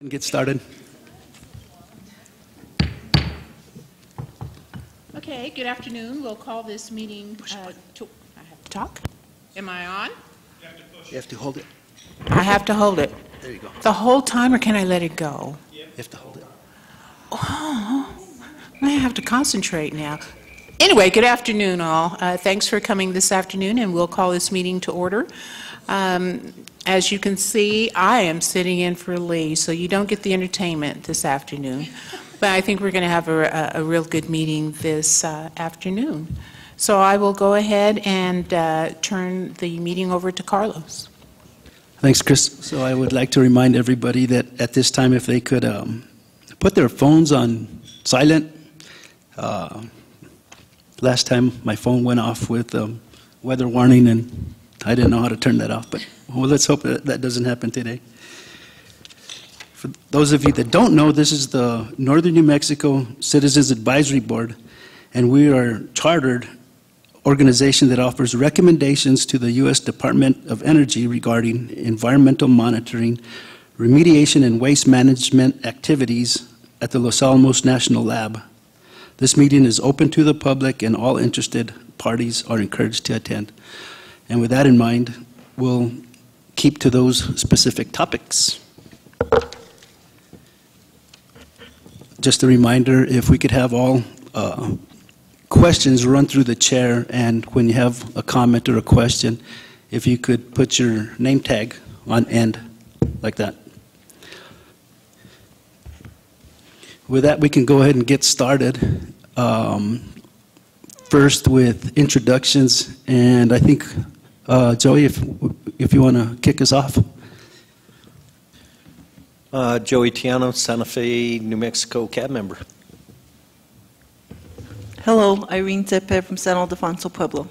Get started. Okay, good afternoon. We'll call this meeting to... I have to talk? Am I on? You have to hold it. I have to hold it. There you go. The whole time, or can I let it go? You have to hold it. Oh, I have to concentrate now. Anyway, good afternoon, all. Thanks for coming this afternoon, and we'll call this meeting to order. As you can see, I am sitting in for Lee, so you don't get the entertainment this afternoon. But I think we're going to have a real good meeting this afternoon. So I will go ahead and turn the meeting over to Carlos. Thanks, Chris. So I would like to remind everybody that at this time, if they could put their phones on silent. Last time my phone went off with weather warning, and I didn't know how to turn that off, but well, let's hope that that doesn't happen today. For those of you that don't know, this is the Northern New Mexico Citizens Advisory Board, and we are a chartered organization that offers recommendations to the U.S. Department of Energy regarding environmental monitoring, remediation, and waste management activities at the Los Alamos National Lab. This meeting is open to the public, and all interested parties are encouraged to attend. And with that in mind, we'll keep to those specific topics. Just a reminder, if we could have all questions run through the chair, and when you have a comment or a question, if you could put your name tag on end like that. With that, we can go ahead and get started. First with introductions, and I think Joey, if you want to kick us off. Joey Tiano, Santa Fe, New Mexico cab member. Hello, Irene Tepe from San Ildefonso, Pueblo.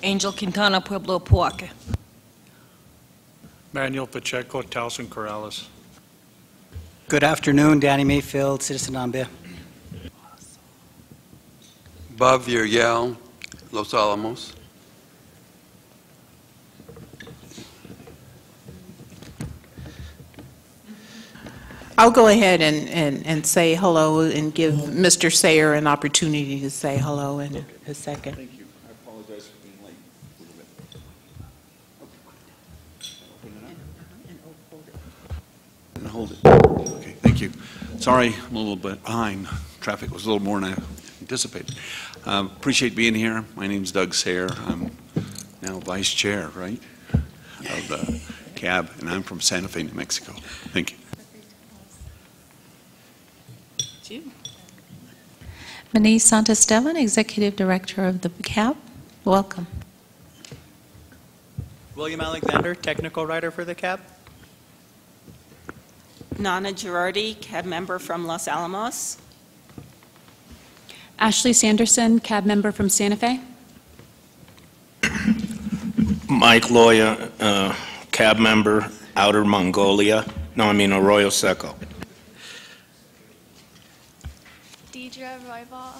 Angel Quintana, Pueblo, Poaque. Manuel Pacheco, Taos and Corrales. Good afternoon, Danny Mayfield, Citizen Ambia. Bob Villarreal, Los Alamos. I'll go ahead and say hello and give Mr. Sayer an opportunity to say hello in a second. Thank you. I apologize for being late a little bit. And hold it. Okay, thank you. Sorry, I'm a little bit behind. Traffic was a little more than I anticipated. Appreciate being here. My name's Doug Sayer. I'm now vice chair, right, of the CAB, and I'm from Santa Fe, New Mexico. Thank you. Manise Santasteban, Executive Director of the CAB. Welcome. William Alexander, Technical Writer for the CAB. Nana Girardi, CAB member from Los Alamos. Ashley Sanderson, CAB member from Santa Fe. Mike Loya, CAB member, Outer Mongolia. No, I mean Arroyo Seco. Deidre Roybal.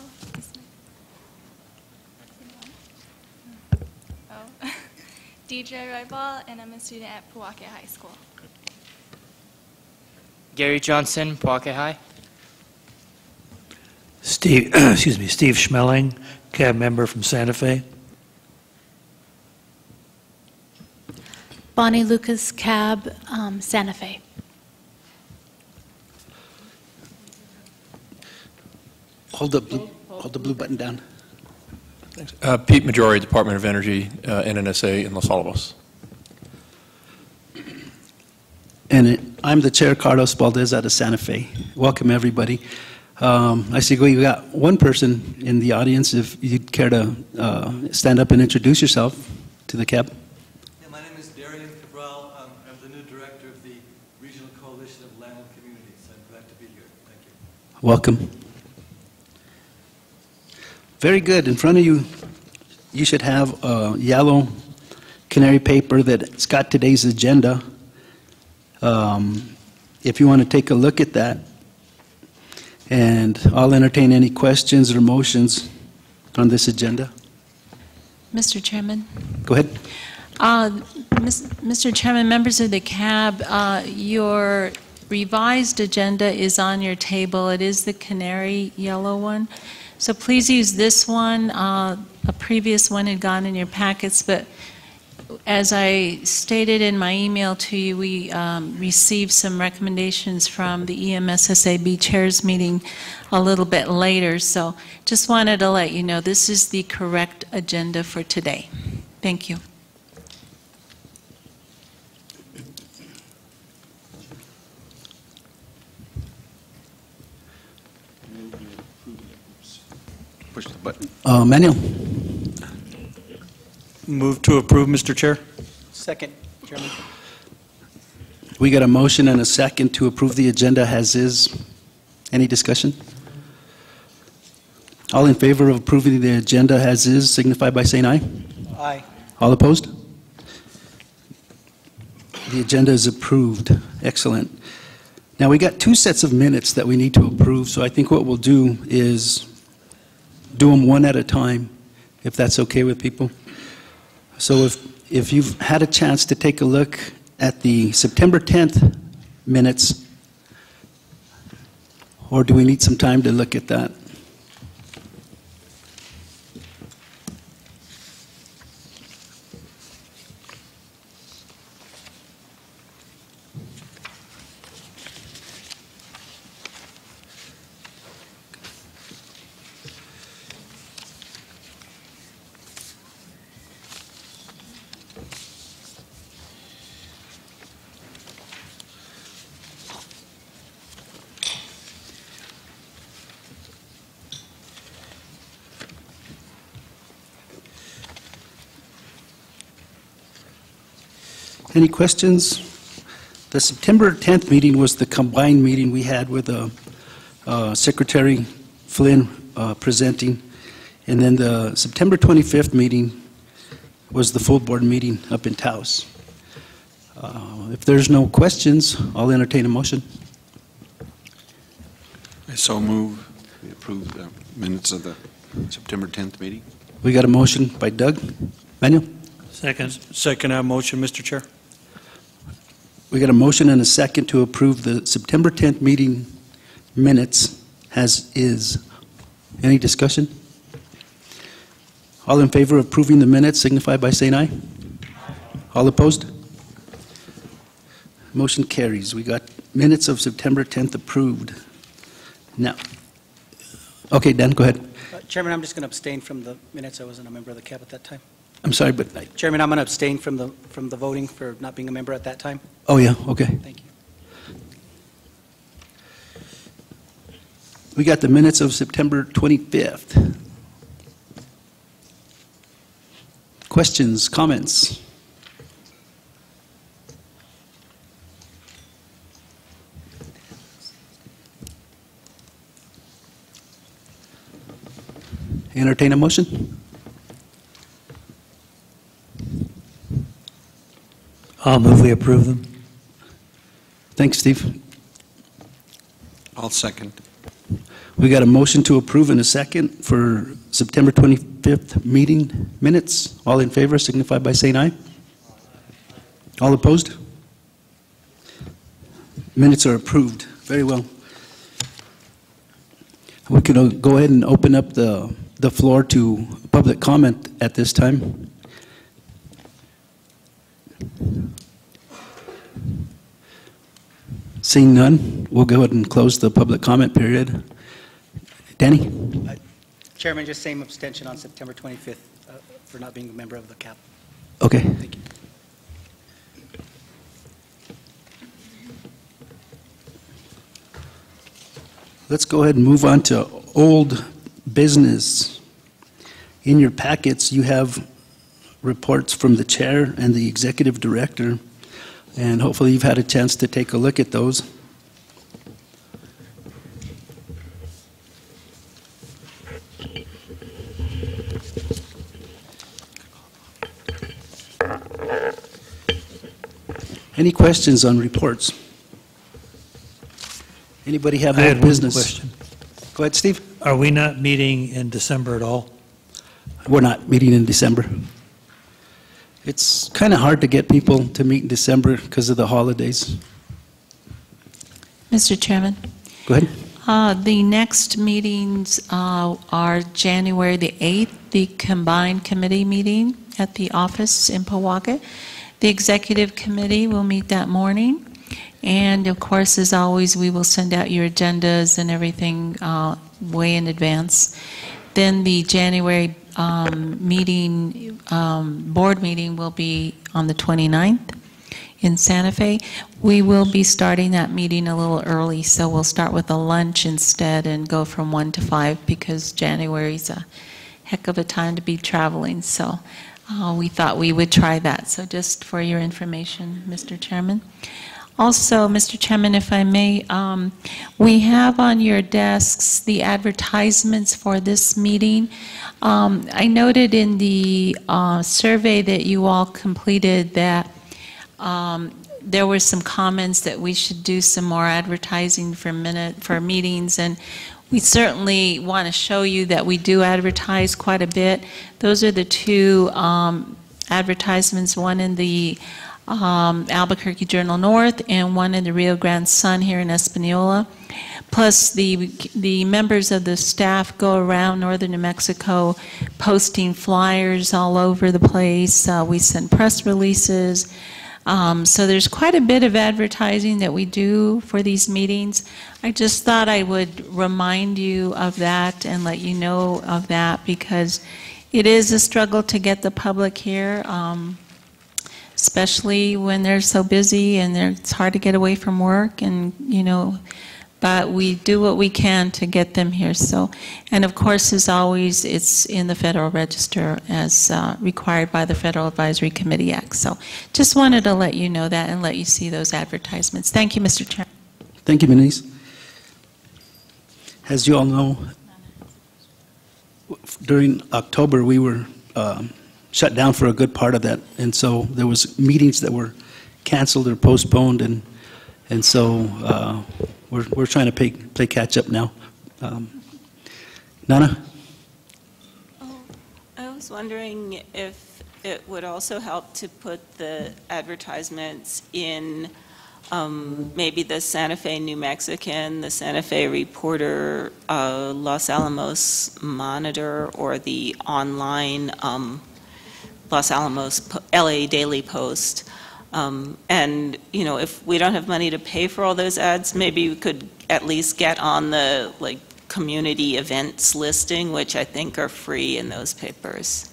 Deidre Roybal, and I'm a student at Poaque High School. Gary Johnson, Poaque High. Steve Schmeling, CAB member from Santa Fe. Bonnie Lucas, CAB, Santa Fe. Hold the blue button down. Thanks. Pete Majori, Department of Energy, NNSA in Los Alamos. And I'm the chair, Carlos Valdez, out of Santa Fe. Welcome, everybody. I see we've got one person in the audience. If you'd care to stand up and introduce yourself to the CAB. Yeah, my name is Darian Cabral. I'm the new director of the Regional Coalition of Landlord Communities. I'm glad to be here. Thank you. Welcome. Very good. In front of you, you should have a yellow canary paper that's got today's agenda. If you want to take a look at that, and I'll entertain any questions or motions on this agenda. Mr. Chairman. Go ahead. Mr. Chairman, members of the CAB, your revised agenda is on your table. It is the canary yellow one. So please use this one. A previous one had gone in your packets, but as I stated in my email to you, we received some recommendations from the EMSSAB chairs meeting a little bit later. So just wanted to let you know this is the correct agenda for today. Thank you. Push the button. Manuel? Move to approve, Mr. Chair. Second, Chairman. We got a motion and a second to approve the agenda as is. Any discussion? All in favor of approving the agenda as is signify by saying aye. Aye. All opposed? The agenda is approved. Excellent. Now, we got 2 sets of minutes that we need to approve, so I think what we'll do is do them one at a time, if that's okay with people. So if you've had a chance to take a look at the September 10th minutes, or do we need some time to look at that? Any questions? The September 10th meeting was the combined meeting we had with Secretary Flynn presenting, and then the September 25th meeting was the full board meeting up in Taos. If there's no questions, I'll entertain a motion. I so move. We approve the minutes of the September 10th meeting. We got a motion by Doug. Manuel? Second that motion, Mr. Chair. We got a motion and a second to approve the September 10th meeting minutes as is. Any discussion? All in favor of approving the minutes signify by saying aye. All opposed? Motion carries. We got minutes of September 10th approved. Now, okay, Dan, go ahead. Chairman, I'm just going to abstain from the minutes. I wasn't a member of the CAB at that time. I'm sorry, but Chairman, I'm going to abstain from the voting for not being a member at that time. oh yeah, okay. Thank you. We got the minutes of September 25th. Questions, comments? Entertain a motion? I'll move we approve them. Thanks, Steve. I'll second. We got a motion to approve in a second for September 25th meeting minutes. All in favor signify by saying aye. All opposed? Minutes are approved. Very well. We could go ahead and open up the floor to public comment at this time. Seeing none, we'll go ahead and close the public comment period. Danny? Chairman, just same abstention on September 25th for not being a member of the CAB. Okay. Thank you. Let's go ahead and move on to old business. In your packets, you have reports from the chair and the executive director, and hopefully you've had a chance to take a look at those. Any questions on reports? Anybody have I old had one business? question. Go ahead, Steve. Are we not meeting in December at all? We're not meeting in December. It's kind of hard to get people to meet in December because of the holidays. Mr. Chairman? Go ahead. The next meetings are January the 8th, the combined committee meeting at the office in Powacket. The executive committee will meet that morning. And of course, as always, we will send out your agendas and everything way in advance. Then the January meeting, board meeting will be on the 29th in Santa Fe. We will be starting that meeting a little early, so we'll start with a lunch instead and go from 1 to 5 because January is a heck of a time to be traveling. So we thought we would try that. So just for your information, Mr. Chairman. Also, Mr. Chairman, if I may, we have on your desks the advertisements for this meeting. I noted in the survey that you all completed that there were some comments that we should do some more advertising for meetings, and we certainly want to show you that we do advertise quite a bit. Those are the two advertisements, one in the Albuquerque Journal North and one in the Rio Grande Sun here in Espanola. Plus the members of the staff go around northern New Mexico posting flyers all over the place. We send press releases. So there's quite a bit of advertising that we do for these meetings. I just thought I would remind you of that and let you know of that because it is a struggle to get the public here. Especially when they're so busy and it's hard to get away from work, and but we do what we can to get them here. So, and of course, as always, it's in the Federal Register as required by the Federal Advisory Committee Act. So, just wanted to let you know that and let you see those advertisements. Thank you, Mr. Chairman. Thank you, Denise. As you all know, during October we were shut down for a good part of that, and so there was meetings that were canceled or postponed, and so we're trying to play catch up now. Nana? I was wondering if it would also help to put the advertisements in maybe the Santa Fe New Mexican, the Santa Fe Reporter, Los Alamos Monitor, or the online Los Alamos LA Daily Post. And, if we don't have money to pay for all those ads, maybe we could at least get on the community events listing, which I think are free in those papers.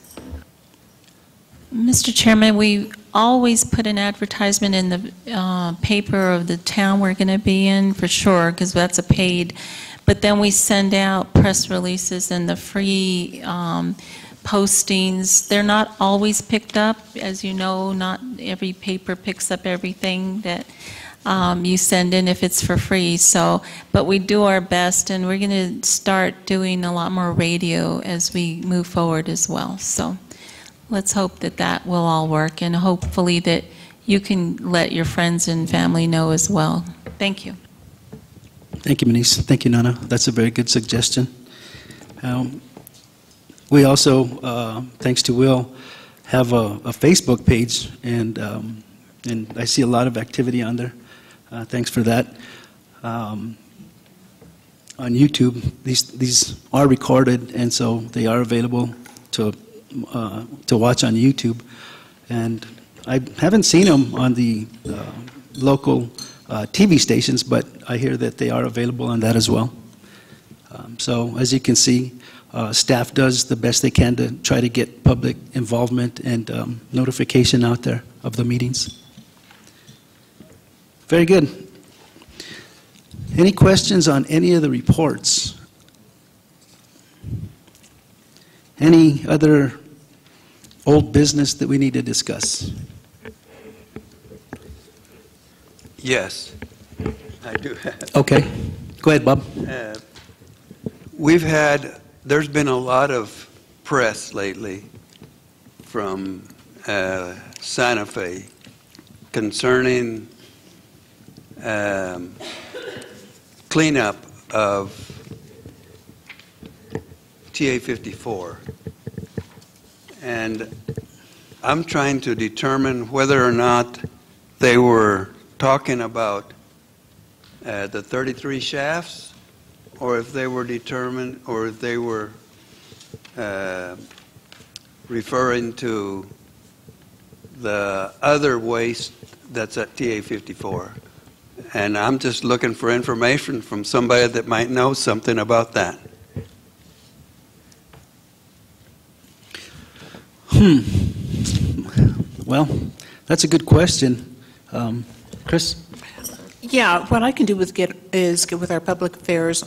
Mr. Chairman, we always put an advertisement in the paper of the town we're going to be in, for sure, because that's a paid. But then we send out press releases and the free postings. They're not always picked up. As you know, not every paper picks up everything that you send in if it's for free. So, but we do our best, and we're going to start doing a lot more radio as we move forward as well. So let's hope that that will all work, and hopefully that you can let your friends and family know as well. Thank you. Thank you, Denise. Thank you, Nana. That's a very good suggestion. We also, thanks to Will, have a Facebook page, and I see a lot of activity on there. Thanks for that. On YouTube, these are recorded, and so they are available to watch on YouTube. And I haven't seen them on the local TV stations, but I hear that they are available on that as well. So as you can see, staff does the best they can to try to get public involvement and notification out there of the meetings. Very good. Any questions on any of the reports? Any other old business that we need to discuss? Yes, I do have. Okay. Go ahead, Bob. There's been a lot of press lately from Santa Fe concerning cleanup of TA 54. And I'm trying to determine whether or not they were talking about the 33 shafts, or if they were referring to the other waste that's at TA 54. And I'm just looking for information from somebody that might know something about that. Well, that's a good question. Chris? Yeah, what I can do is get with our Public Affairs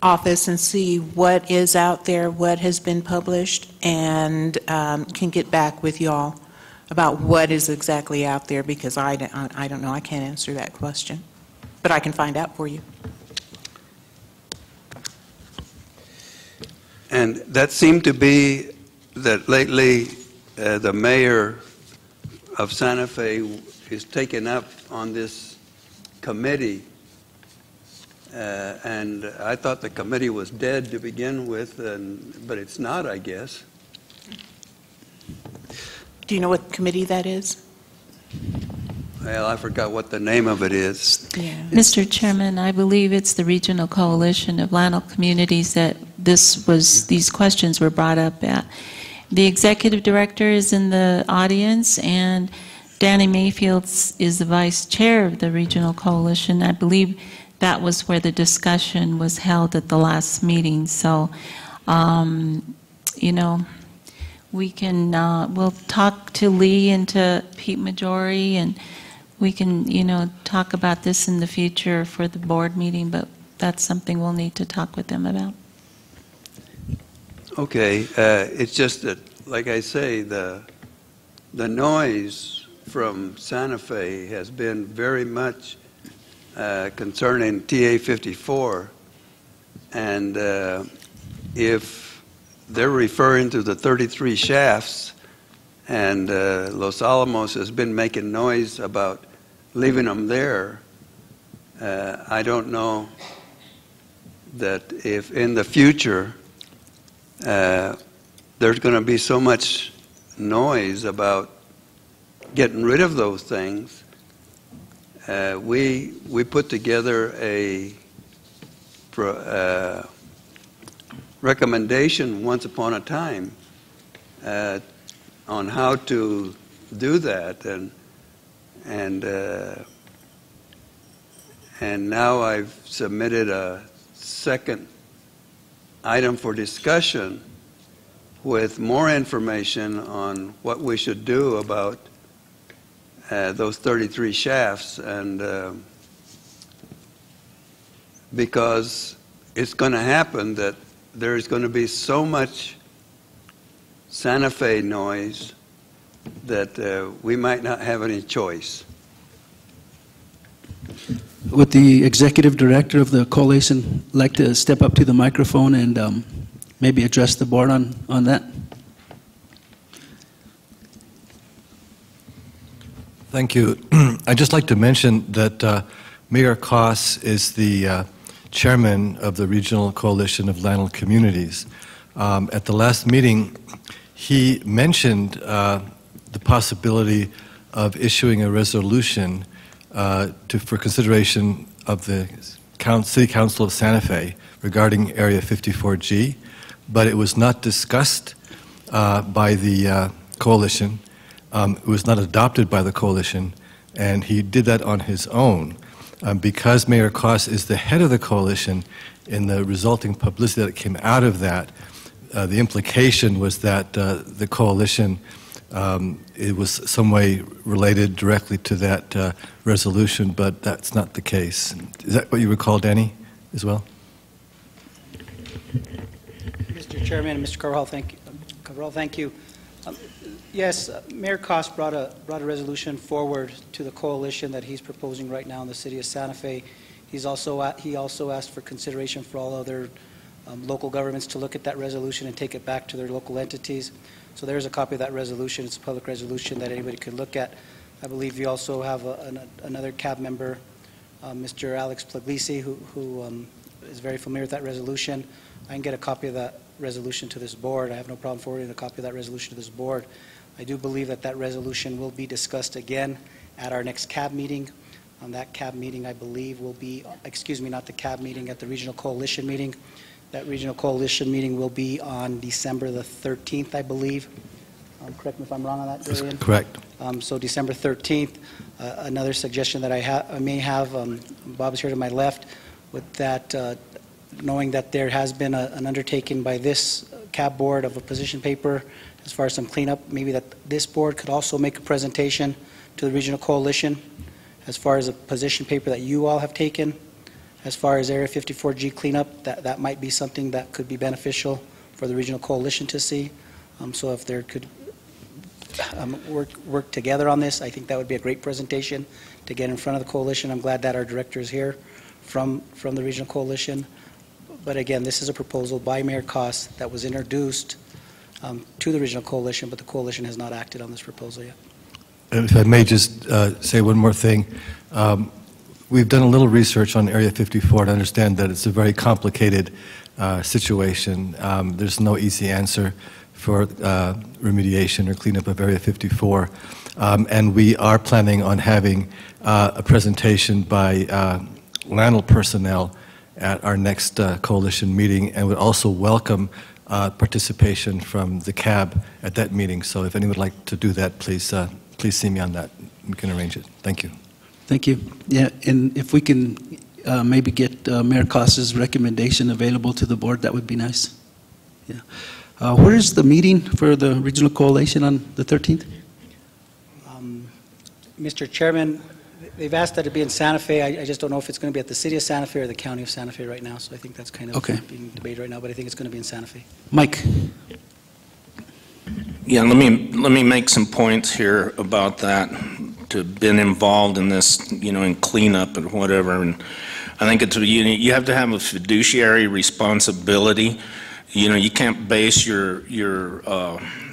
office and see what is out there, what has been published, and can get back with y'all about what is exactly out there, because I don't know. I can't answer that question. But I can find out for you. And that seemed to be that lately the mayor of Santa Fe is taken up on this committee, and I thought the committee was dead to begin with, but it's not, I guess. Do you know what committee that is? Well, I forgot what the name of it is. Yeah. Mr. Chairman, I believe it's the Regional Coalition of Llano Communities that these questions were brought up at. The executive director is in the audience, and Danny Mayfield is the vice chair of the Regional Coalition. I believe that was where the discussion was held at the last meeting. So, you know, we can, we'll talk to Lee and to Pete Majori, and we can, you know, talk about this in the future for the board meeting, but that's something we'll need to talk with them about. Okay, it's just that, like I say, the noise from Santa Fe has been very much concerning TA 54, and if they're referring to the 33 shafts, and Los Alamos has been making noise about leaving them there, I don't know that if in the future there's going to be so much noise about getting rid of those things. We put together a recommendation once upon a time on how to do that, and now I've submitted a second item for discussion with more information on what we should do about those 33 shafts, and because it's going to happen that there's going to be so much Santa Fe noise that we might not have any choice. Would the executive director of the coalition like to step up to the microphone and maybe address the board on that? Thank you. I'd just like to mention that Mayor Koss is the chairman of the Regional Coalition of Llano Communities. At the last meeting, he mentioned the possibility of issuing a resolution for consideration of the City Council of Santa Fe regarding Area 54G, but it was not discussed by the coalition. It was not adopted by the coalition, and he did that on his own. Because Mayor Koss is the head of the coalition, in the resulting publicity that came out of that, the implication was that the coalition, it was some way related directly to that resolution, but that's not the case. Is that what you recall, Danny, as well? Mr. Chairman, Mr. Cabral, thank you. Yes, Mayor Koss brought a resolution forward to the coalition that he's proposing right now in the city of Santa Fe. He also asked for consideration for all other local governments to look at that resolution and take it back to their local entities. So there's a copy of that resolution. It's a public resolution that anybody could look at. I believe you also have another CAB member, Mr. Alex Puglisi, who is very familiar with that resolution. I can get a copy of that resolution to this board. I have no problem forwarding a copy of that resolution to this board. I do believe that that resolution will be discussed again at our next CAB meeting. On that CAB meeting, I believe, will be, excuse me, not the CAB meeting, at the Regional Coalition meeting. That Regional Coalition meeting will be on December the 13th, I believe. Correct me if I'm wrong on that, Darian? Correct. So December 13th. Another suggestion that I may have, Bob is here to my left, with that, knowing that there has been an undertaking by this CAB board of a position paper as far as some cleanup, maybe that this board could also make a presentation to the Regional Coalition as far as a position paper that you all have taken, as far as Area 54G cleanup. That might be something that could be beneficial for the Regional Coalition to see. So if there could work together on this, I think that would be a great presentation to get in front of the coalition. I'm glad that our director is here from the Regional Coalition. But again, this is a proposal by Mayor Koss that was introduced to the Regional Coalition, but the coalition has not acted on this proposal yet. If I may just say one more thing. We've done a little research on Area 54 to understand that it's a very complicated situation. There's no easy answer for remediation or cleanup of Area 54. And we are planning on having a presentation by LANL personnel at our next coalition meeting, and would also welcome participation from the CAB at that meeting. So if anyone would like to do that, please see me on that. We can arrange it. Thank you. Thank you. Yeah, and if we can maybe get Mayor Koss's recommendation available to the board, that would be nice. Yeah. Where is the meeting for the Regional Coalition on the 13th? Mr. Chairman, they've asked that it be in Santa Fe. I just don't know if it's going to be at the City of Santa Fe or the County of Santa Fe right now, so I think that's kind of being debated right now, but I think it's going to be in Santa Fe. Mike. Yeah, let me make some points here about that. To have been involved in this, in cleanup or whatever, and I think it's you have to have a fiduciary responsibility. You can't base your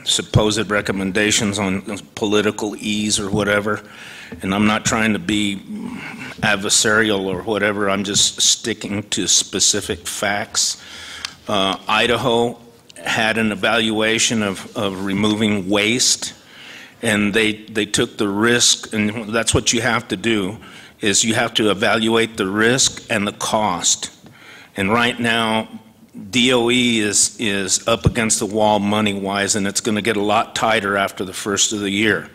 supposed recommendations on political ease or whatever. And I'm not trying to be adversarial or whatever. I'm just sticking to specific facts. Idaho had an evaluation of removing waste, and they took the risk, and that's what you have to do, is you have to evaluate the risk and the cost. And right now, DOE is up against the wall money-wise, and it's going to get a lot tighter after the first of the year.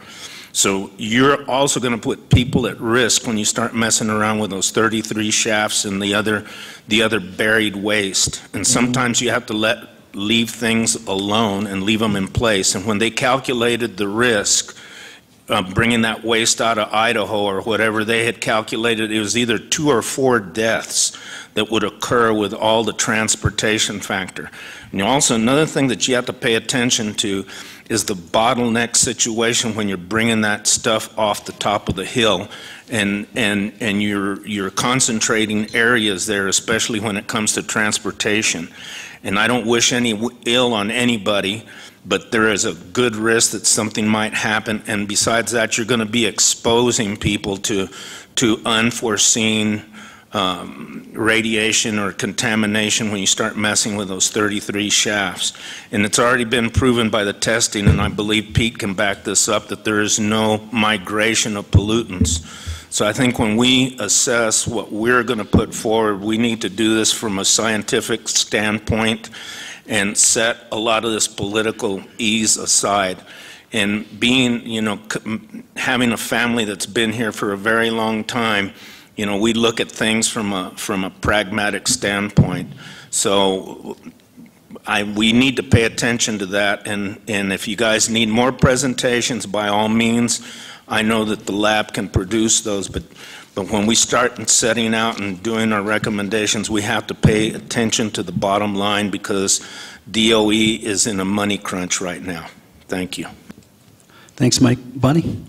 So you're also going to put people at risk when you start messing around with those 33 shafts and the other buried waste. And sometimes you have to leave things alone and leave them in place. And when they calculated the risk of bringing that waste out of Idaho or whatever, they had calculated it was either 2 or 4 deaths that would occur with all the transportation factor. And also another thing that you have to pay attention to is the bottleneck situation when you're bringing that stuff off the top of the hill, and you're concentrating areas there, especially when it comes to transportation. And I don't wish any ill on anybody, but there is a good risk that something might happen. And besides that, you're going to be exposing people to unforeseen radiation or contamination when you start messing with those 33 shafts. And it's already been proven by the testing, and I believe Pete can back this up, that there is no migration of pollutants. So I think when we assess what we're going to put forward, we need to do this from a scientific standpoint and set a lot of this political ease aside. And being, having a family that's been here for a very long time, we look at things from a pragmatic standpoint. So we need to pay attention to that. And if you guys need more presentations, by all means, I know that the lab can produce those. But when we start setting out and doing our recommendations, we have to pay attention to the bottom line, because DOE is in a money crunch right now. Thank you. Thanks, Mike. Bonnie?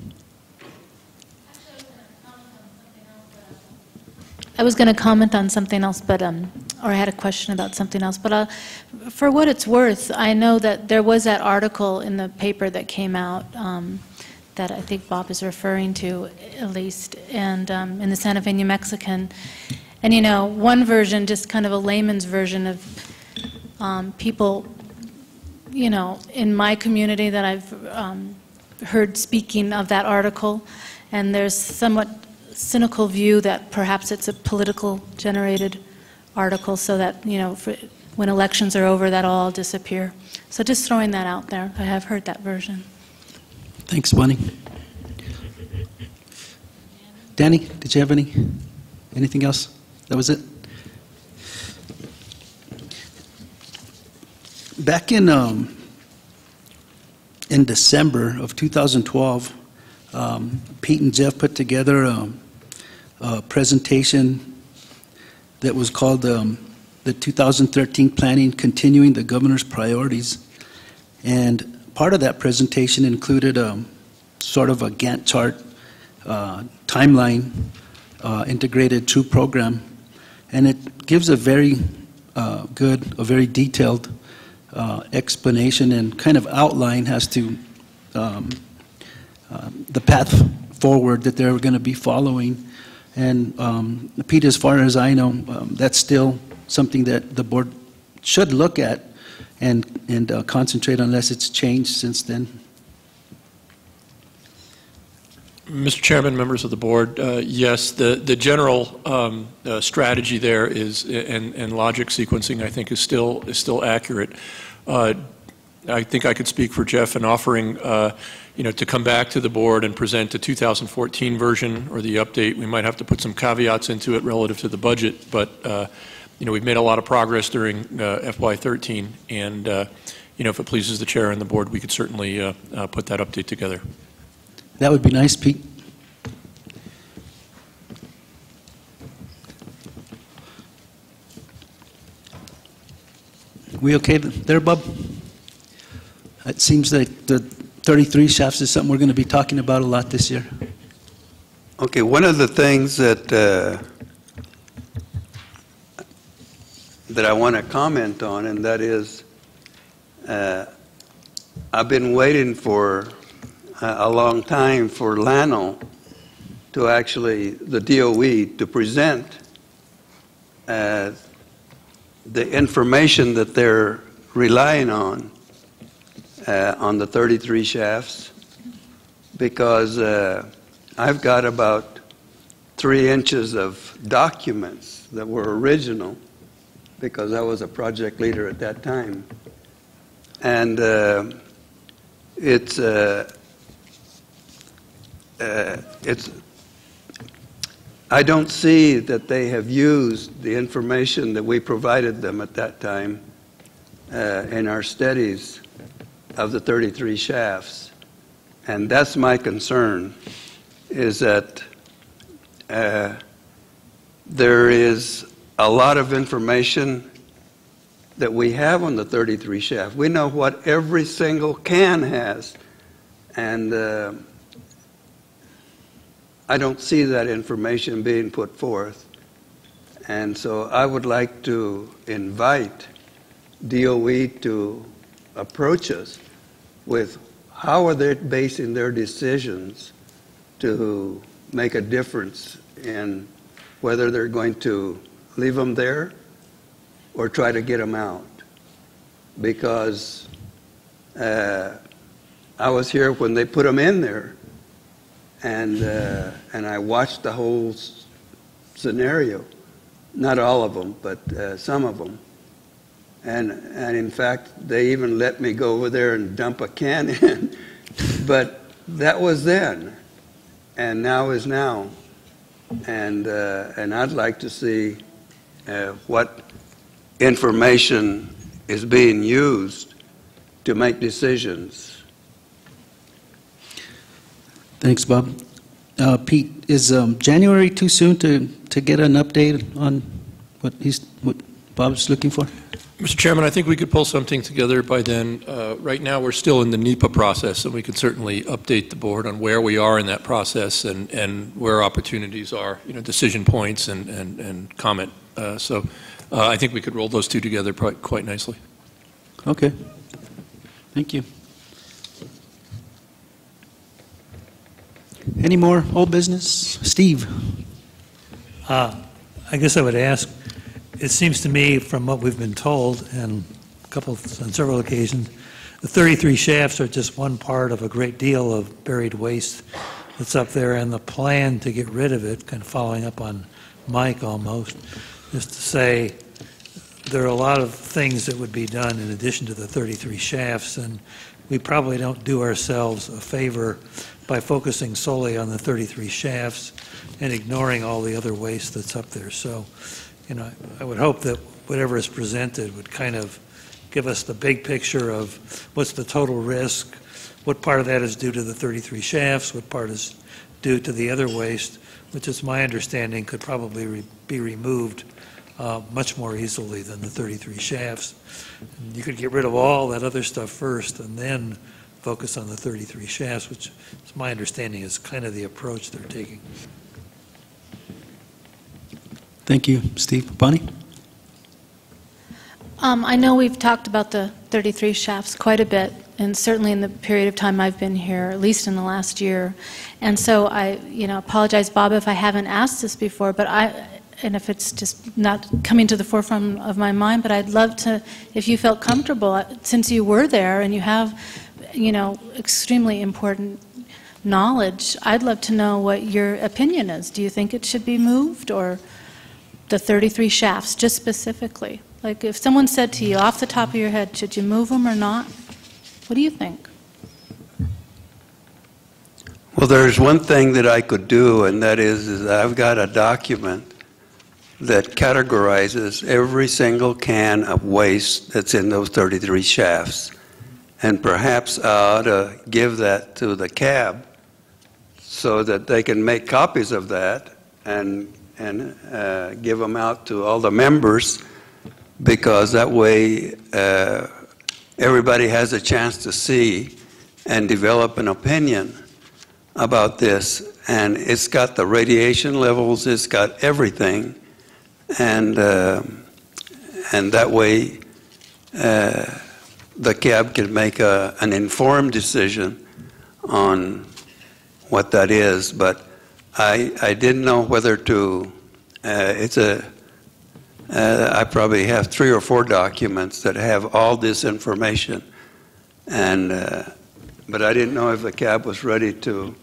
I was going to comment on something else, but or I had a question about something else. But for what it's worth, I know that there was that article in the paper that came out that I think Bob is referring to, at least, and in the Santa Fe New Mexican. And one version, just kind of a layman's version of people, in my community that I've heard speaking of that article, and there's somewhat cynical view that perhaps it's a political generated article so that, when elections are over, that'll all disappear. So just throwing that out there. I have heard that version. Thanks, Bonnie. Danny, did you have anything else? That was it? Back in December of 2012, Pete and Jeff put together a presentation that was called the 2013 Planning Continuing the Governor's Priorities. And part of that presentation included sort of a Gantt chart timeline integrated true program. And it gives a very good, a very detailed explanation and kind of outline as to the path forward that they're going to be following. And Pete, as far as I know, that's still something that the board should look at and concentrate unless it's changed since then. Mr. Chairman, members of the board, yes, the general strategy there is, and logic sequencing, I think, is still accurate. I think I could speak for Jeff in offering, to come back to the board and present a 2014 version or the update. We might have to put some caveats into it relative to the budget, but we've made a lot of progress during FY13, and if it pleases the chair and the board, we could certainly put that update together. That would be nice, Pete. We okay there, Bob? It seems like the 33 shafts is something we're going to be talking about a lot this year. Okay, one of the things that I want to comment on, and that is, I've been waiting for a long time for LANL to actually, the DOE, to present the information that they're relying on the 33 shafts, because I've got about 3 inches of documents that were original, because I was a project leader at that time. And I don't see that they have used the information that we provided them at that time in our studies of the 33 shafts. And that's my concern, is that there is a lot of information that we have on the 33 shaft. We know what every single can has, and I don't see that information being put forth. And so I would like to invite DOE to approach us with how are they basing their decisions to make a difference in whether they're going to leave them there or try to get them out. Because I was here when they put them in there, and I watched the whole scenario. Not all of them, but some of them. And in fact, they even let me go over there and dump a can in. But that was then, and now is now. And I'd like to see what information is being used to make decisions. Thanks, Bob. Pete, is January too soon to get an update on what Bob's looking for? Mr. Chairman, I think we could pull something together by then. Right now, we're still in the NEPA process, and we could certainly update the board on where we are in that process and where opportunities are, decision points and comment. So I think we could roll those two together quite nicely. Okay. Thank you. Any more old business? Steve? I guess I would ask, it seems to me from what we've been told on several occasions, the 33 shafts are just one part of a great deal of buried waste that's up there, and the plan to get rid of it, kind of following up on Mike almost, is to say there are a lot of things that would be done in addition to the 33 shafts, and we probably don't do ourselves a favor by focusing solely on the 33 shafts and ignoring all the other waste that's up there. So, you know, I would hope that whatever is presented would kind of give us the big picture of what's the total risk, what part of that is due to the 33 shafts, what part is due to the other waste, which is my understanding could probably be removed much more easily than the 33 shafts. And you could get rid of all that other stuff first and then focus on the 33 shafts, which is my understanding is kind of the approach they're taking. Thank you, Steve. Bonnie? I know we've talked about the 33 shafts quite a bit, and certainly in the period of time I've been here, at least in the last year. And so I, apologize, Bob, if I haven't asked this before, but and if it's just not coming to the forefront of my mind, but I'd love to, if you felt comfortable, since you were there and you have, extremely important knowledge, I'd love to know what your opinion is. Do you think it should be moved, or the 33 shafts, just specifically? Like, if someone said to you off the top of your head, should you move them or not? What do you think? Well, there's one thing that I could do, and that is I've got a document that categorizes every single can of waste that's in those 33 shafts. And perhaps I ought to give that to the cab so that they can make copies of that and give them out to all the members, because that way everybody has a chance to see and develop an opinion about this. And it's got the radiation levels, it's got everything, and that way the cab can make an informed decision on what that is. But I didn't know whether to, I probably have 3 or 4 documents that have all this information, and but I didn't know if the cab was ready to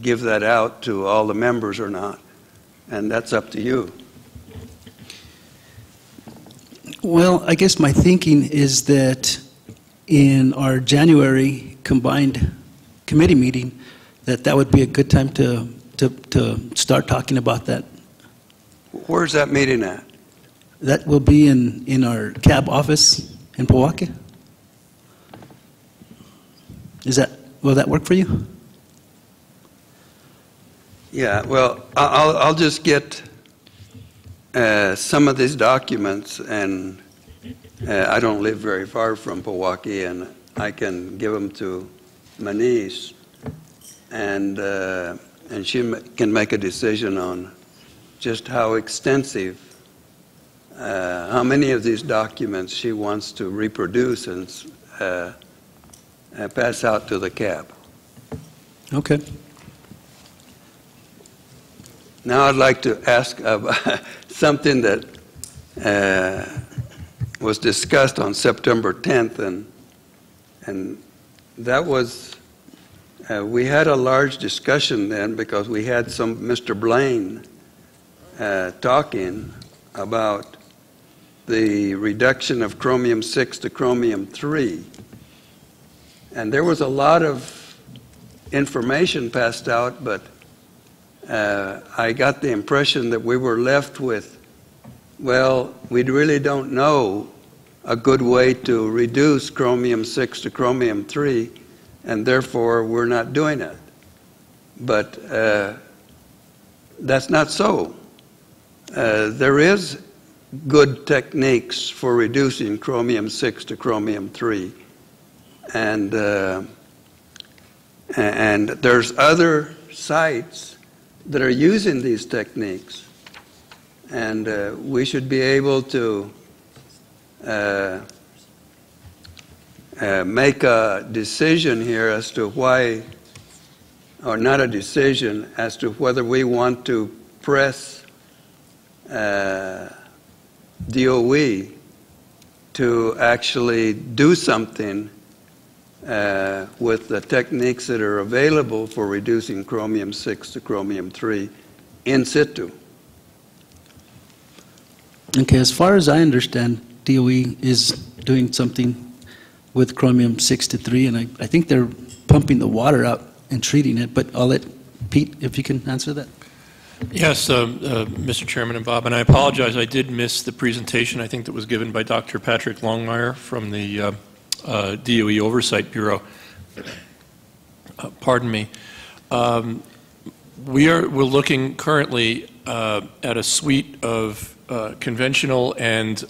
give that out to all the members or not, and that's up to you. Well, I guess my thinking is that in our January combined committee meeting, that would be a good time to start talking about that. Where's that meeting at? That will be in our cab office in Pojoaque. Will that work for you? Yeah, well, I'll just get some of these documents, and I don't live very far from Pojoaque, and I can give them to my niece, and she can make a decision on just how extensive, how many of these documents she wants to reproduce and pass out to the cab. Okay. Now I'd like to ask about something that was discussed on September 10th, and that was, we had a large discussion then because we had Mr. Blaine talking about the reduction of chromium-6 to chromium-3. And there was a lot of information passed out, but I got the impression that we were left with, well, we really don't know a good way to reduce chromium-6 to chromium-3, and therefore we're not doing it. But that's not so. There is good techniques for reducing chromium-6 to chromium-3, and there's other sites that are using these techniques, and we should be able to make a decision here as to why, or not a decision, as to whether we want to press DOE to actually do something with the techniques that are available for reducing chromium-6 to chromium-3 in situ. Okay, as far as I understand, DOE is doing something with chromium-6 to 3, and I think they're pumping the water out and treating it, but I'll let Pete, if you can answer that. Yes, Mr. Chairman and Bob, and I apologize, I did miss the presentation, I think that was given by Dr. Patrick Longmire from the DOE Oversight Bureau. Pardon me. We're looking currently at a suite of conventional and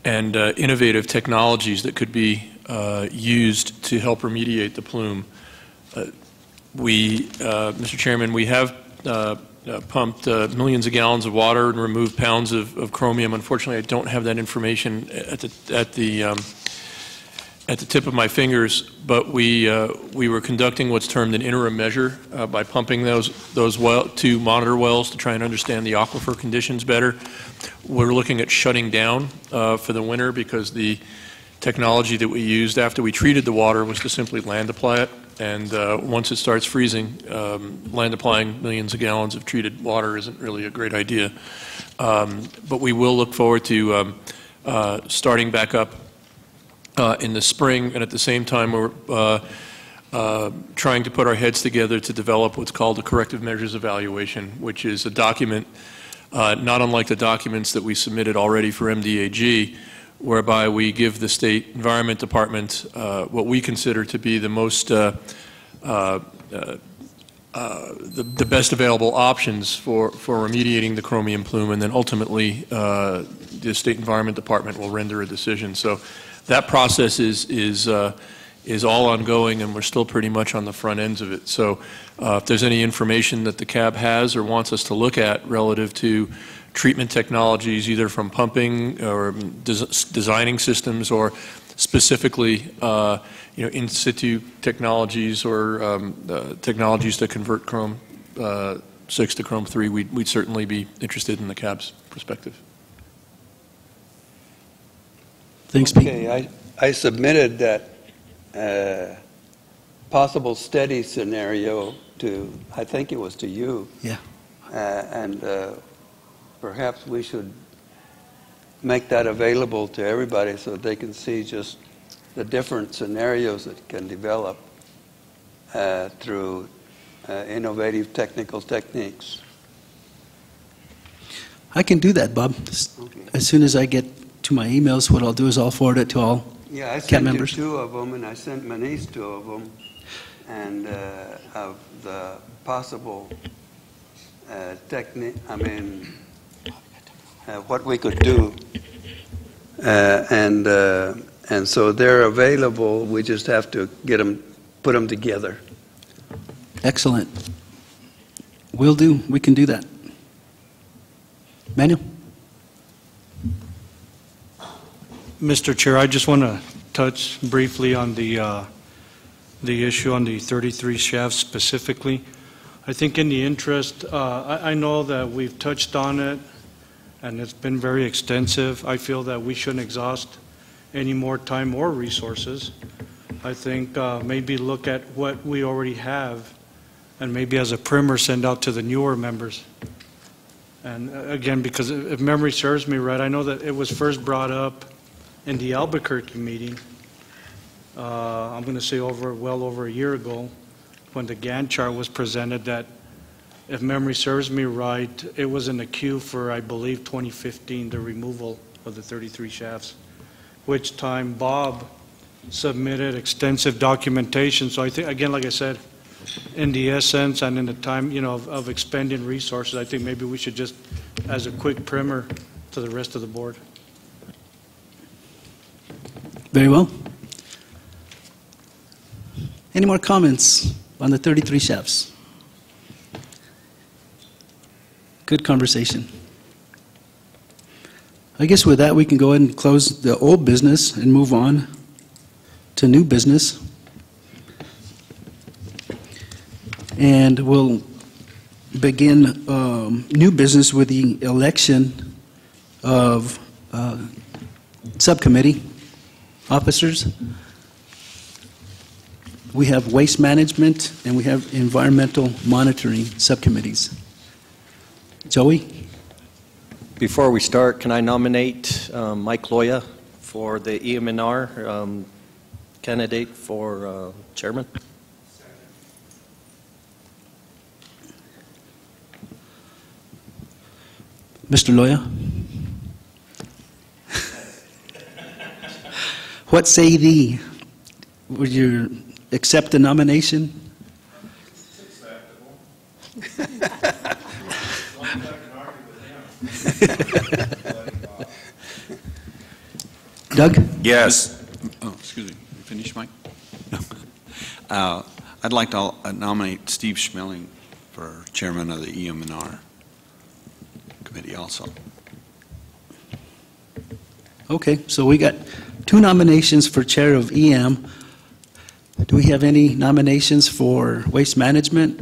innovative technologies that could be used to help remediate the plume. Mr. Chairman, we have pumped millions of gallons of water and removed pounds of chromium. Unfortunately, I don't have that information at the tip of my fingers, but we were conducting what's termed an interim measure by pumping those two monitor wells to try and understand the aquifer conditions better. We're looking at shutting down for the winter because the technology that we used after we treated the water was to simply land apply it. And once it starts freezing, land applying millions of gallons of treated water isn't really a great idea. But we will look forward to starting back up in the spring, and at the same time we're trying to put our heads together to develop what's called a corrective measures evaluation, which is a document not unlike the documents that we submitted already for MDAG, whereby we give the State Environment Department what we consider to be the most the best available options for remediating the chromium plume, and then ultimately the State Environment Department will render a decision. So that process is all ongoing, and we're still pretty much on the front ends of it. So if there's any information that the CAB has or wants us to look at relative to treatment technologies, either from pumping or designing systems, or specifically in situ technologies or technologies to convert Chrome 6 to Chrome 3, we'd certainly be interested in the CAB's perspective. Thanks, Pete. Okay, I submitted that possible steady scenario to, I think it was to you. Yeah. And perhaps we should make that available to everybody so they can see just the different scenarios that can develop through innovative technical techniques. I can do that, Bob. Okay. As soon as I get to my emails, what I'll do is I'll forward it to all Yeah, I CAB sent you members. 2 of them, and I sent Manish 2 of them, and of the possible technique, what we could do. And so they're available, we just have to get them, put them together. Excellent. Will do. We can do that. Manuel? Mr. Chair, I just want to touch briefly on the issue on the 33 shafts specifically. I think in the interest, I know that we've touched on it, and it's been very extensive. I feel that we shouldn't exhaust any more time or resources. I think maybe look at what we already have, and maybe as a primer send out to the newer members. And again, because if memory serves me right, I know that it was first brought up in the Albuquerque meeting, I'm going to say well over a year ago, when the Gantt chart was presented, that if memory serves me right, it was in the queue for, I believe, 2015, the removal of the 33 shafts, which time Bob submitted extensive documentation. So I think, again, like I said, in the essence and in the time, of expending resources, I think maybe we should just, as a quick primer to the rest of the board. Very well. Any more comments on the 33 shafts? Good conversation. I guess with that, we can go ahead and close the old business and move on to new business. And we'll begin new business with the election of subcommittee officers. We have waste management and we have environmental monitoring subcommittees. Joey? Before we start, can I nominate Mike Loya for the EM&R candidate for chairman? Mr. Loya? What say thee? Would you accept the nomination? Doug? Yes. Oh, excuse me. You finished, Mike? No. I'd like to nominate Steve Schmeling for chairman of the EM&R committee also. Okay, so we got 2 nominations for chair of EM. Do we have any nominations for waste management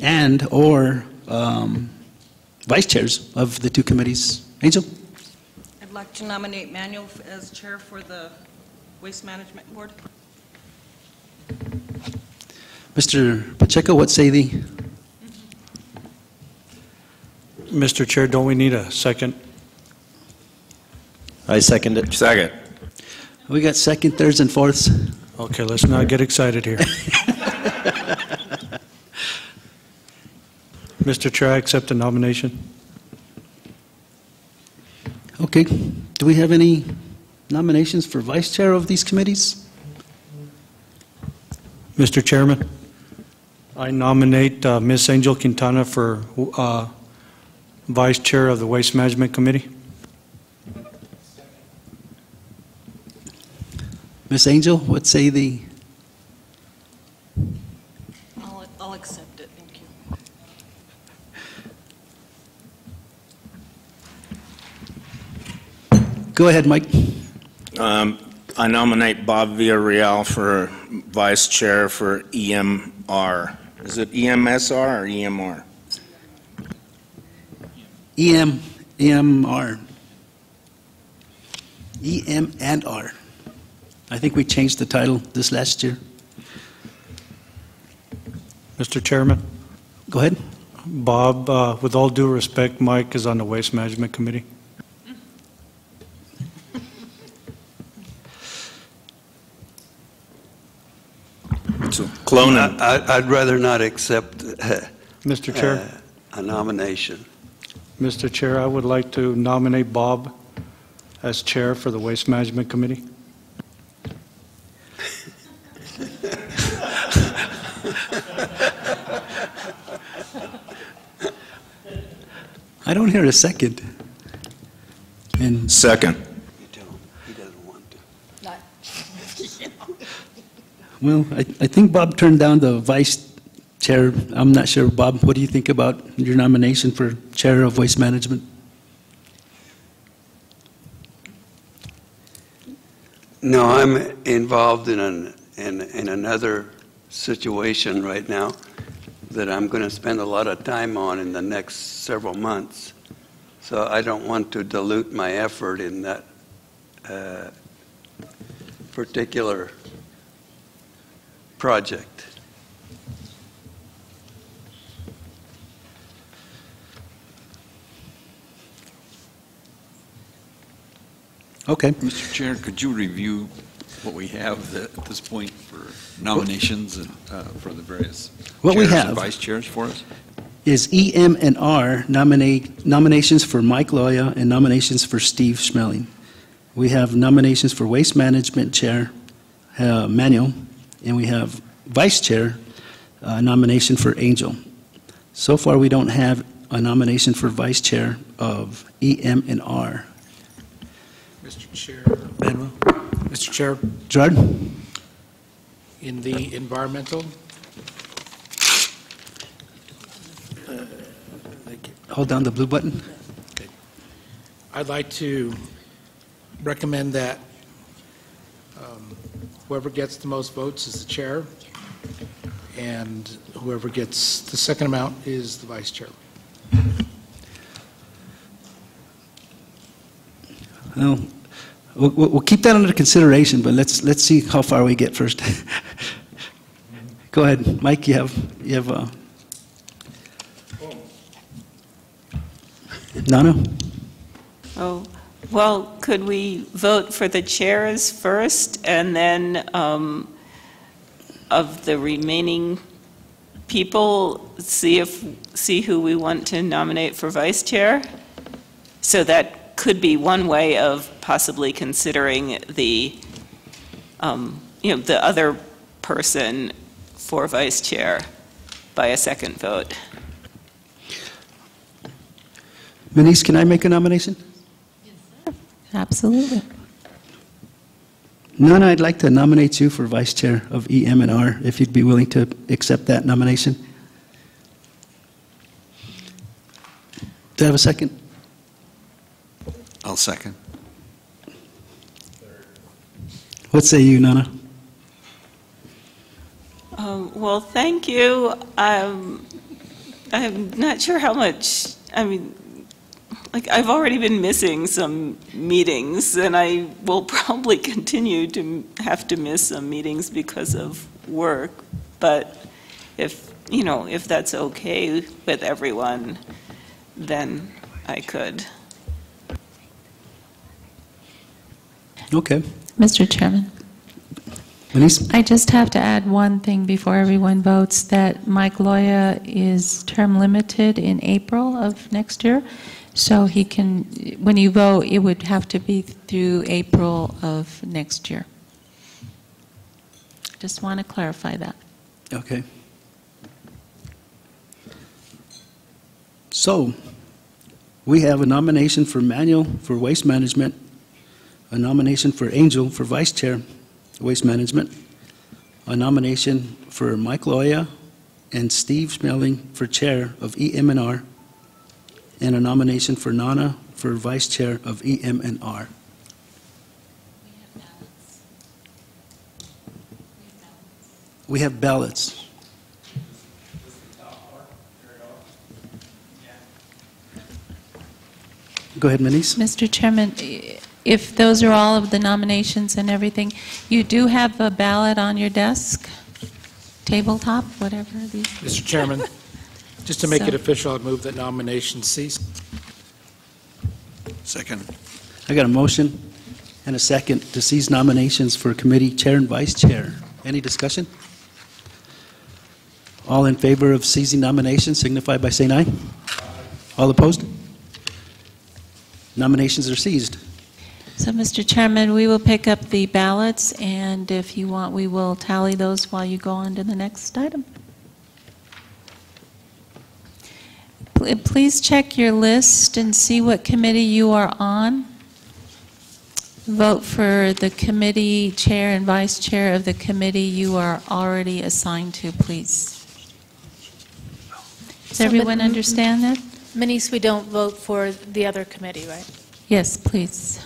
and or vice chairs of the 2 committees? Angel? I'd like to nominate Manuel as chair for the Waste Management Board. Mr. Pacheco, what say thee? Mr. Chair, don't we need a second? I second it. Second. We got second, thirds, and fourths. Okay, let's not get excited here. Mr. Chair, I accept the nomination. Okay, do we have any nominations for vice chair of these committees? Mr. Chairman, I nominate Ms. Angel Quintana for Vice Chair of the Waste Management Committee. Ms. Angel, what say thee? I'll accept it, thank you. Go ahead, Mike. I nominate Bob Villarreal for Vice Chair for EMR. Is it EMSR or EMR? EMR. EM and R. I think we changed the title this last year. Mr. Chairman? Go ahead. Bob, with all due respect, Mike is on the Waste Management Committee. So, cloning. I'd rather not accept Mr. Chair? A nomination. Mr. Chair, I would like to nominate Bob as chair for the Waste Management Committee. I don't hear a second. And second. He doesn't want to. Well, I think Bob turned down the vice chair. I'm not sure, Bob, what do you think about your nomination for chair of waste management? No, I'm involved in another situation right now that I'm going to spend a lot of time on in the next several months. So I don't want to dilute my effort in that particular project. Okay. Mr. Chair, could you review what we have at this point for nominations and for the various What we chairs have and vice chairs for us? Is EM and R nominations for Mike Loya and nominations for Steve Schmeling. We have nominations for Waste Management Chair, Manuel, and we have Vice Chair, nomination for Angel. So far, we don't have a nomination for Vice Chair of EM and R. Mr. Chair. Manuel. Mr. Chair. Gerard? In the environmental, Hold down the blue button. I'd like to recommend that whoever gets the most votes is the chair, and whoever gets the second amount is the vice chair. Well, We'll keep that under consideration, but let's see how far we get first. Go ahead, Mike, you have Nana? Oh, well, could we vote for the chairs first, and then of the remaining people, see who we want to nominate for vice chair? So that could be one way of possibly considering the, the other person for vice chair by a second vote. Denise, can I make a nomination? Absolutely. Nana, I'd like to nominate you for vice chair of EM&R, if you'd be willing to accept that nomination. Do I have a second? I'll second. What say you, Nana? Well, thank you. I'm not sure how much, I've already been missing some meetings, and I will probably continue to have to miss some meetings because of work. But if that's okay with everyone, then I could. Okay. Mr. Chairman. Denise? I just have to add one thing before everyone votes, that Mike Loya is term limited in April of next year. So he can, when you vote, it would have to be through April of next year. Just want to clarify that. Okay. So, we have a nomination for Manuel for Waste Management, a nomination for Angel for Vice Chair, Waste Management, a nomination for Mike Loya and Steve Schmeling for Chair of EM&R, and a nomination for Nana for Vice Chair of EM&R. We have ballots. Go ahead, Denise. Mr. Chairman, if those are all of the nominations and everything, you do have a ballot on your desk, tabletop, whatever these. Mr. Chairman, just to make it So- official, I move that nominations cease. Second. I got a motion and a second to seize nominations for committee chair and vice chair. Any discussion? All in favor of seizing nominations signify by saying aye. All opposed? Nominations are seized. So, Mr. Chairman, we will pick up the ballots, and if you want, we will tally those while you go on to the next item. Please check your list and see what committee you are on. Vote for the committee chair and vice chair of the committee you are already assigned to, please. Does everyone understand that? Denise, we don't vote for the other committee, right? Yes, please.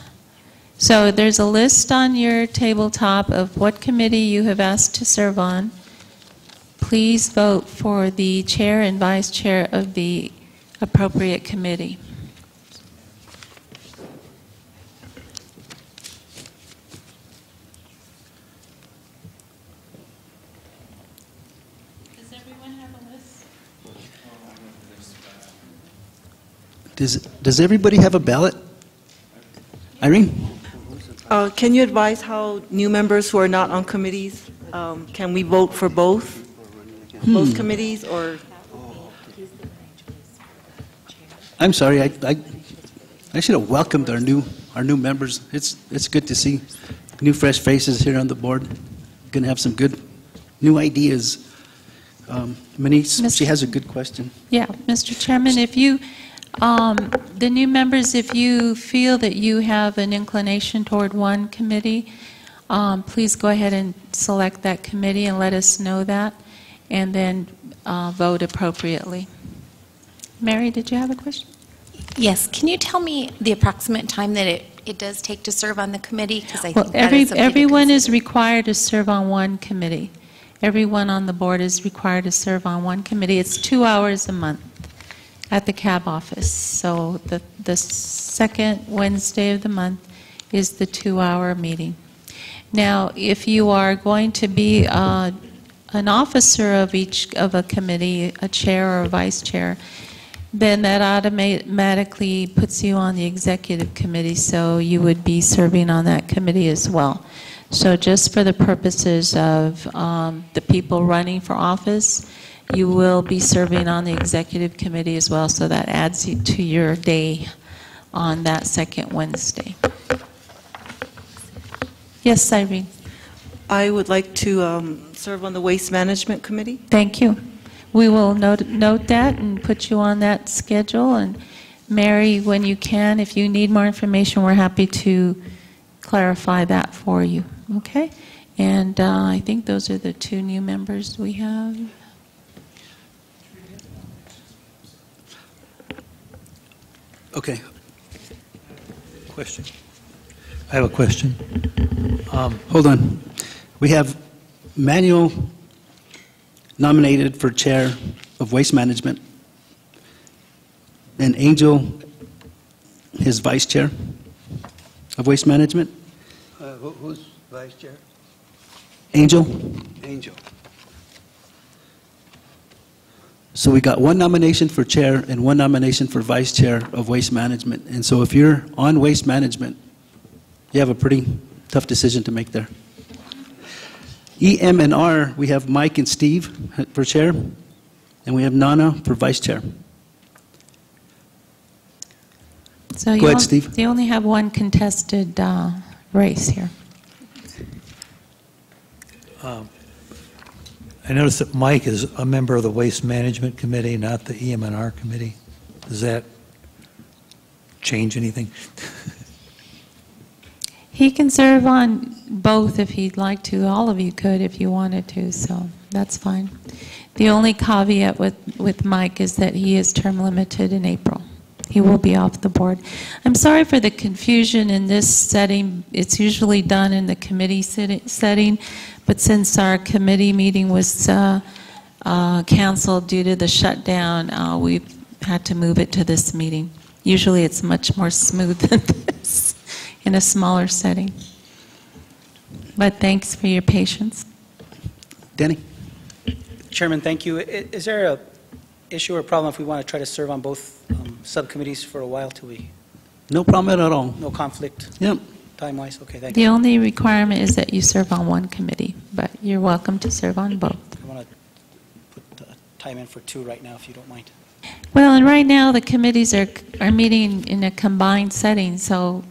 So there's a list on your tabletop of what committee you have asked to serve on. Please vote for the chair and vice chair of the appropriate committee. Does everyone have a list? Does everybody have a ballot? Irene? Can you advise how new members who are not on committees, can we vote for both committees, or? I'm sorry, I should have welcomed our new members. It's good to see new fresh faces here on the board. Going to have some good new ideas. Denise, she has a good question. Yeah, Mr. Chairman, if you, the new members, if you feel that you have an inclination toward one committee, please go ahead and select that committee and let us know that, and then vote appropriately. Mary, did you have a question? Yes. Can you tell me the approximate time that it does take to serve on the committee? Because I Well, think that is something to everyone is consider. required to serve on one committee. Everyone on the board is required to serve on one committee. It's 2 hours a month at the CAB office. So the second Wednesday of the month is the 2-hour meeting. Now, if you are going to be an officer of of a committee, a chair or a vice chair, then that automatically puts you on the executive committee, so you would be serving on that committee as well. So just for the purposes of the people running for office, you will be serving on the executive committee as well, so that adds to your day on that second Wednesday. Yes, Irene. I would like to serve on the Waste Management Committee. Thank you. We will note that and put you on that schedule. And Mary, when you can, if you need more information, we're happy to clarify that for you. Okay? And I think those are the 2 new members we have. Okay. Question. I have a question. Hold on. We have Manuel nominated for chair of Waste Management, and Angel, his vice chair of Waste Management. Who's vice chair? Angel. Angel. So we got 1 nomination for chair and 1 nomination for vice chair of Waste Management. And so if you're on Waste Management, you have a pretty tough decision to make there. EM&R, we have Mike and Steve for chair, and we have Nana for vice chair. So Go ahead, Steve. You only have 1 contested race here. I noticed that Mike is a member of the Waste Management Committee, not the EM&R Committee. Does that change anything? He can serve on both if he'd like to. All of you could if you wanted to, so that's fine. The only caveat with Mike is that he is term limited in April. He will be off the board. I'm sorry for the confusion in this setting. It's usually done in the committee setting, but since our committee meeting was canceled due to the shutdown, we've had to move it to this meeting. Usually it's much more smooth than this in a smaller setting. But thanks for your patience. Danny? Chairman, thank you. Is there a issue or problem if we want to try to serve on both subcommittees for a while till we... No problem at all. No conflict? Yep. Time-wise? Okay, thank The you. only requirement is that you serve on 1 committee, but you're welcome to serve on both. I want to put time in for 2 right now, if you don't mind. Well, and right now the committees are meeting in a combined setting, so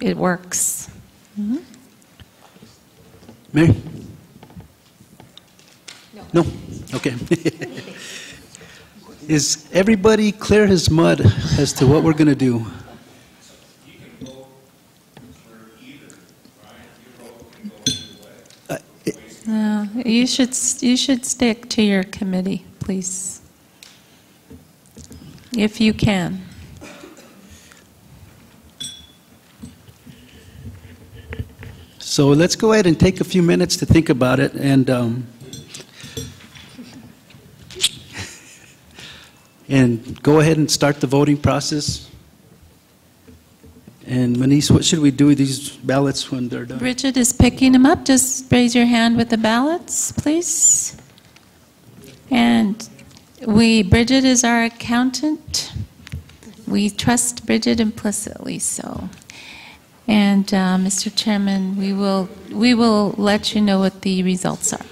it works. Mm-hmm. Mary? No? Okay. Is everybody clear as mud as to what we're going to do? You should stick to your committee, please, if you can. So let's go ahead and take a few minutes to think about it, and go ahead and start the voting process. And Manish, what should we do with these ballots when they're done? Bridget is picking them up. Just raise your hand with the ballots, please. And Bridget is our accountant. We trust Bridget implicitly, so. And Mr. Chairman, we will let you know what the results are.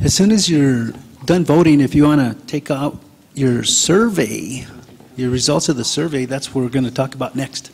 As soon as you're done voting, if you want to take out your survey, your results of the survey, that's what we're going to talk about next.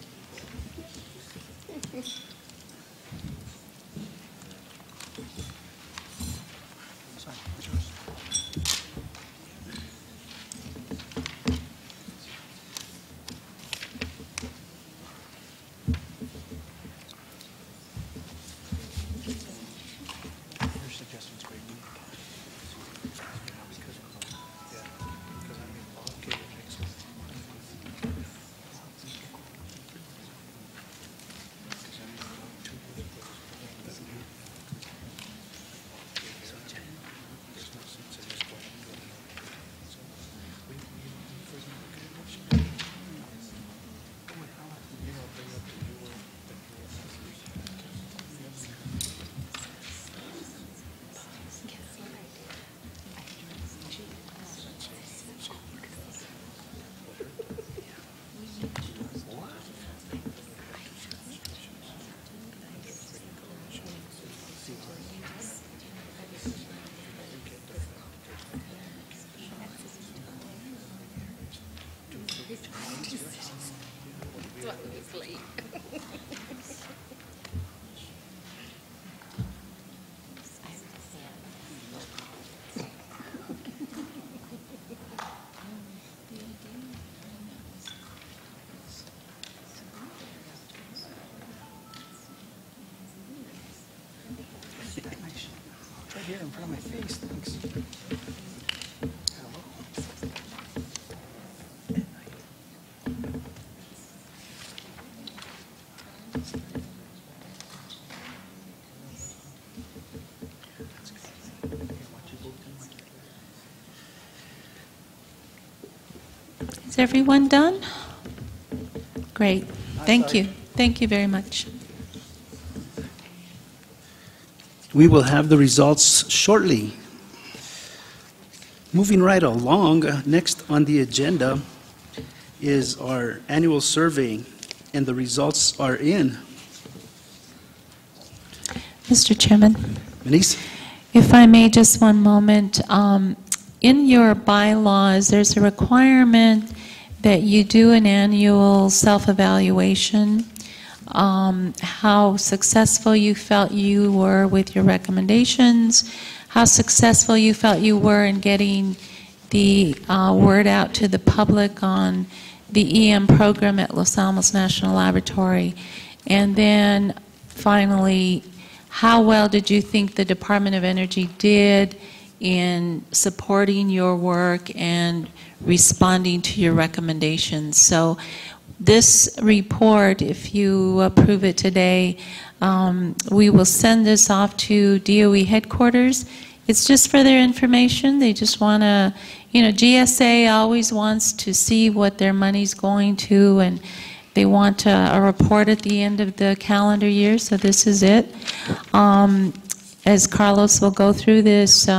Right here in front of my face, thanks. Is everyone done? Great. Thank you. Thank you very much. We will have the results shortly. Moving right along, next on the agenda is our annual survey, and the results are in. Mr. Chairman, Denise? if I may, just one moment. In your bylaws, there's a requirement that you do an annual self-evaluation, how successful you felt you were with your recommendations, how successful you felt you were in getting the word out to the public on the EM program at Los Alamos National Laboratory, and then finally, how well did you think the Department of Energy did in supporting your work and responding to your recommendations? So this report, if you approve it today, we will send this off to DOE headquarters. It's just for their information. They just want to, GSA always wants to see what their money's going to, and they want a report at the end of the calendar year, so this is it. As Carlos will go through this,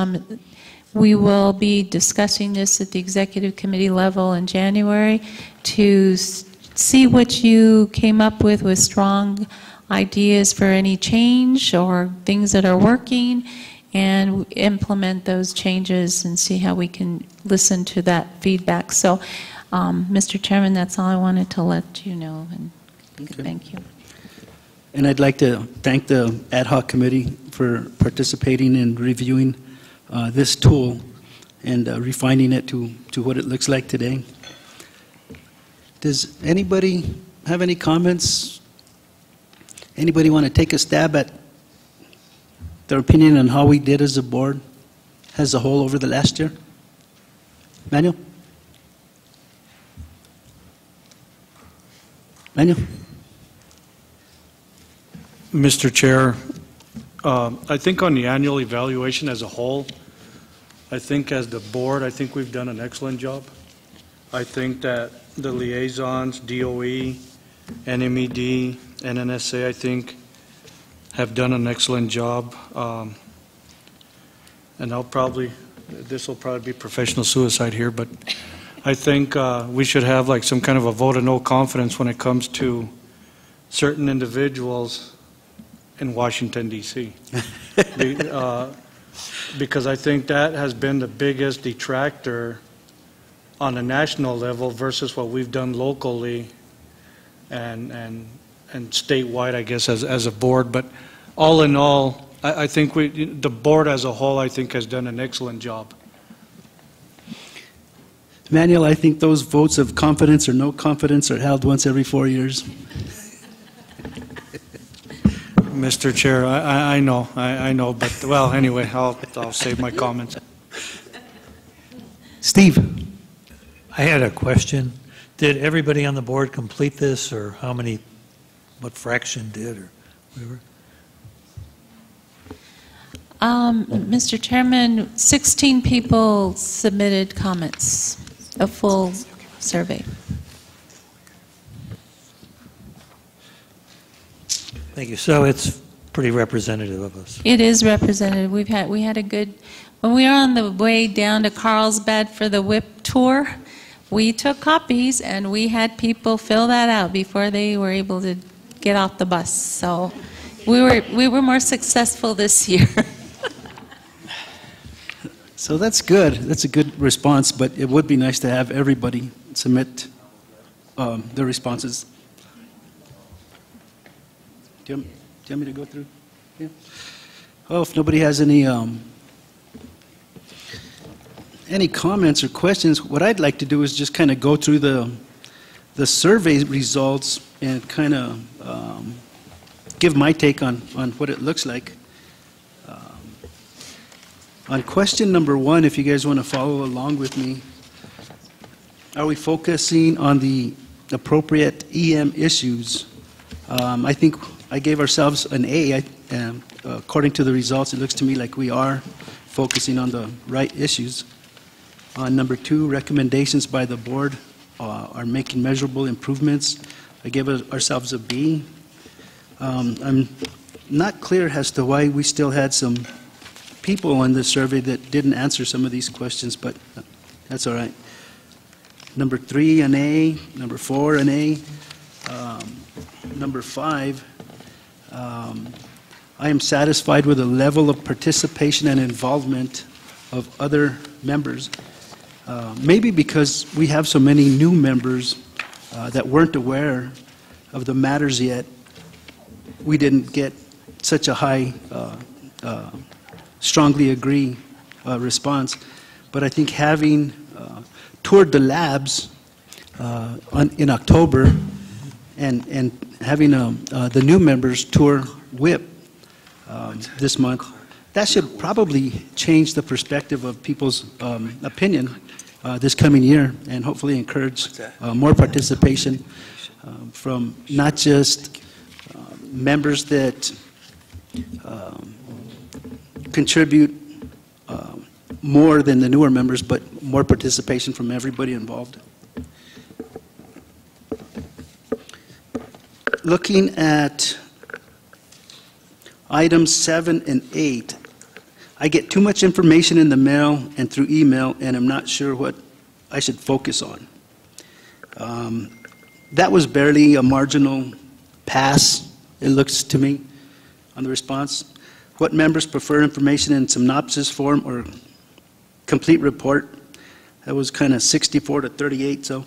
we will be discussing this at the executive committee level in January to see what you came up with strong ideas for any change or things that are working, and implement those changes and see how we can listen to that feedback. So, Mr. Chairman, that's all I wanted to let you know, and thank you. And I'd like to thank the ad hoc committee for participating and reviewing this tool and refining it to what it looks like today. Does anybody have any comments? Anybody want to take a stab at their opinion on how we did as a board, as a whole, over the last year? Manuel? Manuel? Mr. Chair, I think on the annual evaluation as a whole, I think as the board, I think we've done an excellent job. I think that the liaisons, DOE, NMED, NNSA, I think, have done an excellent job. And this will probably be professional suicide here, but I think we should have like some kind of a vote of no confidence when it comes to certain individuals in Washington, D.C. Because I think that has been the biggest detractor on a national level versus what we've done locally and statewide, I guess, as a board. But all in all, I think the board as a whole, I think, has done an excellent job. Manuel, I think those votes of confidence or no confidence are held once every 4 years. Mr. Chair, I know, but, well, anyway, I'll save my comments. Steve? I had a question. Did everybody on the board complete this, or what fraction did, or whatever? Mr. Chairman, 16 people submitted comments, a full survey. Thank you. So it's pretty representative of us. It is representative. We had a good, when we were on the way down to Carlsbad for the WIP tour, we took copies and we had people fill that out before they were able to get off the bus. So we were more successful this year. So that's good. That's a good response, but it would be nice to have everybody submit their responses. Do you want me to go through? Yeah. Oh, if nobody has any comments or questions, what I'd like to do is just kind of go through the survey results and kind of give my take on what it looks like. On question number 1, if you guys want to follow along with me, are we focusing on the appropriate EM issues? I think I gave ourselves an A. According to the results, it looks to me like we are focusing on the right issues. On number 2, recommendations by the board are making measurable improvements. I gave ourselves a B. I'm not clear as to why we still had some people on this survey that didn't answer some of these questions, but that's all right. Number 3, an A. Number 4, an A. Number 5, I am satisfied with the level of participation and involvement of other members. Maybe because we have so many new members that weren't aware of the matters yet, we didn't get such a high strongly agree response. But I think having toured the labs in October and having the new members tour WIP this month, that should probably change the perspective of people's opinion this coming year and hopefully encourage more participation from not just members that contribute more than the newer members, but more participation from everybody involved. Looking at items 7 and 8, I get too much information in the mail and through email, and I'm not sure what I should focus on. That was barely a marginal pass, it looks to me, on the response. What members prefer information in synopsis form or complete report? That was kind of 64 to 38, so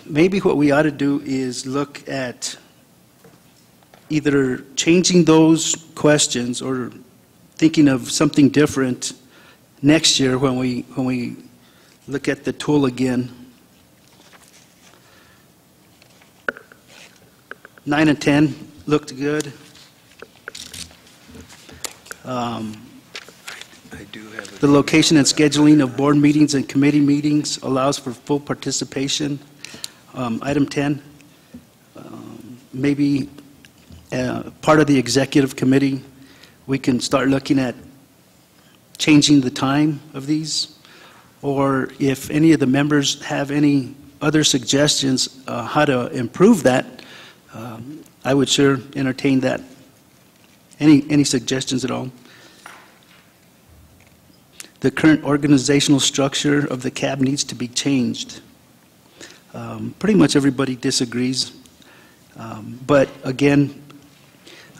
maybe what we ought to do is look at either changing those questions or thinking of something different next year when we look at the tool again. 9 and 10 looked good. The location and scheduling of board meetings and committee meetings allows for full participation. Item 10, maybe part of the executive committee, we can start looking at changing the time of these, or if any of the members have any other suggestions how to improve that, I would sure entertain that. Any suggestions at all? The current organizational structure of the CAB needs to be changed. Pretty much everybody disagrees. But again,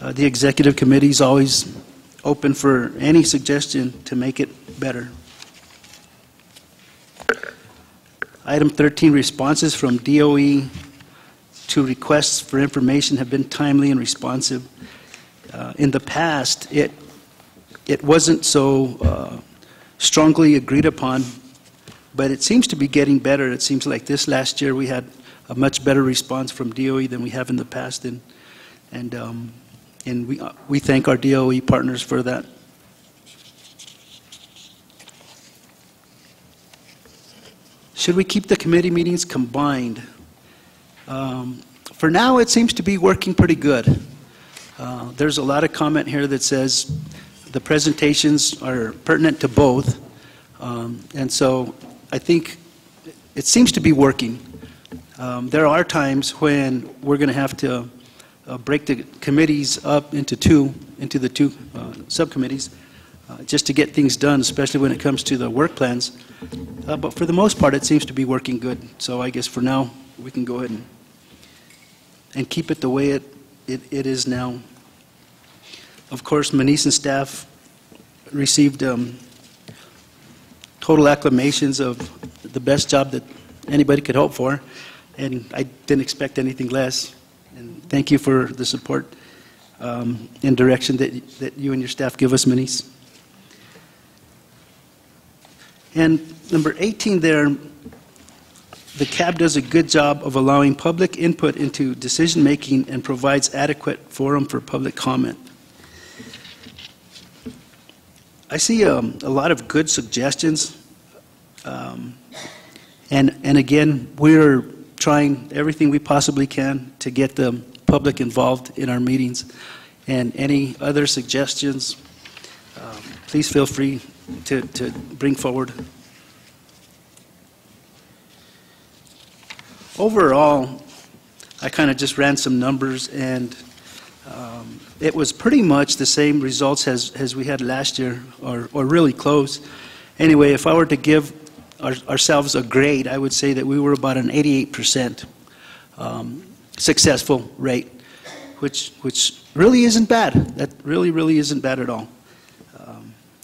the executive committee is always open for any suggestion to make it better. Item 13, responses from DOE to requests for information have been timely and responsive. In the past, it wasn't so strongly agreed upon, but it seems to be getting better. It seems like this last year we had a much better response from DOE than we have in the past, and we thank our DOE partners for that. Should we keep the committee meetings combined? For now, it seems to be working pretty good. There's a lot of comment here that says the presentations are pertinent to both, and so I think it seems to be working. There are times when we're going to have to break the committees up into the two subcommittees, just to get things done, especially when it comes to the work plans. But for the most part, it seems to be working good. So I guess for now, we can go ahead and keep it the way it is now. Of course, Manice and staff received total acclamations of the best job that anybody could hope for, and I didn't expect anything less. And thank you for the support. and direction that you and your staff give us, Minis. And number 18 there, the CAB does a good job of allowing public input into decision-making and provides adequate forum for public comment. I see a lot of good suggestions, and again, we're trying everything we possibly can to get the public involved in our meetings. And any other suggestions, please feel free to bring forward. Overall, I kind of just ran some numbers, and it was pretty much the same results as we had last year, or really close. Anyway, if I were to give ourselves a grade, I would say that we were about an 88% successful rate, which really isn't bad. That really isn't bad at all.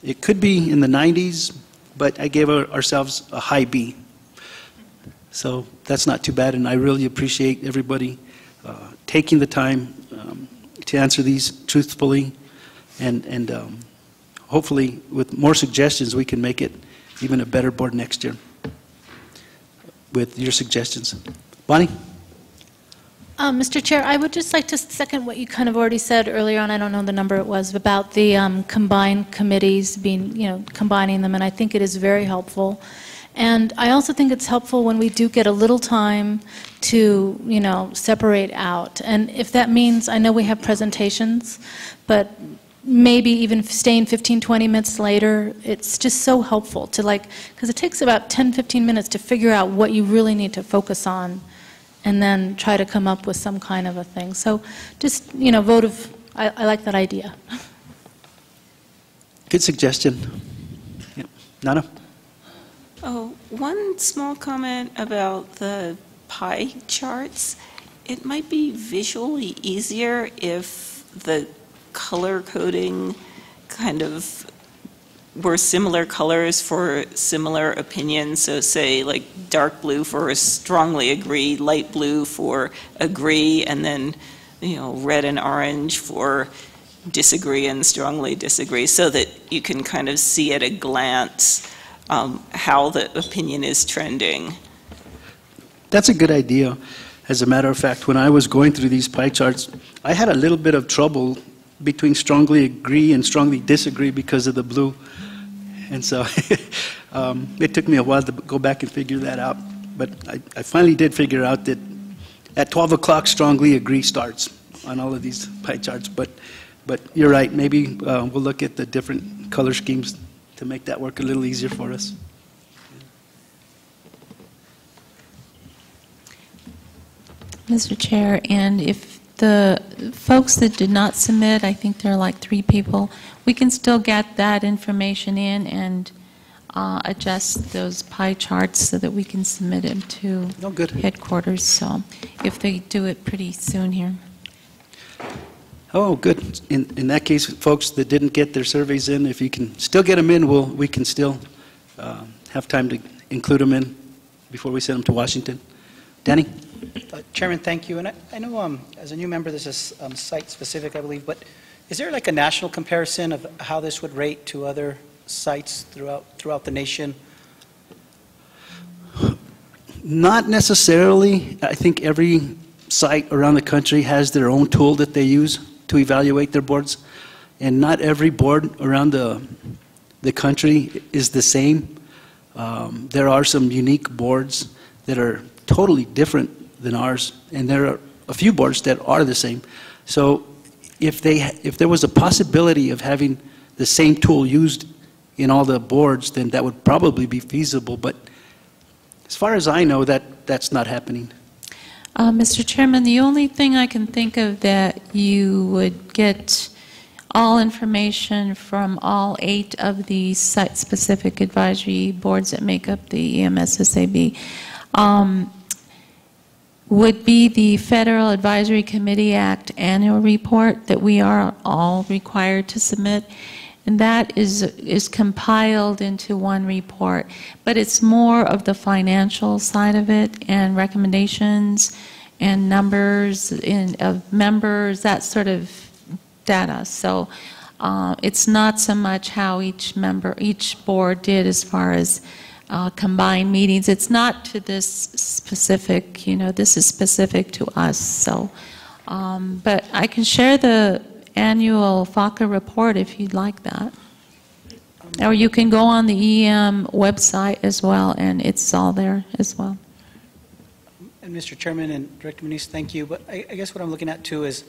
It could be in the 90s, but I gave ourselves a high B. So that's not too bad, and I really appreciate everybody taking the time to answer these truthfully, and hopefully with more suggestions we can make it even a better board next year with your suggestions. Bonnie? Mr. Chair, I would just like to second what you kind of already said earlier on. I don't know the number it was, about the combined committees being, combining them, and I think it is very helpful. And I also think it's helpful when we do get a little time to, separate out. And if that means, I know we have presentations, but maybe even staying 15, 20 minutes later, it's just so helpful to because it takes about 10, 15 minutes to figure out what you really need to focus on and then try to come up with some kind of a thing. So just, vote of, I like that idea. Good suggestion. Yep. Nana? Oh, one small comment about the pie charts. It might be visually easier if the color coding kind of were similar colors for similar opinions. So say like dark blue for strongly agree, light blue for agree, and then red and orange for disagree and strongly disagree, so that you can kind of see at a glance how the opinion is trending. That's a good idea. As a matter of fact, when I was going through these pie charts, I had a little bit of trouble between strongly agree and strongly disagree because of the blue. And so it took me a while to go back and figure that out. But I finally did figure out that at 12 o'clock, strongly agree starts on all of these pie charts. But you're right, maybe we'll look at the different color schemes to make that work a little easier for us. Mr. Chair, and if the folks that did not submit, I think there are like 3 people, we can still get that information in and adjust those pie charts so that we can submit them to headquarters. So if they do it pretty soon here. Oh, good. In that case, folks that didn't get their surveys in, if you can still get them in, we can still have time to include them in before we send them to Washington. Danny? Chairman, thank you. And I know as a new member, this is site-specific, I believe, but is there like a national comparison of how this would rate to other sites throughout the nation? Not necessarily. I think every site around the country has their own tool that they use to evaluate their boards, and not every board around the country is the same. There are some unique boards that are totally different than ours, and there are a few boards that are the same. So if there was a possibility of having the same tool used in all the boards, then that would probably be feasible, but as far as I know, that's not happening. Mr. Chairman, the only thing I can think of that you would get all information from all 8 of the site-specific advisory boards that make up the EMSSAB would be the Federal Advisory Committee Act annual report that we are all required to submit. And that is compiled into one report. But it's more of the financial side of it and recommendations and numbers of members, that sort of data. So it's not so much how each board did as far as combined meetings. It's not to this specific, this is specific to us. So, but I can share the annual FACA report if you'd like that. Or you can go on the EM website as well, and it's all there as well. And Mr. Chairman and Director Muniz, thank you. But I guess what I'm looking at too is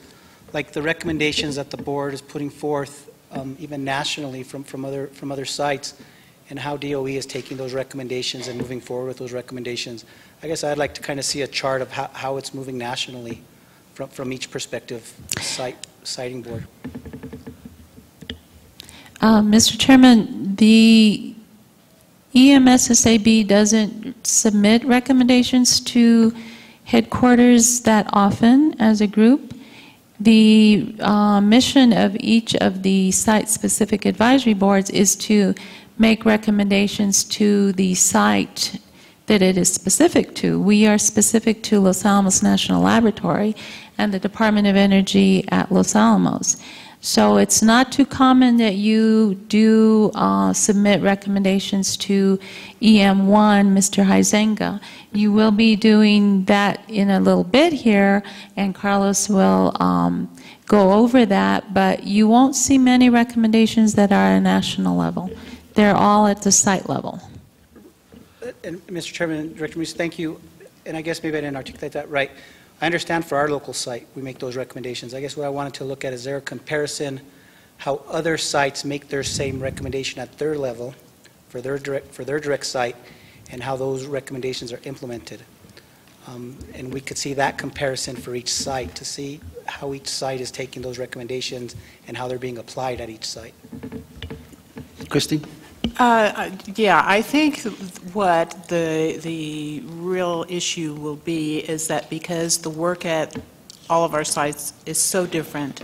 like the recommendations that the board is putting forth, even nationally from other sites, and how DOE is taking those recommendations and moving forward with those recommendations. I guess I'd like to kind of see a chart of how it's moving nationally from each perspective siting board. Mr. Chairman, the EMSSAB doesn't submit recommendations to headquarters that often as a group. The mission of each of the site-specific advisory boards is to make recommendations to the site that it is specific to. We are specific to Los Alamos National Laboratory and the Department of Energy at Los Alamos. So it's not too common that you do submit recommendations to EM1, Mr. Huizenga. You will be doing that in a little bit here, and Carlos will go over that, but you won't see many recommendations that are at a national level. They're all at the site level. And Mr. Chairman and Director Muniz, thank you. And I guess maybe I didn't articulate that right. I understand for our local site, we make those recommendations. I guess what I wanted to look at is there a comparison how other sites make their same recommendation at their level for their direct site and how those recommendations are implemented. And we could see that comparison for each site to see how each site is taking those recommendations and how they're being applied at each site. Christine? Yeah, I think what the real issue will be is that because the work at all of our sites is so different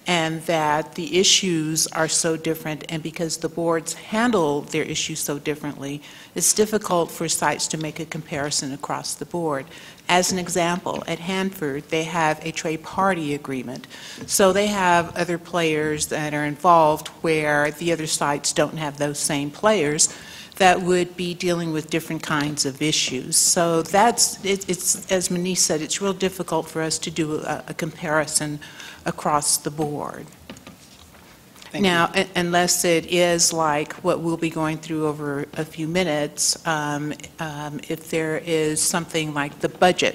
and that the issues are so different, and because the boards handle their issues so differently, it's difficult for sites to make a comparison across the board. As an example, at Hanford, they have a tri-party agreement. So they have other players that are involved where the other sites don't have those same players that would be dealing with different kinds of issues. So that's, it's as Muniz said, it's real difficult for us to do a comparison across the board. Now, unless it is like what we'll be going through over a few minutes, if there is something like the budget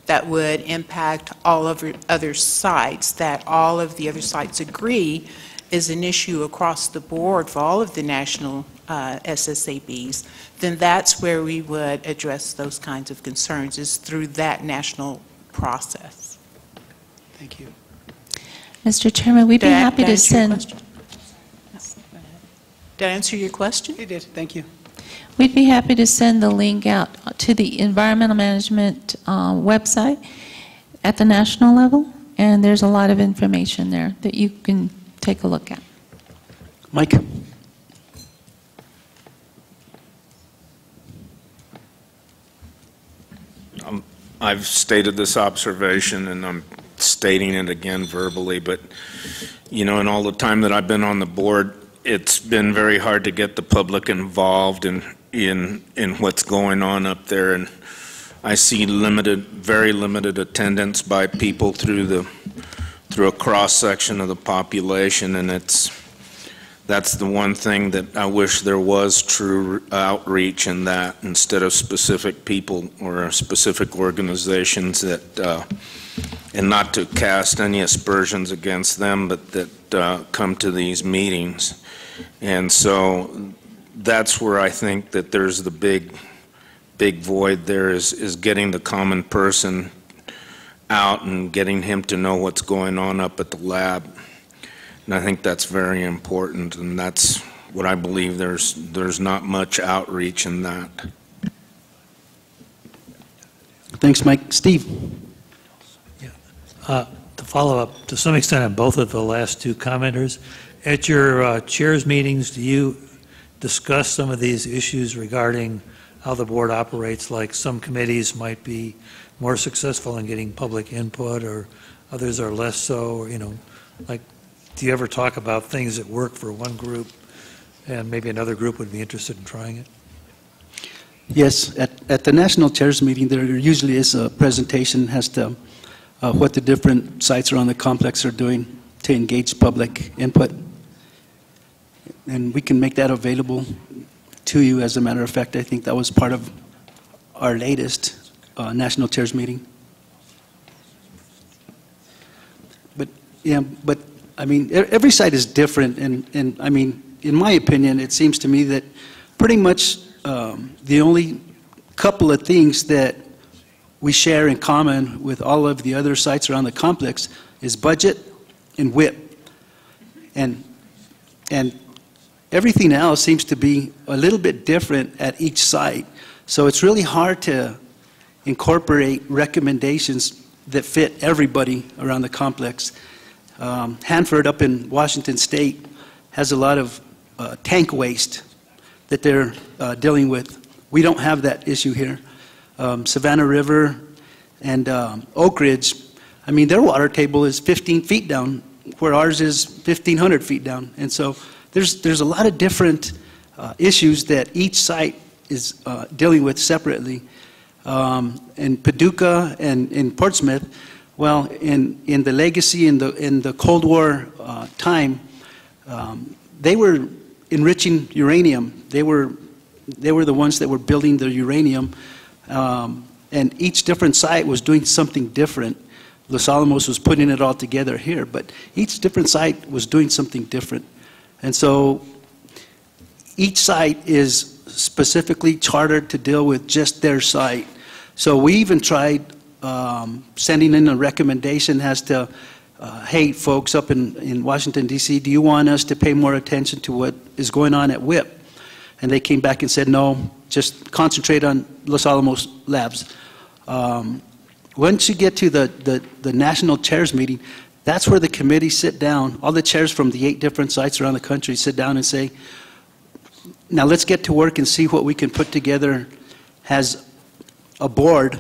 that would impact all of other sites, that all of the other sites agree is an issue across the board for all of the national SSABs, then that's where we would address those kinds of concerns, is through that national process. Thank you. Mr. Chairman, we'd be happy to send... Did I answer your question? You did. Thank you. We'd be happy to send the link out to the environmental management website at the national level, and there's a lot of information there that you can take a look at. Mike? I've stated this observation, and I'm stating it again verbally, but, you know, in all the time that I've been on the board, it's been very hard to get the public involved in what's going on up there, and I see very limited attendance by people through a cross section of the population, and that's the one thing that I wish there was true outreach in that, instead of specific people or specific organizations that, and not to cast any aspersions against them, but that come to these meetings. And so that's where I think that there's the big void there, is getting the common person out and getting him to know what's going on up at the lab. And I think that's very important, and that's what I believe there's not much outreach in that. Thanks, Mike. Steve? To follow up to some extent on both of the last two commenters, at your chairs meetings, do you discuss some of these issues regarding how the board operates, like some committees might be more successful in getting public input or others are less so, or, you know, like do you ever talk about things that work for one group and maybe another group would be interested in trying it? Yes, at the national chairs meeting, there usually is a presentation as to what the different sites around the complex are doing to engage public input. And we can make that available to you. As a matter of fact, I think that was part of our latest national chairs meeting. But I mean, every site is different, and I mean, in my opinion, it seems to me that pretty much the only couple of things that we share in common with all of the other sites around the complex is budget and WIP. And everything else seems to be a little bit different at each site. So it's really hard to incorporate recommendations that fit everybody around the complex. Hanford up in Washington State has a lot of tank waste that they're dealing with. We don't have that issue here. Savannah River and Oak Ridge, I mean, their water table is 15 feet down, where ours is 1,500 feet down. And so there's a lot of different issues that each site is dealing with separately. In Paducah and in Portsmouth, well, in the legacy in the Cold War time, they were enriching uranium. They were the ones that were building the uranium, and each different site was doing something different. Los Alamos was putting it all together here, but each different site was doing something different. And so each site is specifically chartered to deal with just their site. So we even tried sending in a recommendation as to, hey, folks up in Washington, D.C., do you want us to pay more attention to what is going on at WIP? And they came back and said, no, just concentrate on Los Alamos labs. Once you get to the national chairs meeting, that's where the committees sit down. All the chairs from the 8 different sites around the country sit down and say, now let's get to work and see what we can put together as a board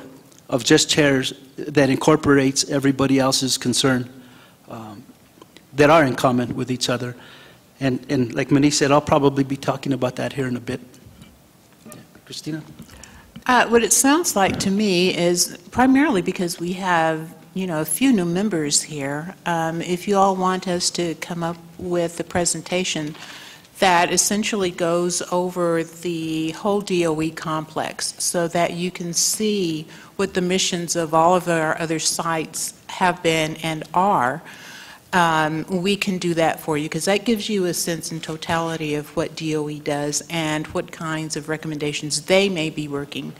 of just chairs that incorporates everybody else's concern that are in common with each other. And like Manish said, I'll probably be talking about that here in a bit. Christina? What it sounds like to me is primarily because we have, you know, a few new members here. If you all want us to come up with a presentation that essentially goes over the whole DOE complex so that you can see what the missions of all of our other sites have been and are, we can do that for you, because that gives you a sense in totality of what DOE does and what kinds of recommendations they may be working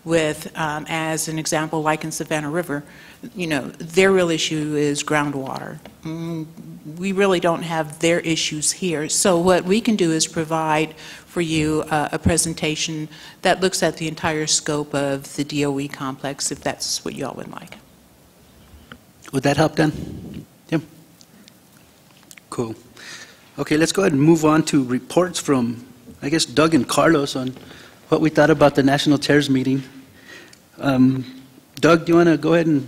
with. As an example, like in Savannah River, you know, their real issue is groundwater. We really don't have their issues here. So what we can do is provide for you a presentation that looks at the entire scope of the DOE complex, if that's what you all would like. Would that help then? Tim? Cool. Okay, let's go ahead and move on to reports from, I guess, Doug and Carlos on what we thought about the National Chairs meeting. Doug, do you want to go ahead and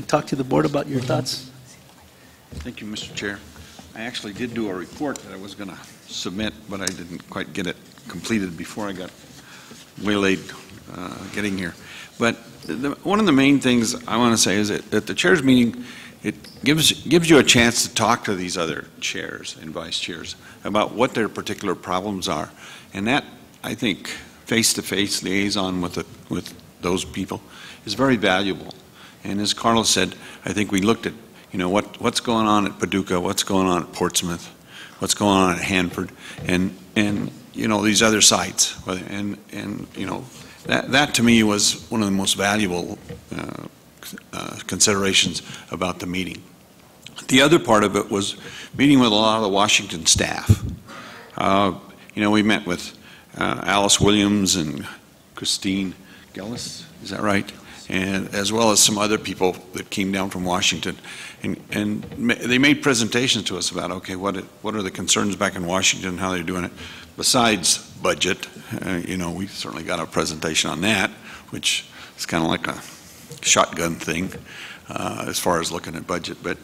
talk to the board about your thoughts? Thank you, Mr. Chair. I actually did do a report that I was going to submit, but I didn't quite get it completed before I got waylaid getting here. But one of the main things I want to say is that at the chairs meeting, it gives you a chance to talk to these other chairs and vice chairs about what their particular problems are. And that, I think, face-to-face liaison with those people is very valuable. And as Carlos said, I think we looked at, you know, what's going on at Paducah, what's going on at Portsmouth, what's going on at Hanford, and you know, these other sites. And you know, that to me was one of the most valuable considerations about the meeting. The other part of it was meeting with a lot of the Washington staff. You know, we met with Alice Williams and Christine Gillis, is that right? And as well as some other people that came down from Washington, and they made presentations to us about, okay, what are the concerns back in Washington, how they're doing it. Besides budget, you know, we certainly got a presentation on that, which is kind of like a shotgun thing as far as looking at budget. But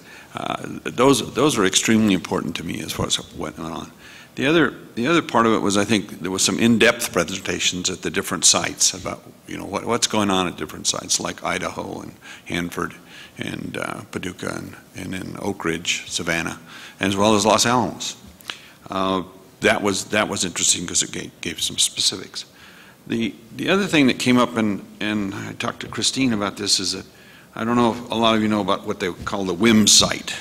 those are extremely important to me as far as what went on. The other part of it was, I think there was some in-depth presentations at the different sites about, you know, what's going on at different sites like Idaho and Hanford and Paducah and then Oak Ridge, Savannah, as well as Los Alamos. That was interesting because it gave some specifics. The other thing that came up, and I talked to Christine about this, is that I don't know if a lot of you know about what they call the WIM site.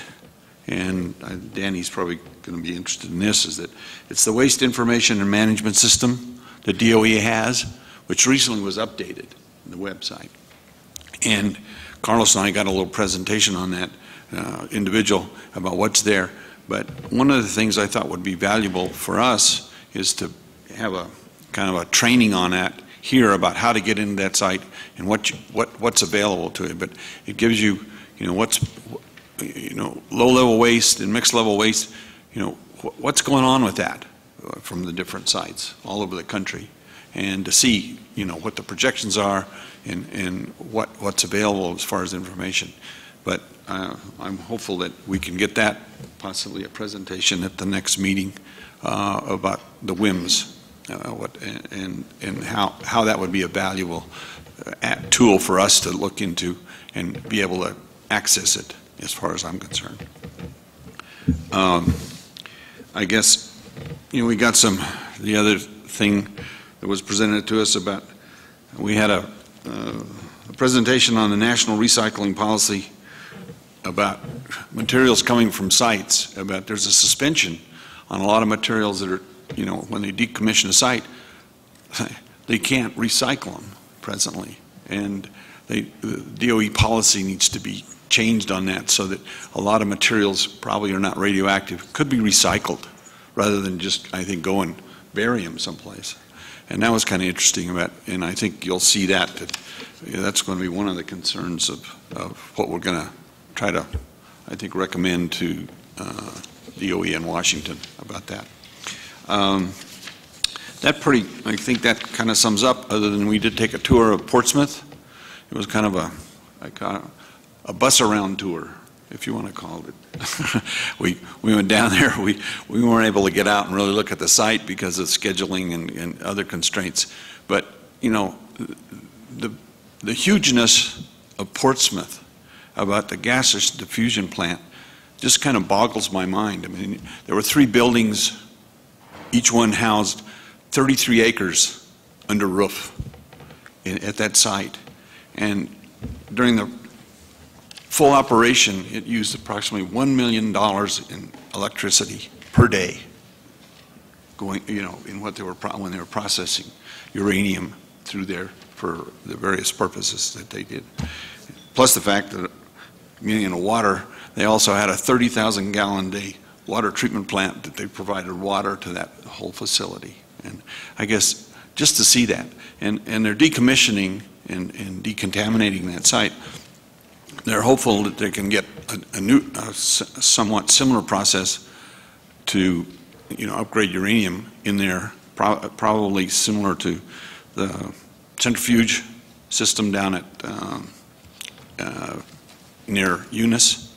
And Danny's probably going to be interested in this, is that it's the Waste Information and Management System that DOE has, which recently was updated on the website. And Carlos and I got a little presentation on that individual about what's there. But one of the things I thought would be valuable for us is to have a kind of a training on that here about how to get into that site and what's available to it. But it gives you, you know, low-level waste and mixed-level waste, you know, what's going on with that from the different sites all over the country, and to see, you know, what the projections are and what's available as far as information. But I'm hopeful that we can get that, possibly a presentation at the next meeting about the WIMS, and how that would be a valuable tool for us to look into and be able to access it, as far as I'm concerned. I guess, you know, we got the other thing that was presented to us about, we had a presentation on the national recycling policy about materials coming from sites, about there's a suspension on a lot of materials that are, you know, when they decommission a site, they can't recycle them presently. And the DOE policy needs to be changed on that so that a lot of materials probably are not radioactive, could be recycled rather than just, I think, go and bury them someplace. And that was kind of interesting about, and I think you'll see that that's going to be one of the concerns of what we're going to try to, I think, recommend to DOE in Washington about that. I think that kind of sums up, other than we did take a tour of Portsmouth. It was kind of a bus around tour, if you want to call it. we went down there. We weren't able to get out and really look at the site because of scheduling and other constraints. But, you know, the hugeness of Portsmouth about the gaseous diffusion plant just kind of boggles my mind. I mean, there were 3 buildings, each one housed 33 acres under roof at that site. And during the full operation, it used approximately $1 million in electricity per day, going, you know, in what they were when they were processing uranium through there for the various purposes that they did. Plus the fact that, meaning in the water, they also had a 30,000 gallon day water treatment plant that they provided water to that whole facility. And I guess just to see that, and they're decommissioning and decontaminating that site, they're hopeful that they can get a new, somewhat similar process to, you know, upgrade uranium in there, probably similar to the centrifuge system down at near Eunice,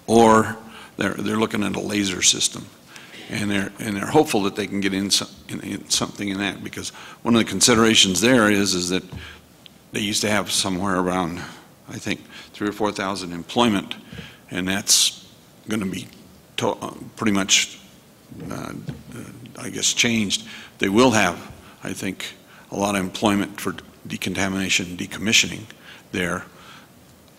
or they're looking at a laser system, and they're hopeful that they can get in something in that, because one of the considerations there is that they used to have somewhere around, I think, 3,000 or 4,000 employment, and that's going to be pretty much, I guess, changed. They will have, I think, a lot of employment for decontamination and decommissioning there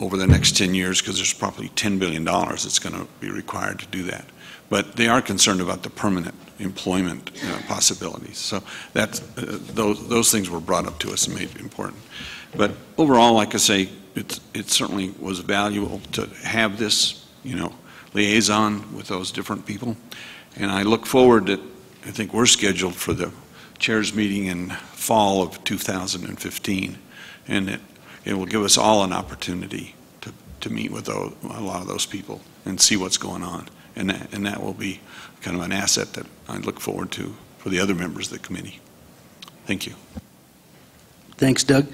over the next 10 years, because there's probably $10 billion that's going to be required to do that. But they are concerned about the permanent employment possibilities. So that's, those things were brought up to us and made important. But overall, like I say, it certainly was valuable to have this, you know, liaison with those different people. And I look forward to, I think we're scheduled for the chairs meeting in fall of 2015, and it will give us all an opportunity to meet with a lot of those people and see what's going on. And that will be kind of an asset that I look forward to for the other members of the committee. Thank you. Thanks, Doug.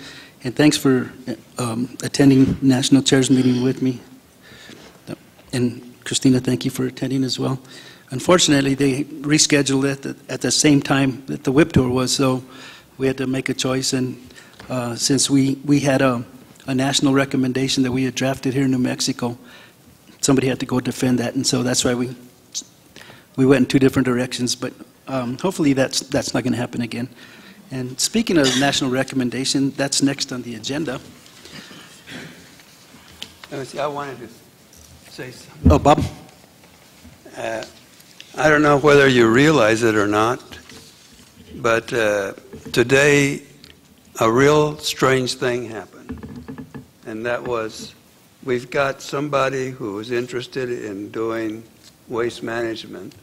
And thanks for attending National Chairs meeting with me. And Christina, thank you for attending as well. Unfortunately, they rescheduled it at the same time that the whip tour was, so we had to make a choice. And since we had a national recommendation that we had drafted here in New Mexico, somebody had to go defend that, and so that's why we went in two different directions. But hopefully that's not going to happen again. And speaking of national recommendation, that's next on the agenda. I wanted to say something. Oh, Bob? I don't know whether you realize it or not, but today a real strange thing happened, and that was we've got somebody who is interested in doing waste management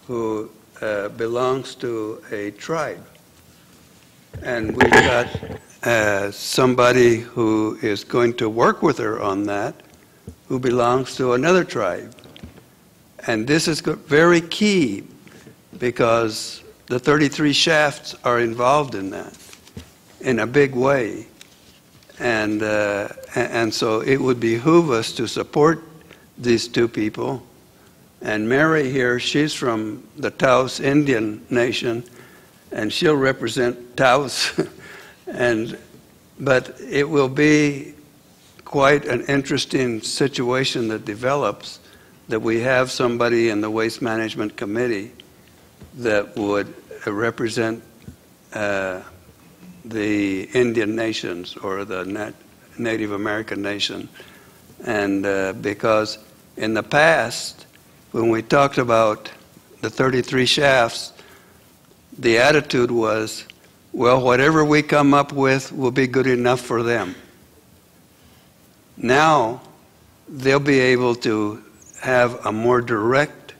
who belongs to a tribe. And we've got somebody who is going to work with her on that who belongs to another tribe. And this is very key because the 33 shafts are involved in that in a big way. And so it would behoove us to support these two people. And Mary here, she's from the Taos Indian Nation, and she'll represent Taos. But it will be quite an interesting situation that develops, that we have somebody in the Waste Management Committee that would represent the Indian nations or the Native American nation. And because in the past, when we talked about the 33 shafts, the attitude was, well, whatever we come up with will be good enough for them. Now, they'll be able to have a more direct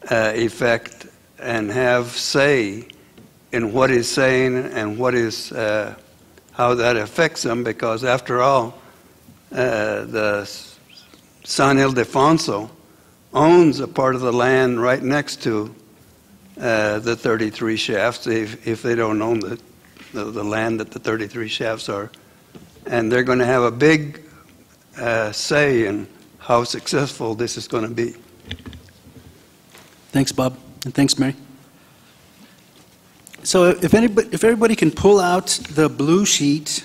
effect and have say in what he's saying and what is, how that affects them, because after all, the San Ildefonso owns a part of the land right next to the 33 shafts, if they don't own the land that the 33 shafts are. And they're going to have a big say in how successful this is going to be. Thanks, Bob, and thanks, Mary. So if everybody can pull out the blue sheet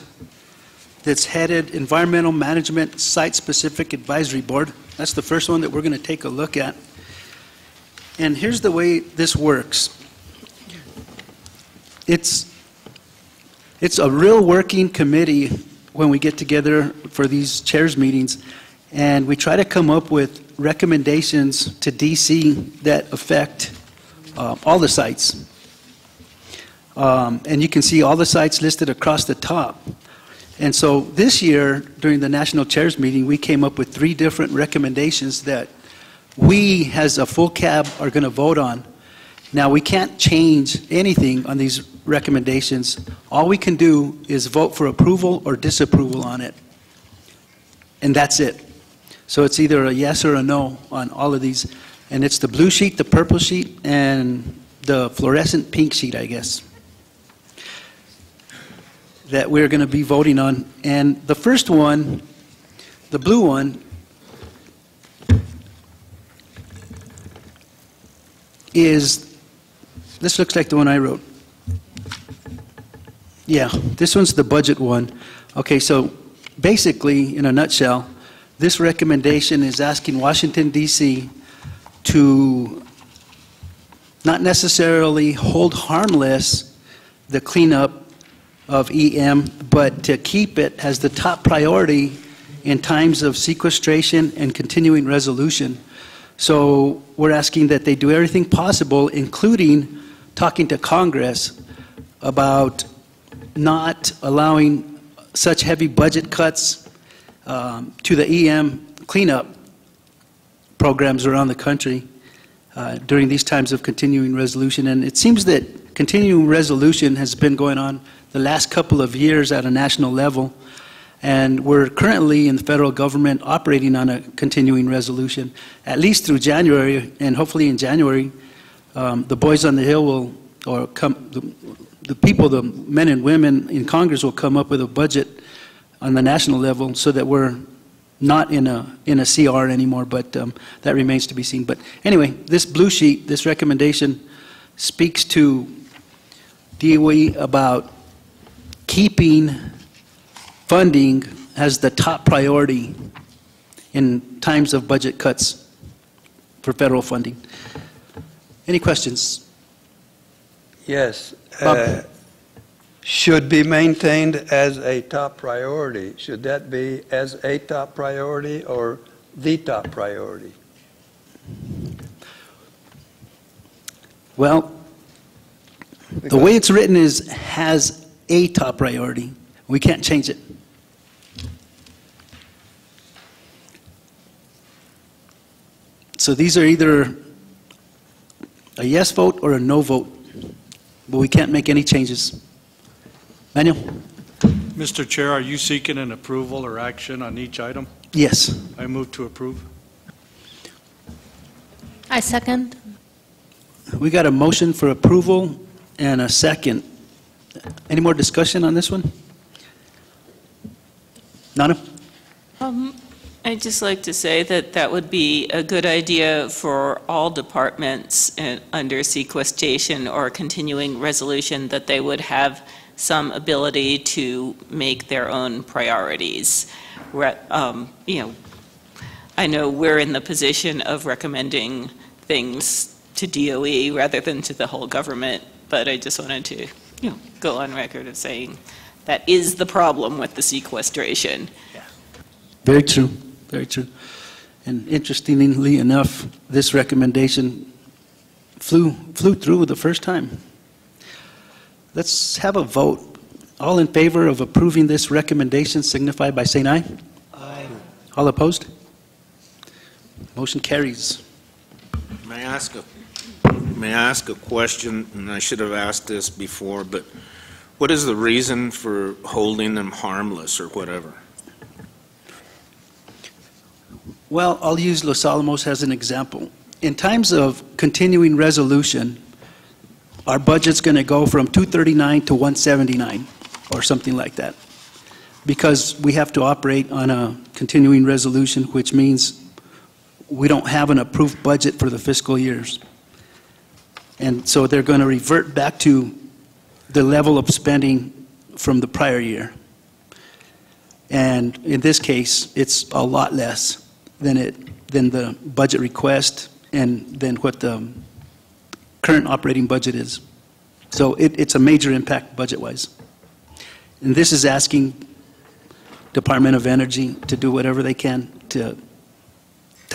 that's headed Environmental Management Site-Specific Advisory Board, that's the first one that we're going to take a look at. And here's the way this works. It's a real working committee when we get together for these chairs meetings, and we try to come up with recommendations to DC that affect all the sites. And you can see all the sites listed across the top. And so this year, during the National Chairs meeting, we came up with 3 different recommendations that we, as a full cab, are going to vote on. Now, we can't change anything on these recommendations. All we can do is vote for approval or disapproval on it. And that's it. So it's either a yes or a no on all of these. And it's the blue sheet, the purple sheet, and the fluorescent pink sheet, I guess, that we're going to be voting on. And the first one, the blue one, this looks like the one I wrote. Yeah, this one's the budget one. Okay, so basically, in a nutshell, this recommendation is asking Washington, D.C. to not necessarily hold harmless the cleanup of EM, but to keep it as the top priority in times of sequestration and continuing resolution. So we're asking that they do everything possible, including talking to Congress about not allowing such heavy budget cuts to the EM cleanup programs around the country during these times of continuing resolution. And it seems that continuing resolution has been going on the last couple of years at a national level. And we're currently in the federal government operating on a continuing resolution, at least through January, and hopefully in January, the boys on the Hill will, or the people, the men and women in Congress will come up with a budget on the national level so that we're not in a CR anymore, but that remains to be seen. But anyway, this blue sheet, this recommendation speaks to DOE about keeping funding as the top priority in times of budget cuts for federal funding. Any questions? Yes. Should be maintained as a top priority. Should that be as a top priority or the top priority? Well, the way it's written is has a top priority. We can't change it. So these are either a yes vote or a no vote, but we can't make any changes. Manuel? Mr. Chair, are you seeking an approval or action on each item? Yes. I move to approve. I second. We got a motion for approval and a second. Any more discussion on this one? Nana? I'd just like to say that that would be a good idea for all departments under sequestration or continuing resolution, that they would have some ability to make their own priorities. I know we're in the position of recommending things to DOE rather than to the whole government, but I just wanted to go on record of saying that is the problem with the sequestration. Very true, very true. And interestingly enough, this recommendation flew through the first time. Let's have a vote. All in favor of approving this recommendation signify by saying aye. Aye. All opposed? Motion carries. May I ask a question, and I should have asked this before, but what is the reason for holding them harmless or whatever? Well, I'll use Los Alamos as an example. In times of continuing resolution, our budget's going to go from 239 to 179 or something like that, because we have to operate on a continuing resolution, which means we don't have an approved budget for the fiscal years. And so they're going to revert back to the level of spending from the prior year. And in this case, it's a lot less than the budget request and than what the current operating budget is. So it's a major impact budget-wise. And this is asking Department of Energy to do whatever they can to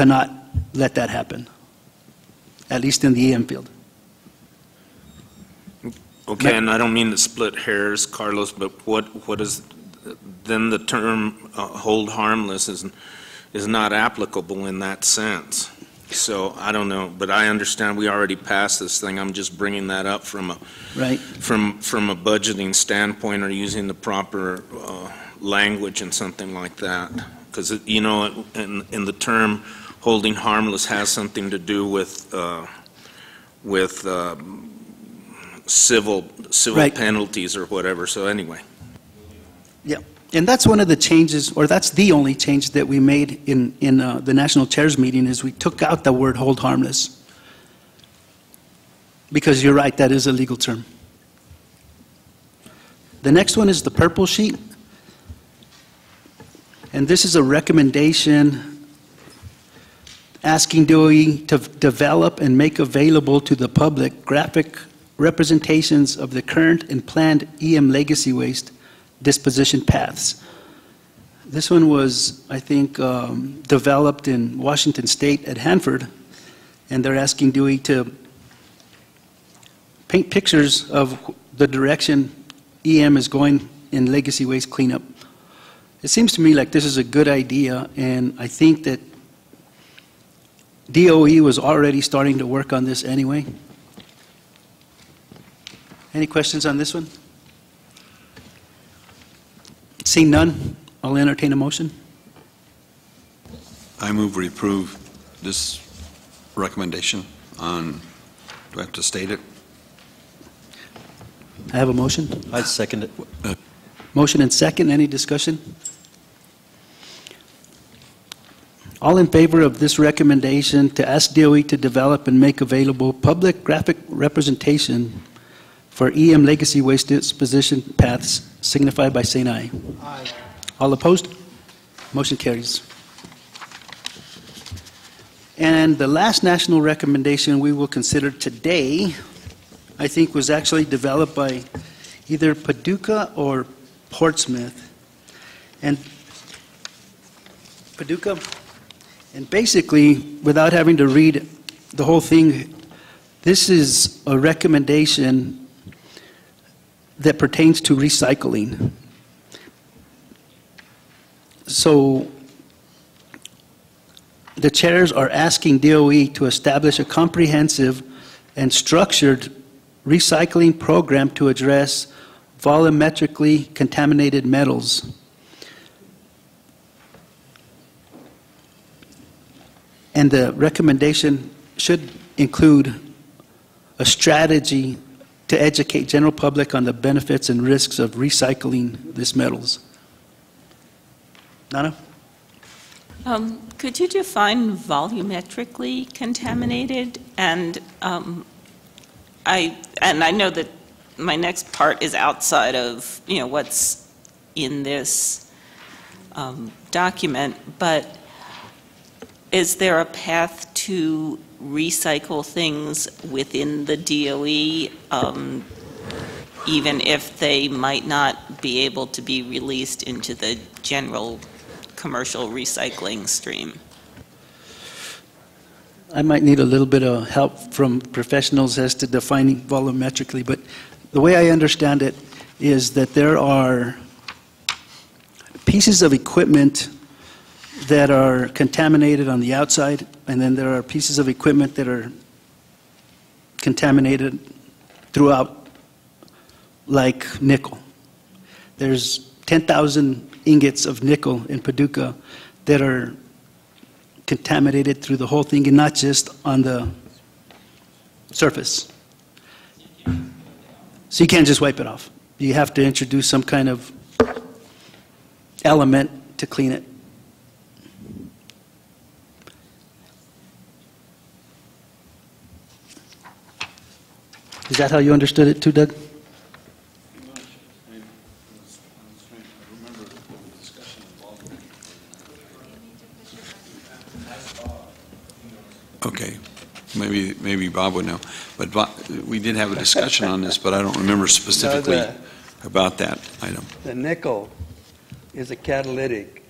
not let that happen, at least in the EM field. Okay, and I don't mean to split hairs, Carlos, but what is then the term hold harmless is not applicable in that sense. So I don't know, but I understand we already passed this thing. I'm just bringing that up from a from a budgeting standpoint, or using the proper language and something like that. Because in the term holding harmless has something to do with civil penalties or whatever. So anyway. Yeah. And that's one of the changes, or that's the only change that we made in the National Chairs meeting, is we took out the word hold harmless. Because you're right, that is a legal term. The next one is the purple sheet. And this is a recommendation asking DOE to develop and make available to the public graphic representations of the current and planned EM legacy waste disposition paths. This one was, I think, developed in Washington State at Hanford, and they're asking DOE to paint pictures of the direction EM is going in legacy waste cleanup. It seems to me like this is a good idea, and I think that DOE was already starting to work on this anyway. Any questions on this one? Seeing none, I'll entertain a motion. I move we approve this recommendation on, do I have to state it? I have a motion. I second it. Motion and second. Any discussion? All in favor of this recommendation to ask DOE to develop and make available public graphic representation for EM legacy waste disposition paths signify by saying aye. Aye. All opposed? Motion carries. And the last national recommendation we will consider today, I think, was actually developed by either Paducah or Portsmouth. And Paducah, and basically, without having to read the whole thing, this is a recommendation that pertains to recycling. So the chairs are asking DOE to establish a comprehensive and structured recycling program to address volumetrically contaminated metals. And the recommendation should include a strategy to educate general public on the benefits and risks of recycling these metals. Nana? Could you define volumetrically contaminated? And I know that my next part is outside of what's in this document, but is there a path to recycle things within the DOE, even if they might not be able to be released into the general commercial recycling stream? I might need a little bit of help from professionals as to defining volumetrically, but the way I understand it is that there are pieces of equipment that are contaminated on the outside, and then there are pieces of equipment that are contaminated throughout, like nickel. There's 10,000 ingots of nickel in Paducah that are contaminated through the whole thing and not just on the surface. So you can't just wipe it off. You have to introduce some kind of element to clean it. Is that how you understood it too, Doug? Okay, maybe Bob would know, but we did have a discussion on this, but I don't remember specifically about that item. The nickel is a catalytic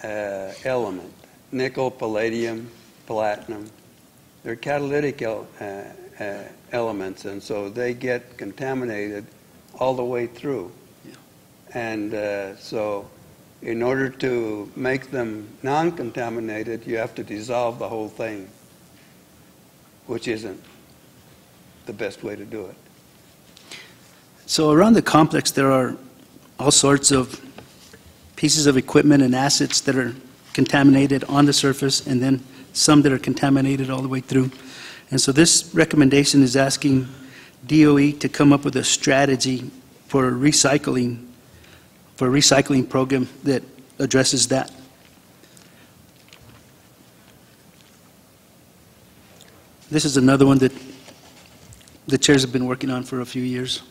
element. Nickel, palladium, platinum, they're catalytic elements, and so they get contaminated all the way through. Yeah. And so in order to make them non-contaminated, you have to dissolve the whole thing, which isn't the best way to do it. So around the complex, there are all sorts of pieces of equipment and assets that are contaminated on the surface, and then some that are contaminated all the way through. And so this recommendation is asking DOE to come up with a strategy for a recycling program that addresses that. This is another one that the chairs have been working on for a few years.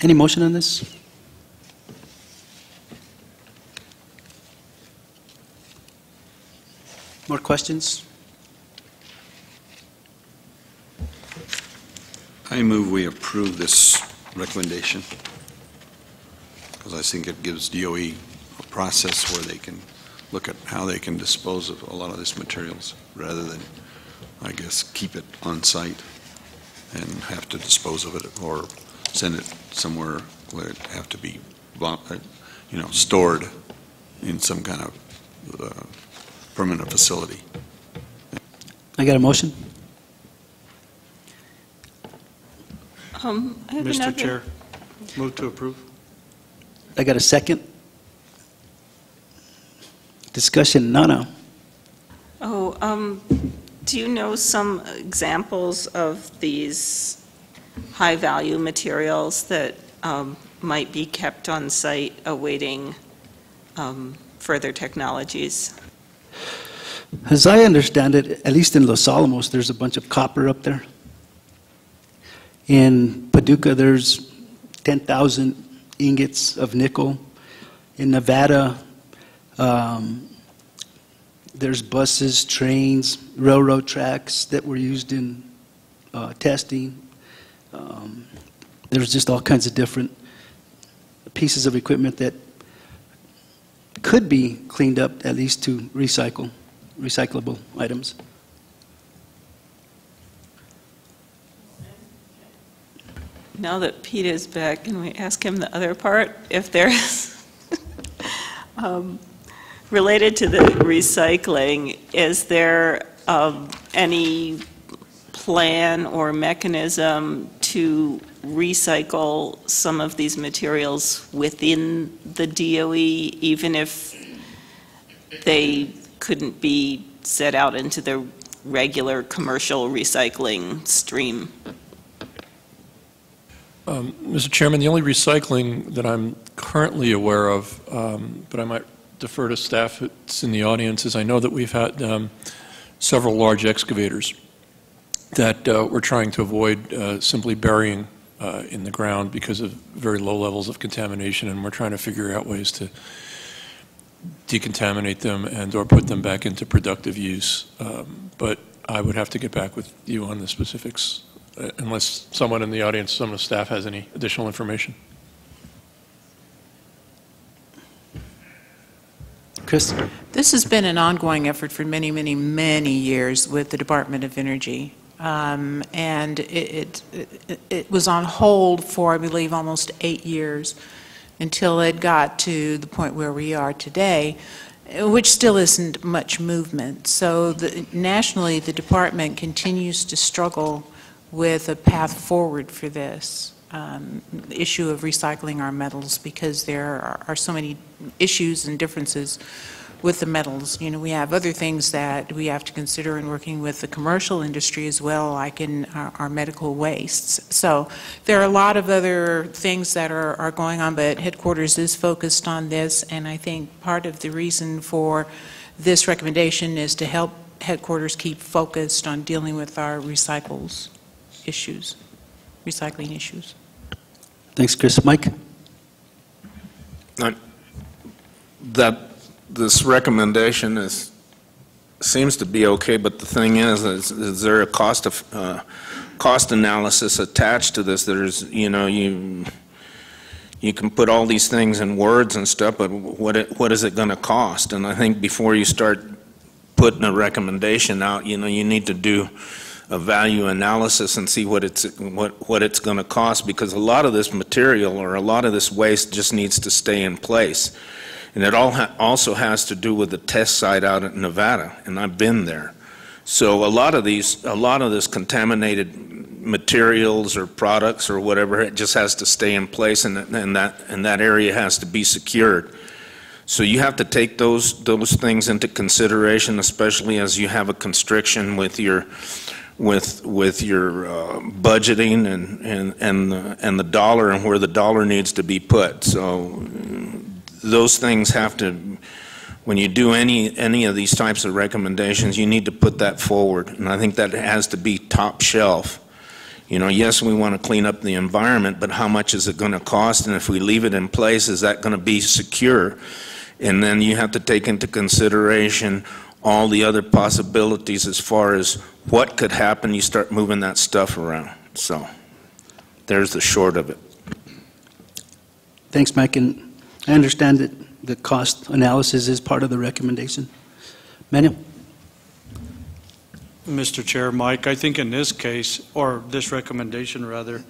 Any motion on this? More questions? I move we approve this recommendation because I think it gives DOE a process where they can look at how they can dispose of a lot of these materials rather than, I guess, keep it on site and have to dispose of it or send it somewhere where it have to be, stored in some kind of permanent facility. I got a motion? I have Mr. another. Chair, move to approve. I got a second? Discussion, Nana. Do you know some examples of these high-value materials that might be kept on site awaiting further technologies? As I understand it, at least in Los Alamos, there's a bunch of copper up there. In Paducah, there's 10,000 ingots of nickel. In Nevada, there's buses, trains, railroad tracks that were used in testing. There's just all kinds of different pieces of equipment that could be cleaned up, at least to recyclable items. Now that Pete is back, can we ask him the other part? If there's, related to the recycling, is there any plan or mechanism to recycle some of these materials within the DOE, even if they couldn't be set out into the regular commercial recycling stream? Mr. Chairman, the only recycling that I'm currently aware of, but I might defer to staff that's in the audience, is I know that we've had several large excavators that we're trying to avoid simply burying in the ground because of very low levels of contamination, and we're trying to figure out ways to decontaminate them and or put them back into productive use. But I would have to get back with you on the specifics, unless someone in the audience, some of the staff has any additional information. Chris? This has been an ongoing effort for many, many, many years with the Department of Energy. And it was on hold for, I believe, almost 8 years until it got to the point where we are today, which still isn't much movement. So nationally, the department continues to struggle with a path forward for this issue of recycling our metals, because there are so many issues and differences with the metals. You know, we have other things that we have to consider in working with the commercial industry as well, like in our medical wastes. So there are a lot of other things that are going on, but headquarters is focused on this, and I think part of the reason for this recommendation is to help headquarters keep focused on dealing with our recycling issues. Thanks, Chris. Mike? This recommendation seems to be okay, but the thing is there a cost analysis attached to this? There's, you know, you can put all these things in words and stuff, but what is it going to cost? And I think before you start putting a recommendation out, you know, you need to do a value analysis and see what it's going to cost, because a lot of this material or a lot of this waste just needs to stay in place. And it also has to do with the test site out in Nevada, and I've been there. So a lot of this contaminated materials or products or whatever, it just has to stay in place, and that area has to be secured. So you have to take those things into consideration, especially as you have a constriction with your budgeting and the dollar and where the dollar needs to be put. So those things have to, when you do any of these types of recommendations, you need to put that forward, and I think that has to be top shelf. You know, yes, we want to clean up the environment, but how much is it going to cost? And if we leave it in place, is that going to be secure? And then you have to take into consideration all the other possibilities as far as what could happen. You start moving that stuff around. So there's the short of it. Thanks, Mike. And I understand that the cost analysis is part of the recommendation. Manuel? Mr. Chair, Mike, I think in this case, or this recommendation rather,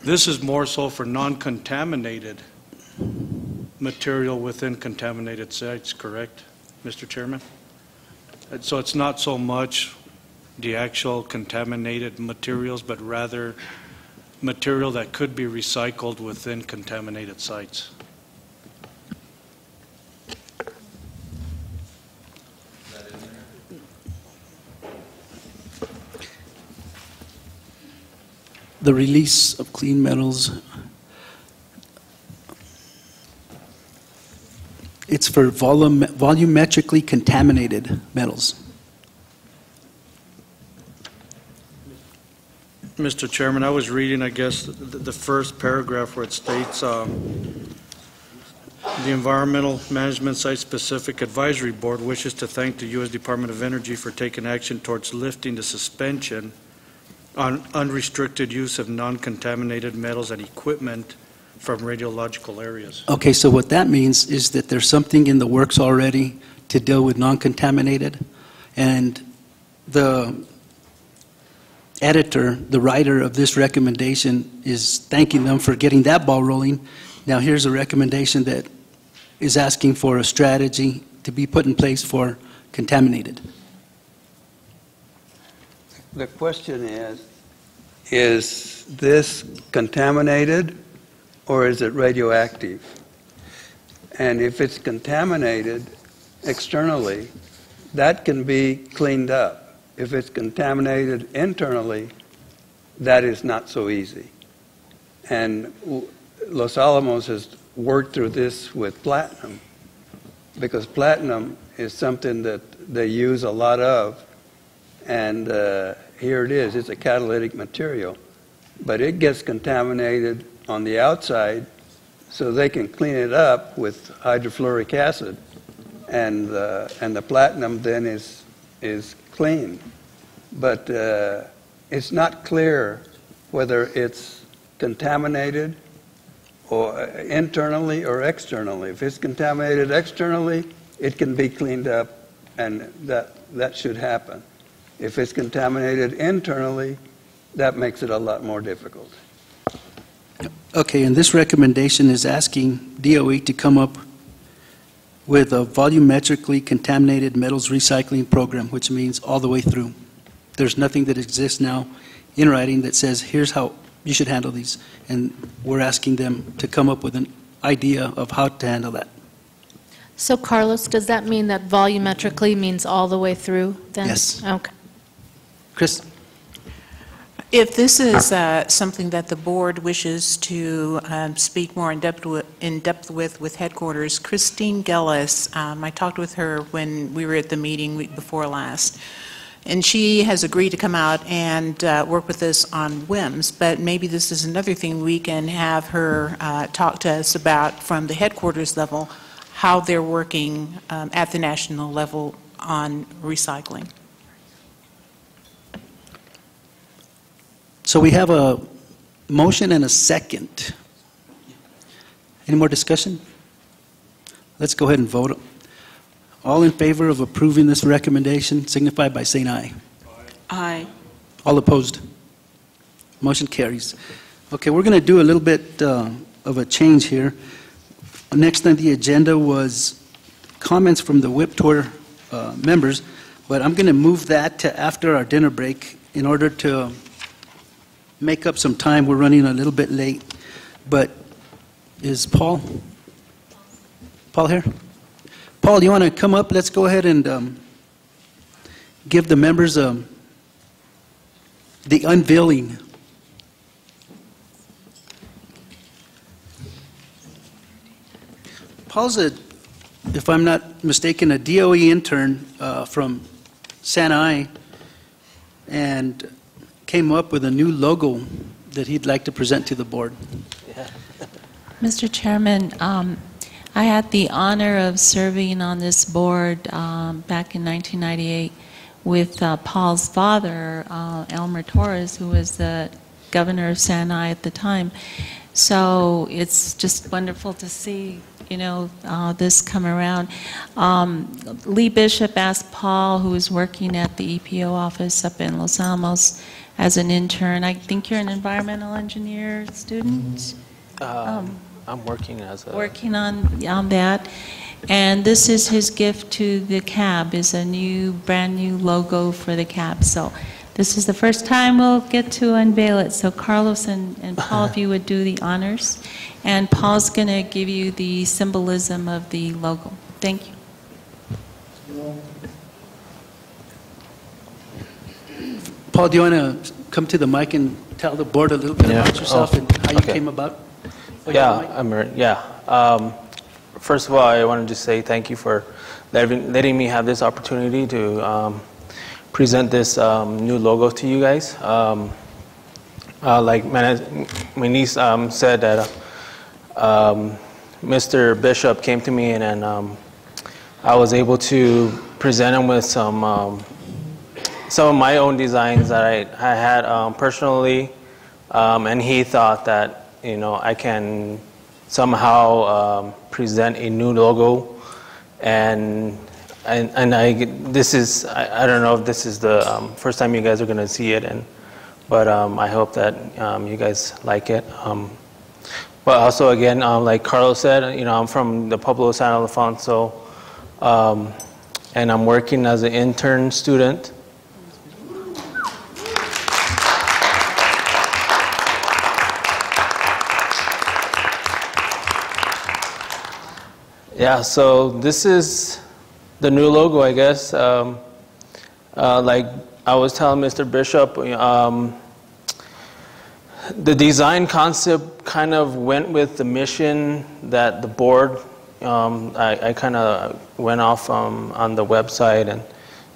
this is more so for non-contaminated material within contaminated sites, correct, Mr. Chairman? So it's not so much the actual contaminated materials, but rather material that could be recycled within contaminated sites. the release of clean metals. It's for volumetrically contaminated metals. Mr. Chairman, I was reading, I guess, the first paragraph where it states, the Environmental Management Site-Specific Advisory Board wishes to thank the U.S. Department of Energy for taking action towards lifting the suspension on unrestricted use of non-contaminated metals and equipment from radiological areas. Okay, so what that means is that there's something in the works already to deal with non-contaminated, and the editor, the writer of this recommendation, is thanking them for getting that ball rolling. Now here's a recommendation that is asking for a strategy to be put in place for contaminated. The question is this contaminated or is it radioactive? And if it's contaminated externally, that can be cleaned up. If it's contaminated internally, that is not so easy. And Los Alamos has worked through this with platinum, because platinum is something that they use a lot of, and here it is, it's a catalytic material. But it gets contaminated on the outside, so they can clean it up with hydrofluoric acid, and the platinum then is clean. But it's not clear whether it's contaminated or internally or externally. If it's contaminated externally, it can be cleaned up, and that should happen. If it's contaminated internally, that makes it a lot more difficult. Okay, and this recommendation is asking DOE to come up with a volumetrically contaminated metals recycling program, which means all the way through. There's nothing that exists now in writing that says, here's how you should handle these. And we're asking them to come up with an idea of how to handle that. So Carlos, does that mean that volumetrically means all the way through then? Yes. Okay. Chris? If this is something that the board wishes to speak more in depth with headquarters, Christine Gellis, I talked with her when we were at the meeting week before last, and she has agreed to come out and work with us on WIMS, but maybe this is another thing we can have her talk to us about from the headquarters level, how they're working at the national level on recycling. So we have a motion and a second. Any more discussion? Let's go ahead and vote. All in favor of approving this recommendation signify by saying aye. Aye. All opposed? Motion carries. Okay, we're going to do a little bit of a change here. Next on the agenda was comments from the WIP tour members, but I'm going to move that to after our dinner break in order to make up some time. We're running a little bit late, but is Paul here? Paul, you want to come up? Let's go ahead and give the members the unveiling. Paul's if I'm not mistaken, a DOE intern from Santa Ana, and came up with a new logo that he'd like to present to the board. Yeah. Mr. Chairman, I had the honor of serving on this board back in 1998 with Paul's father, Elmer Torres, who was the governor of Santa Ana at the time. So it's just wonderful to see, you know, this come around. Lee Bishop asked Paul, who was working at the EPO office up in Los Alamos, as an intern. I think you're an environmental engineer student? I'm working as a... Working on that. And this is his gift to the cab, is a brand new logo for the cab. So this is the first time we'll get to unveil it. So Carlos and Paul, if you would do the honors. And Paul's going to give you the symbolism of the logo. Thank you. Paul, do you want to come to the mic and tell the board a little bit Yeah. about yourself Oh, and how you okay. came about? First of all, I wanted to say thank you for letting me have this opportunity to present this new logo to you guys. Like my niece said that Mr. Bishop came to me and then I was able to present him with some of my own designs that I had personally, and he thought that I can somehow present a new logo, and I don't know if this is the first time you guys are going to see it, but I hope that you guys like it. But also again, like Carlos said, I'm from the Pueblo San Alfonso, and I'm working as an intern student. Yeah, so this is the new logo, I guess. Like I was telling Mr. Bishop, the design concept kind of went with the mission that the board, I kind of went off on the website and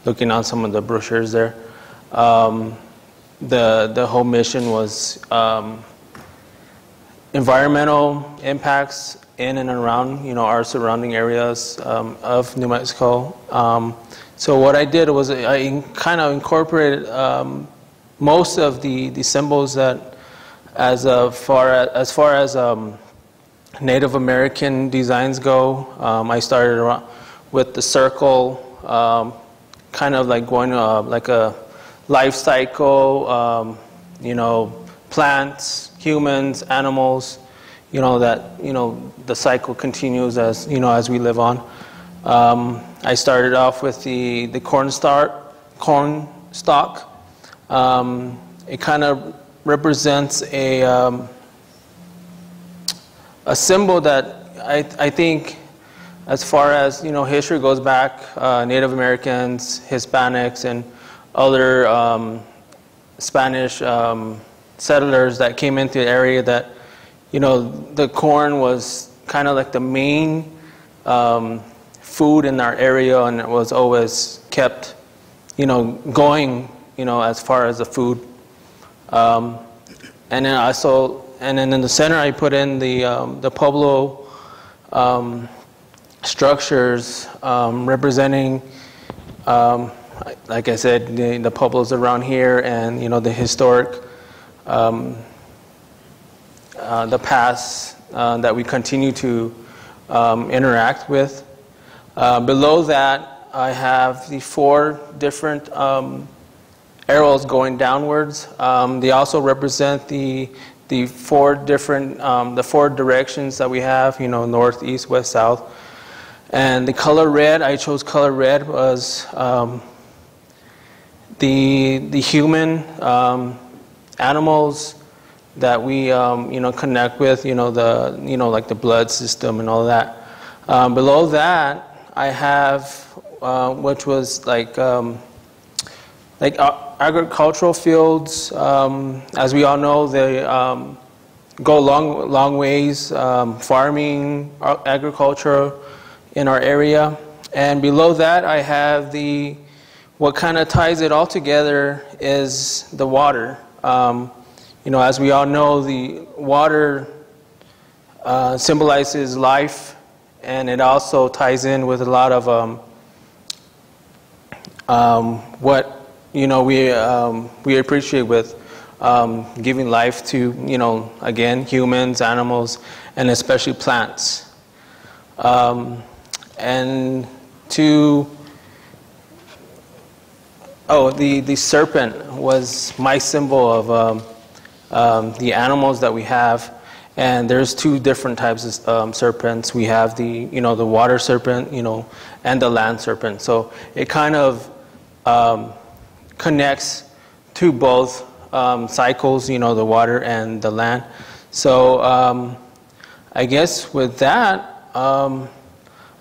looking on some of the brochures there. The whole mission was environmental impacts in and around, our surrounding areas of New Mexico. So what I did was I kind of incorporated most of the symbols that, as far as Native American designs go. I started around with the circle, kind of like going like a life cycle, plants, humans, animals, that the cycle continues as as we live on. I started off with the corn stalk. It kind of represents a symbol that I think, as far as history goes back, Native Americans, Hispanics, and other Spanish settlers that came into the area, that the corn was kind of like the main food in our area, and it was always kept going as far as the food. And then in the center I put in the Pueblo structures, representing, like I said, the Pueblos around here, and the historic, the past that we continue to interact with. Below that, I have the 4 different arrows going downwards. They also represent the 4 different, the 4 directions that we have, north, east, west, south. And the color red, I chose color red, was the human animals that we connect with, like the blood system and all that. Below that, I have which was like agricultural fields. As we all know, they go long ways, farming, agriculture in our area. And below that, I have what kind of ties it all together is the water. As we all know, the water symbolizes life, and it also ties in with a lot of what we appreciate with giving life to again, humans, animals, and especially plants. And the serpent was my symbol of the animals that we have. And there's 2 different types of serpents. We have the water serpent, and the land serpent. So it kind of connects to both cycles, the water and the land. So I guess with that,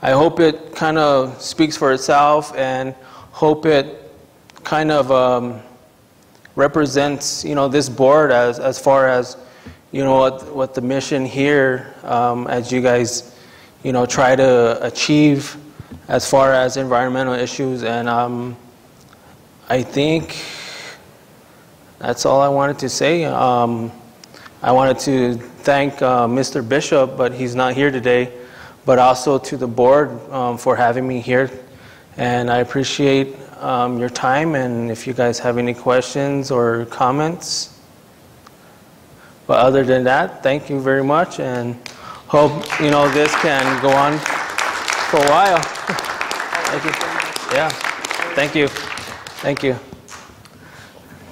I hope it kind of speaks for itself, and hope it kind of represents, this board as far as, what the mission here, as you guys, try to achieve as far as environmental issues. And I think that's all I wanted to say. I wanted to thank Mr. Bishop, but he's not here today, but also to the board for having me here. And I appreciate your time, and if you guys have any questions or comments. But other than that, thank you very much, and hope, this can go on for a while. Thank you. Yeah, thank you. Thank you.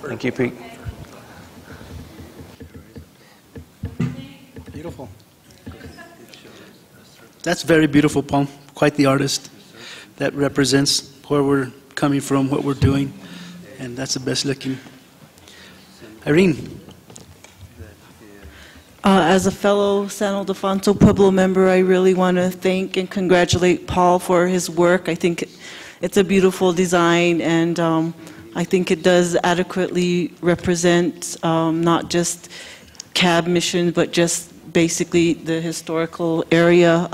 Thank you, Pete. Beautiful. That's very beautiful, Paul. Quite the artist. That represents where we're coming from, what we're doing, and that's the best looking. Irene. As a fellow San Ildefonso Pueblo member, I really want to thank and congratulate Paul for his work. I think it's a beautiful design, and I think it does adequately represent not just CAB mission, but just basically the historical area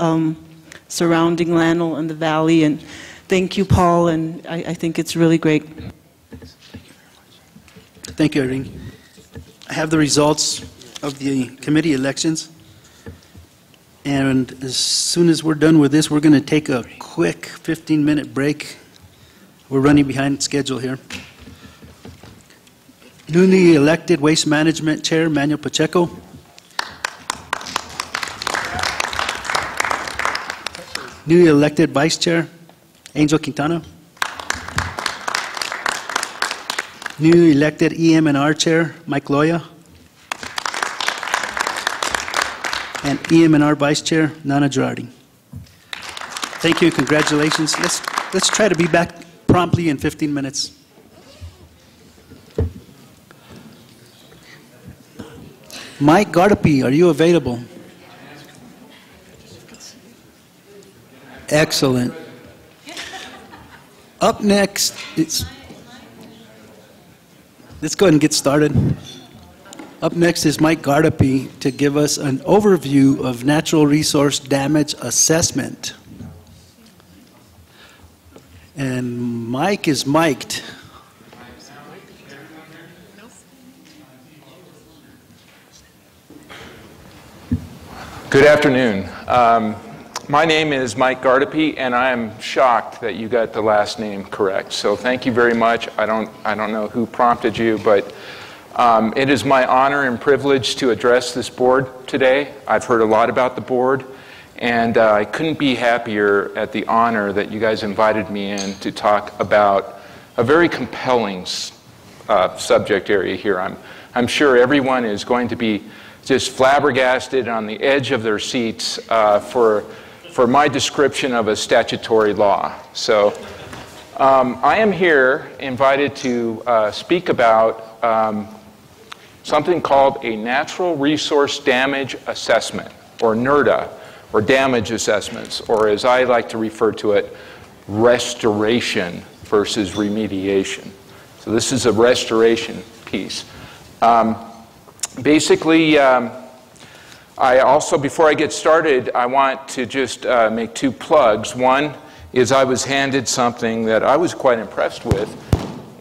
surrounding Lanel and the valley. And thank you, Paul, and I think it's really great. Thank you, Irene. I have the results of the committee elections, and as soon as we're done with this, we're going to take a quick 15-minute break. We're running behind schedule here. Newly elected Waste Management Chair Manuel Pacheco. Newly elected Vice Chair Angel Quintana. Newly elected EM&R Chair Mike Loya. And EM&R Vice Chair Nana Girardi. Thank you and congratulations. Let's try to be back promptly in 15 minutes. Mike Gardapi, are you available? Excellent. Up next, let's go ahead and get started. Up next is Mike Gardapi to give us an overview of natural resource damage assessment. And Mike is mic'd. Good afternoon. My name is Mike Gardapi, and I am shocked that you got the last name correct. So thank you very much. I don't know who prompted you, but it is my honor and privilege to address this board today. I've heard a lot about the board, and I couldn't be happier at the honor that you guys invited me in to talk about a very compelling subject area here. I'm sure everyone is going to be just flabbergasted on the edge of their seats for my description of a statutory law. So I am here invited to speak about something called a Natural Resource Damage Assessment, or NRDA, or damage assessments, or as I like to refer to it, restoration versus remediation. So this is a restoration piece. Basically, I also, before I get started, I want to just make two plugs. One is I was handed something that I was quite impressed with,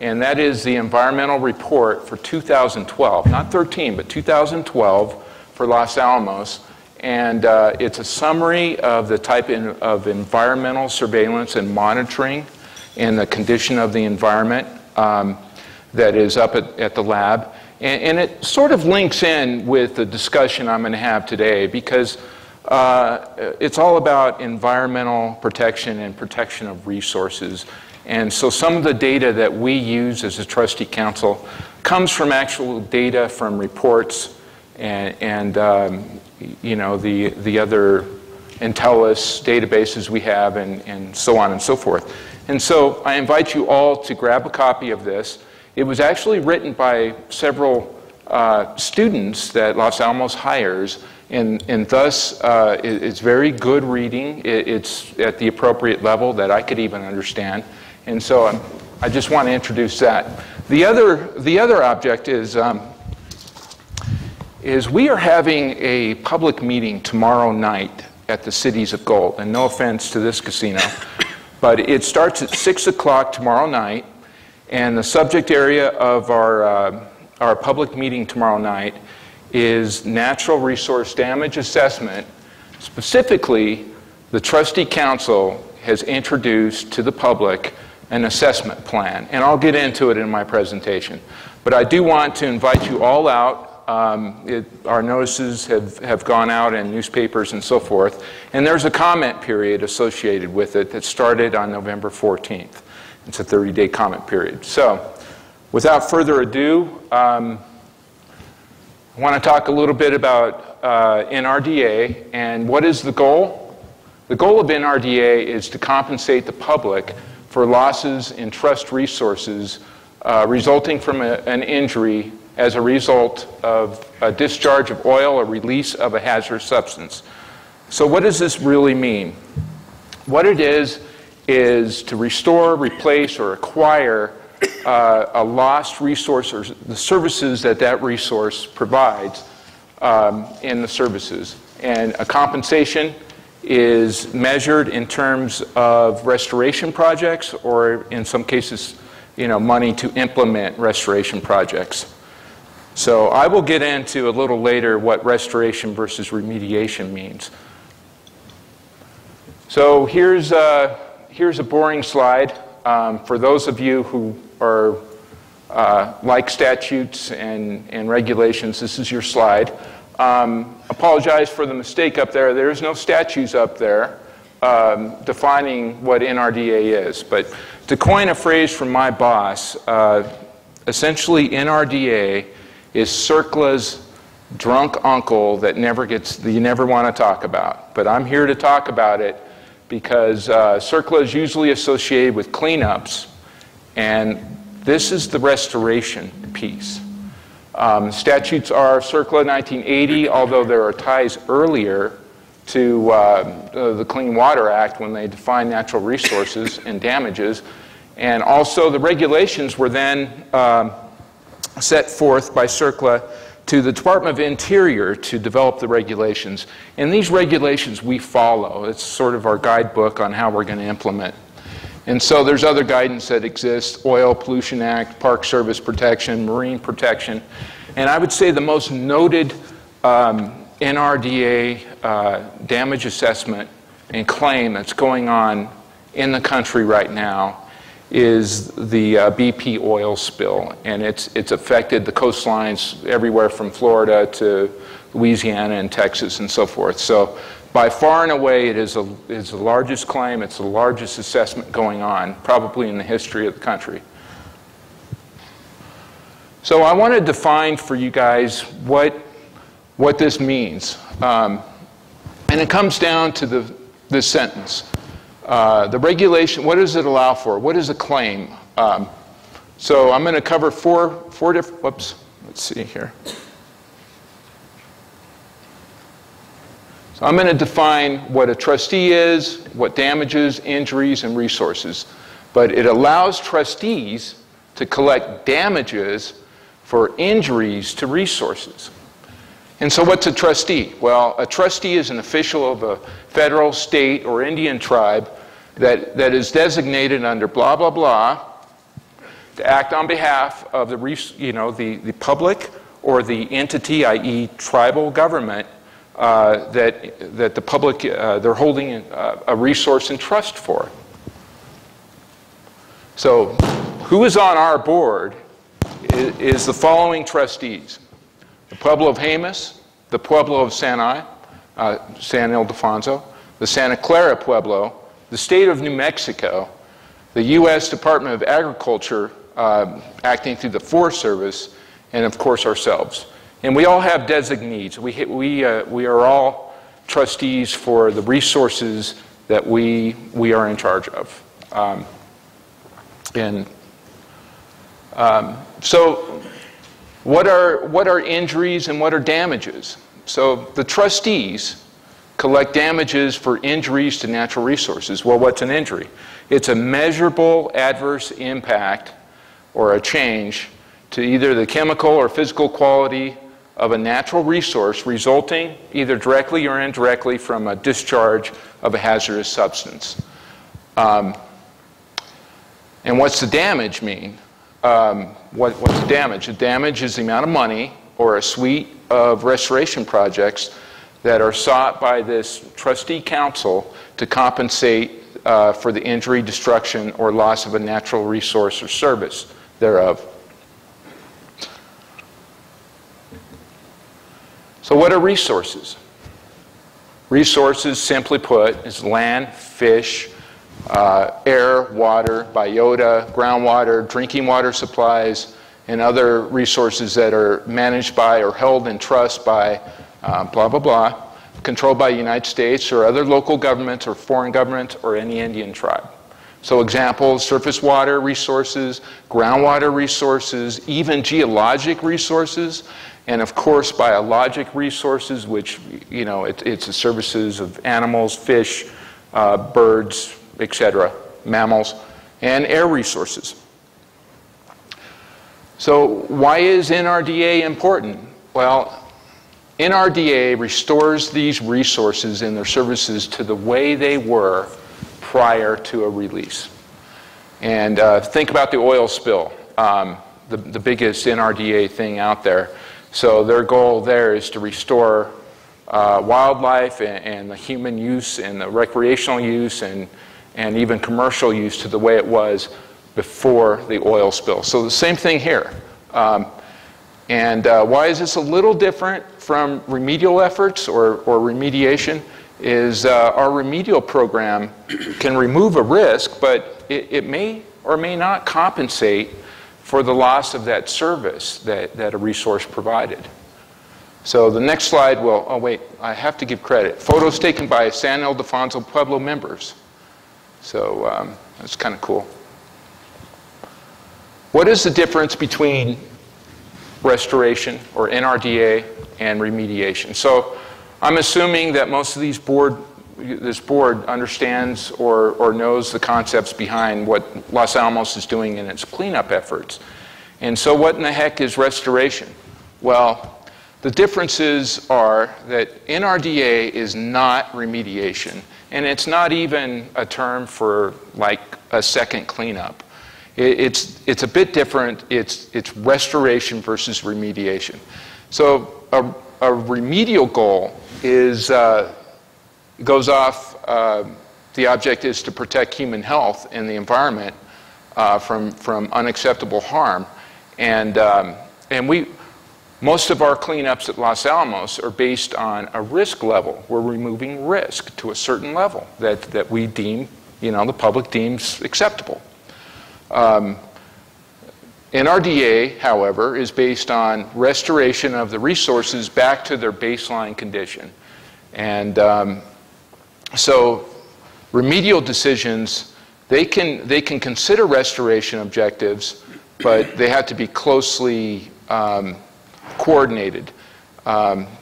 and that is the environmental report for 2012, not 13, but 2012 for Los Alamos. And it's a summary of the type of environmental surveillance and monitoring and the condition of the environment that is up at the lab. And it sort of links in with the discussion I'm going to have today, because it's all about environmental protection and protection of resources. And so some of the data that we use as a trustee council comes from actual data from reports and you know, the other IntelliSense databases we have, and so on and so forth. And so I invite you all to grab a copy of this. It was actually written by several students that Los Alamos hires, and thus it's very good reading. It's at the appropriate level that I could even understand. And so I just want to introduce that. The other object is we are having a public meeting tomorrow night at the Cities of Gold. And no offense to this casino, but it starts at 6 o'clock tomorrow night. And the subject area of our public meeting tomorrow night is natural resource damage assessment. Specifically, the Trustee Council has introduced to the public an assessment plan. And I'll get into it in my presentation. But I do want to invite you all out. Our notices have gone out in newspapers and so forth. And there's a comment period associated with it that started on November 14th. It's a 30-day comment period. So, without further ado, I want to talk a little bit about NRDA and what is the goal? The goal of NRDA is to compensate the public for losses in trust resources resulting from an injury as a result of a discharge of oil or release of a hazardous substance. So what does this really mean? What it is to restore, replace, or acquire a lost resource or the services that resource provides in the services. And a compensation is measured in terms of restoration projects or in some cases, money to implement restoration projects. So I will get into a little later what restoration versus remediation means. So here's a boring slide. For those of you who are like statutes and regulations, this is your slide. Apologize for the mistake up there. There's no statutes up there defining what NRDA is. But to coin a phrase from my boss, essentially NRDA is CERCLA's drunk uncle that you never want to talk about. But I'm here to talk about it because CERCLA is usually associated with cleanups, and this is the restoration piece. Statutes are CERCLA 1980, although there are ties earlier to the Clean Water Act when they define natural resources and damages. And also the regulations were then set forth by CERCLA to the Department of Interior to develop the regulations. And these regulations we follow. It's sort of our guidebook on how we're going to implement. And so there's other guidance that exists: Oil Pollution Act, Park Service Protection, Marine Protection. And I would say the most noted NRDA damage assessment and claim that's going on in the country right now is the BP oil spill, and it's affected the coastlines everywhere from Florida to Louisiana and Texas and so forth. So by far and away, it is the largest claim, it's the largest assessment going on, probably in the history of the country. So I want to define for you guys what this means. And it comes down to this sentence. The regulation, what does it allow for? What is a claim? So I'm going to cover four different, whoops, let's see here. So I'm going to define what a trustee is, what damages, injuries, and resources. But it allows trustees to collect damages for injuries to resources. And so what's a trustee? Well, a trustee is an official of a federal, state, or Indian tribe that is designated under blah, blah, blah to act on behalf of the public or the entity, i.e. tribal government, that the public, they're holding a resource in trust for. So who is on our board is the following trustees: the Pueblo of Jemez, the Pueblo of San Ildefonso, the Santa Clara Pueblo, the state of New Mexico, the U.S. Department of Agriculture acting through the Forest Service, and of course ourselves. And we all have designees. We are all trustees for the resources that we are in charge of. So what are injuries and what are damages? So the trustees collect damages for injuries to natural resources. Well, what's an injury? It's a measurable adverse impact or a change to either the chemical or physical quality of a natural resource resulting either directly or indirectly from a discharge of a hazardous substance. And what's the damage mean? What's the damage? The damage is the amount of money or a suite of restoration projects that are sought by this trustee council to compensate for the injury, destruction, or loss of a natural resource or service thereof. So what are resources? Resources, simply put, is land, fish, air, water, biota, groundwater, drinking water supplies, and other resources that are managed by or held in trust by blah, blah, blah, controlled by the United States or other local governments or foreign governments or any Indian tribe. So examples, surface water resources, groundwater resources, even geologic resources, and of course biologic resources, which, you know, it's the services of animals, fish, birds, etc., mammals, and air resources. So why is NRDA important? Well, NRDA restores these resources and their services to the way they were prior to a release. And think about the oil spill, the biggest NRDA thing out there. So their goal there is to restore wildlife and the human use and the recreational use and even commercial use to the way it was before the oil spill. So the same thing here. Why is this a little different from remedial efforts or remediation is our remedial program can remove a risk, but it may or may not compensate for the loss of that service that a resource provided. So the next slide will, oh wait, I have to give credit. Photos taken by San Ildefonso Pueblo members. So that's kind of cool. What is the difference between restoration or NRDA and remediation? So I'm assuming that most of this board understands or knows the concepts behind what Los Alamos is doing in its cleanup efforts. And so what in the heck is restoration? Well, the differences are that NRDA is not remediation, and it's not even a term for like a second cleanup. It's a bit different. It's restoration versus remediation. So a remedial goal is goes off. The object is to protect human health and the environment from unacceptable harm, and most of our cleanups at Los Alamos are based on a risk level. We're removing risk to a certain level that we deem, you know, the public deems acceptable. NRDA, however, is based on restoration of the resources back to their baseline condition. And so remedial decisions, they can consider restoration objectives, but they have to be closely coordinated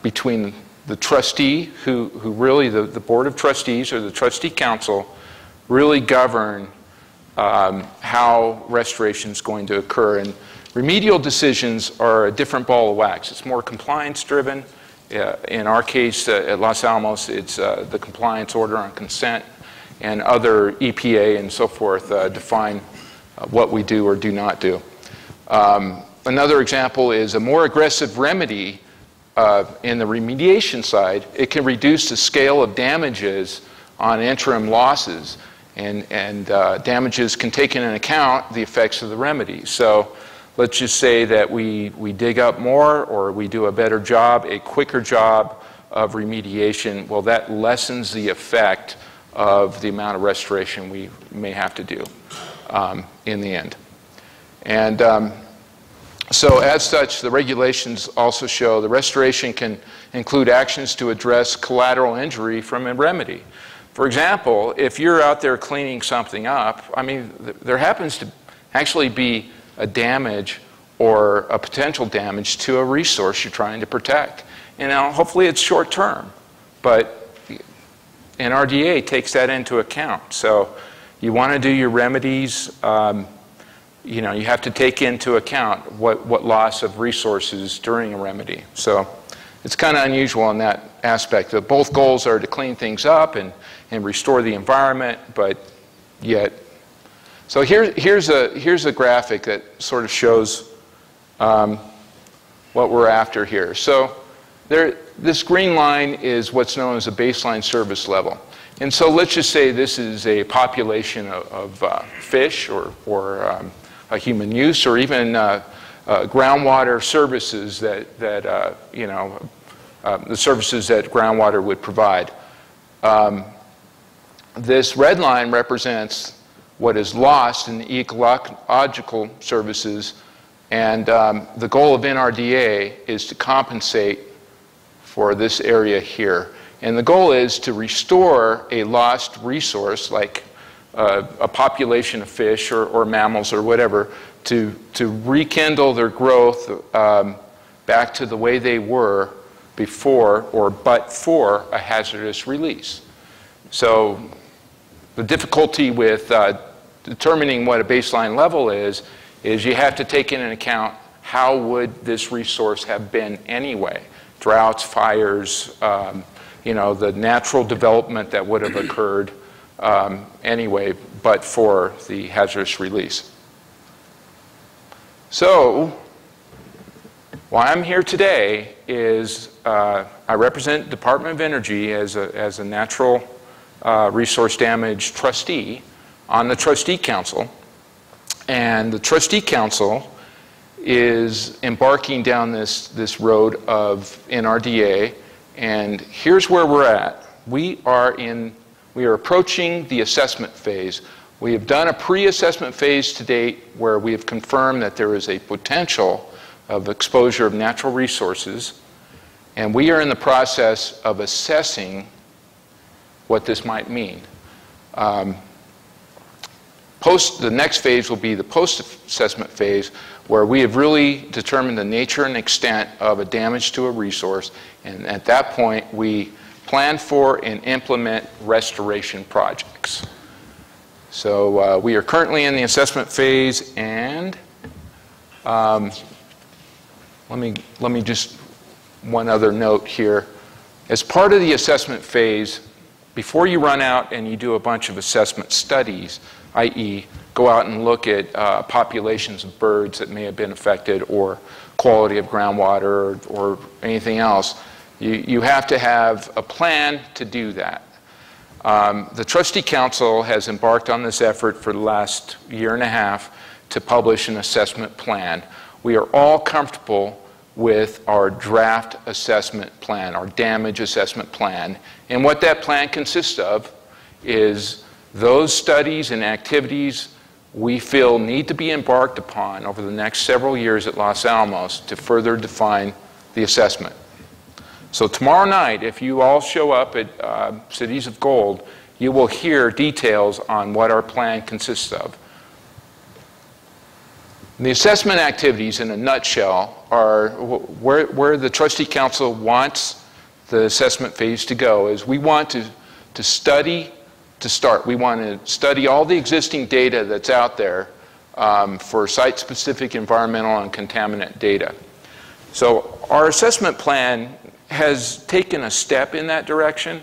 between the trustee, who really, the board of trustees or the trustee council, really govern how restoration is going to occur. And remedial decisions are a different ball of wax. It's more compliance driven. In our case at Los Alamos, it's the compliance order on consent, and other EPA and so forth define what we do or do not do. Another example is a more aggressive remedy in the remediation side. It can reduce the scale of damages on interim losses, and damages can take into account the effects of the remedy. So let's just say that we dig up more, or we do a better job, a quicker job of remediation. Well, that lessens the effect of the amount of restoration we may have to do in the end. And so as such, the regulations also show the restoration can include actions to address collateral injury from a remedy. For example, if you're out there cleaning something up, I mean, there happens to actually be a damage or a potential damage to a resource you're trying to protect. And now, hopefully it's short term, but NRDA takes that into account. So you want to do your remedies, you know, you have to take into account what loss of resources during a remedy. So it's kind of unusual in that aspect. Both goals are to clean things up and restore the environment, but yet. So here's a graphic that sort of shows what we're after here. So this green line is what's known as a baseline service level. And so let's just say this is a population of fish or a human use, or even groundwater services that you know, the services that groundwater would provide. This red line represents what is lost in the ecological services, and the goal of NRDA is to compensate for this area here. And the goal is to restore a lost resource, like a population of fish or mammals or whatever, to rekindle their growth back to the way they were before or but for a hazardous release. So the difficulty with determining what a baseline level is you have to take into account how would this resource have been anyway. Droughts, fires, you know, the natural development that would have occurred anyway, but for the hazardous release. So, why I'm here today is I represent Department of Energy as a natural resource damage trustee on the trustee council. And the trustee council is embarking down this road of NRDA, and here's where we're at. We are approaching the assessment phase. We have done a pre-assessment phase to date where we have confirmed that there is a potential of exposure of natural resources, and we are in the process of assessing what this might mean. The next phase will be the post-assessment phase, where we have really determined the nature and extent of a damage to a resource, and at that point we plan for and implement restoration projects. So we are currently in the assessment phase, and let me just, one other note here. As part of the assessment phase, before you run out and you do a bunch of assessment studies, i.e. go out and look at populations of birds that may have been affected, or quality of groundwater, or anything else, you have to have a plan to do that. The Trustee Council has embarked on this effort for the last year and a half to publish an assessment plan. We are all comfortable with our draft assessment plan, our damage assessment plan. And what that plan consists of is those studies and activities we feel need to be embarked upon over the next several years at Los Alamos to further define the assessment. So tomorrow night, if you all show up at Cities of Gold, you will hear details on what our plan consists of. The assessment activities, in a nutshell, are where the Trustee Council wants the assessment phase to go. Is we want to study, to start, we want to study all the existing data that's out there for site-specific environmental and contaminant data. So our assessment plan has taken a step in that direction,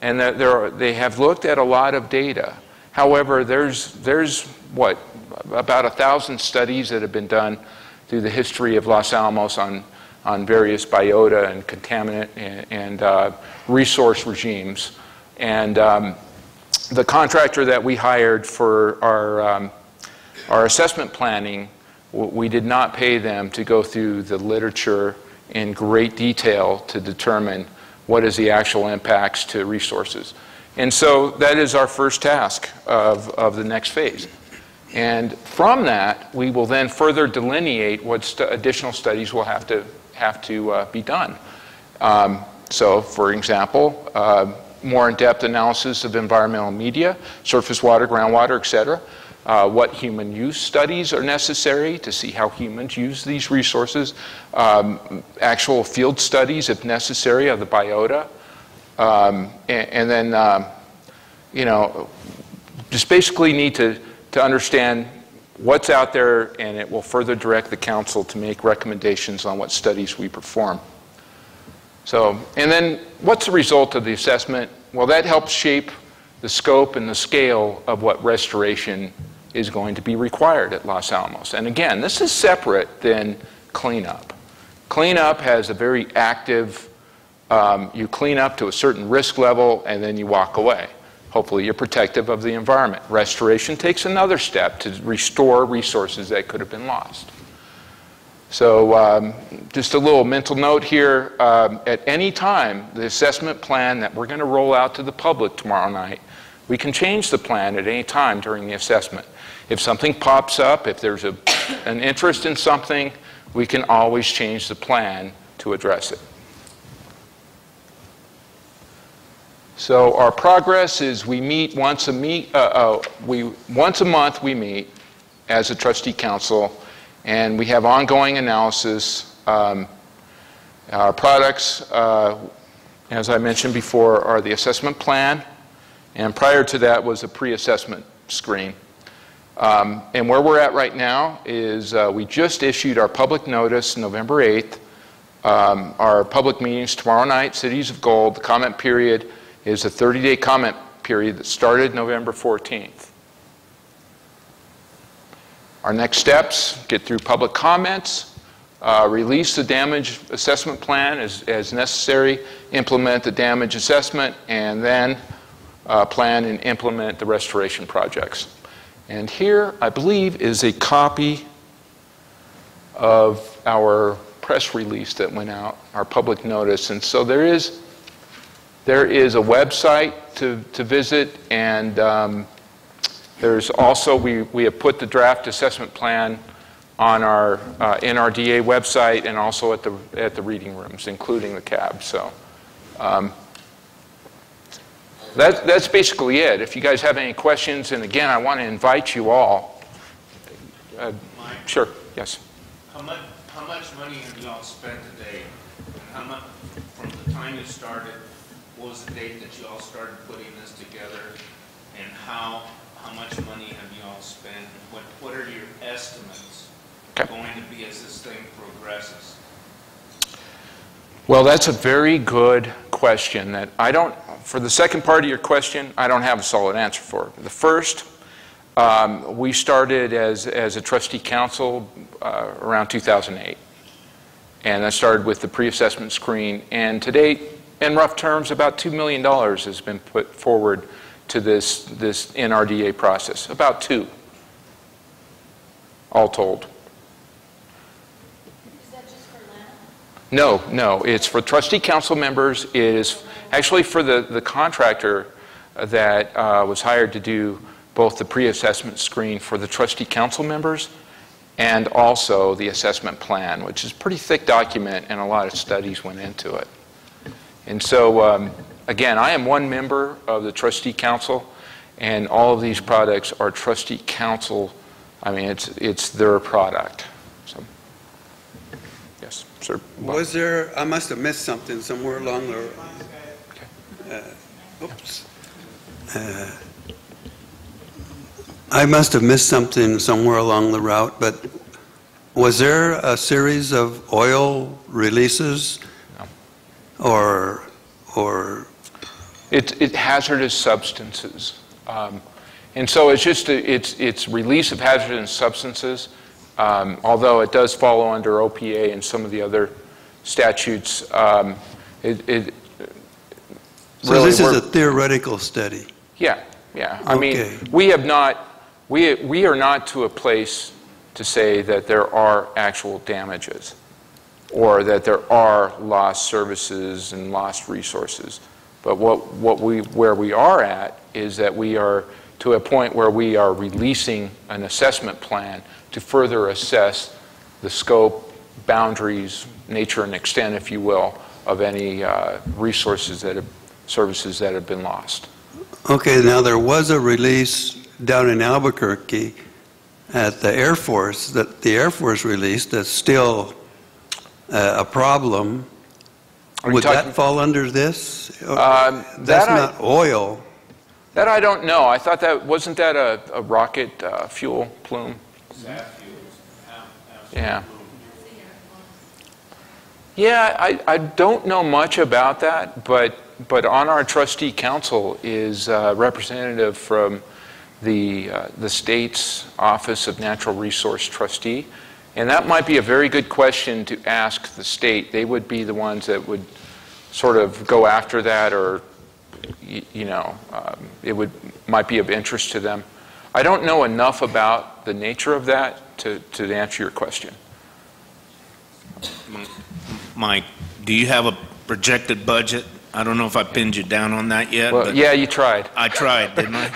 and they have looked at a lot of data. However, there's what, about 1,000 studies that have been done through the history of Los Alamos on various biota and contaminant and resource regimes. And the contractor that we hired for our assessment planning, we did not pay them to go through the literature in great detail to determine what is the actual impacts to resources. And so that is our first task of the next phase. And from that, we will then further delineate what additional studies will have to be done. So, for example, more in-depth analysis of environmental media, surface water, groundwater, et cetera. What human use studies are necessary to see how humans use these resources. Actual field studies, if necessary, of the biota. And then, you know, just basically need to understand what's out there, and it will further direct the council to make recommendations on what studies we perform. So, and then what's the result of the assessment? Well, that helps shape the scope and the scale of what restoration is going to be required at Los Alamos. And again, this is separate than cleanup. Cleanup has a very active, you clean up to a certain risk level and then you walk away. Hopefully you're protective of the environment. Restoration takes another step to restore resources that could have been lost. So just a little mental note here, at any time, the assessment plan that we're going to roll out to the public tomorrow night, we can change the plan at any time during the assessment. If something pops up, if there's an interest in something, we can always change the plan to address it. So our progress is we meet once a month we meet as a trustee council, and we have ongoing analysis. Our products, as I mentioned before, are the assessment plan, and prior to that was a pre-assessment screen. And where we're at right now is we just issued our public notice November 8th. Our public meetings tomorrow night, Cities of Gold. The comment period is a 30-day comment period that started November 14th. Our next steps, get through public comments, release the damage assessment plan as necessary, implement the damage assessment, and then plan and implement the restoration projects. And here, I believe, is a copy of our press release that went out, our public notice. And so there is a website to visit, and there's also, we have put the draft assessment plan on our NRDA website and also at the reading rooms, including the cab. So that's basically it. If you guys have any questions, and again, I want to invite you all. Sure, yes. How much money have you all spent today? How much, from the time you started, what was the date that you all started putting this together? And how much money have you all spent? What are your estimates going to be as this thing progresses? Well, that's a very good question that I don't, for the second part of your question, I don't have a solid answer for. The first, we started as a trustee council around 2008. And I started with the pre-assessment screen. And to date, in rough terms, about $2 million has been put forward to this NRDA process. About $2 million, all told. Is that just for land? No, it's for trustee council members. It is actually for the contractor that was hired to do both the pre-assessment screen for the trustee council members and also the assessment plan, which is a pretty thick document and a lot of studies went into it. And so, again, I am one member of the trustee council, and all of these products are trustee council. I mean, it's their product. So, yes, sir. Was there, I must have missed something somewhere along the, I must have missed something somewhere along the route, but was there a series of oil releases? No. Or It's hazardous substances. And so it's just, it's release of hazardous substances, although it does follow under OPA and some of the other statutes. So really this is a theoretical study? Yeah. I mean, we are not to a place to say that there are actual damages or that there are lost services and lost resources. But where we are at is that we are to a point where we are releasing an assessment plan to further assess the scope, boundaries, nature and extent, if you will, of any resources services that have been lost. Okay, now there was a release down in Albuquerque at the Air Force that the Air Force released that's still a problem. Would that fall under this? That's That not oil. That I don't know. I thought that, wasn't that a rocket fuel plume? Yeah. Yeah, I don't know much about that, but on our trustee council is a representative from the state's Office of Natural Resource Trustee, and that might be a very good question to ask the state. They would be the ones that would sort of go after that, or it might be of interest to them. I don't know enough about the nature of that to answer your question. Mike, do you have a projected budget? I don't know if I pinned you down on that yet. Well, but yeah, you tried. I tried, didn't I?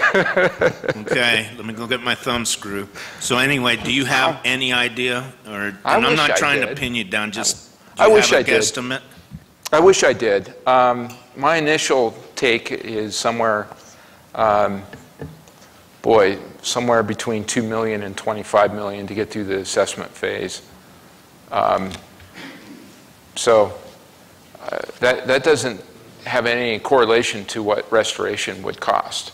Okay, let me go get my thumb screw. So anyway, do you have any idea? And I'm not trying to pin you down, just do you have a guesstimate? I wish I did. My initial take is somewhere, somewhere between $2 million and $25 million to get through the assessment phase. That doesn't have any correlation to what restoration would cost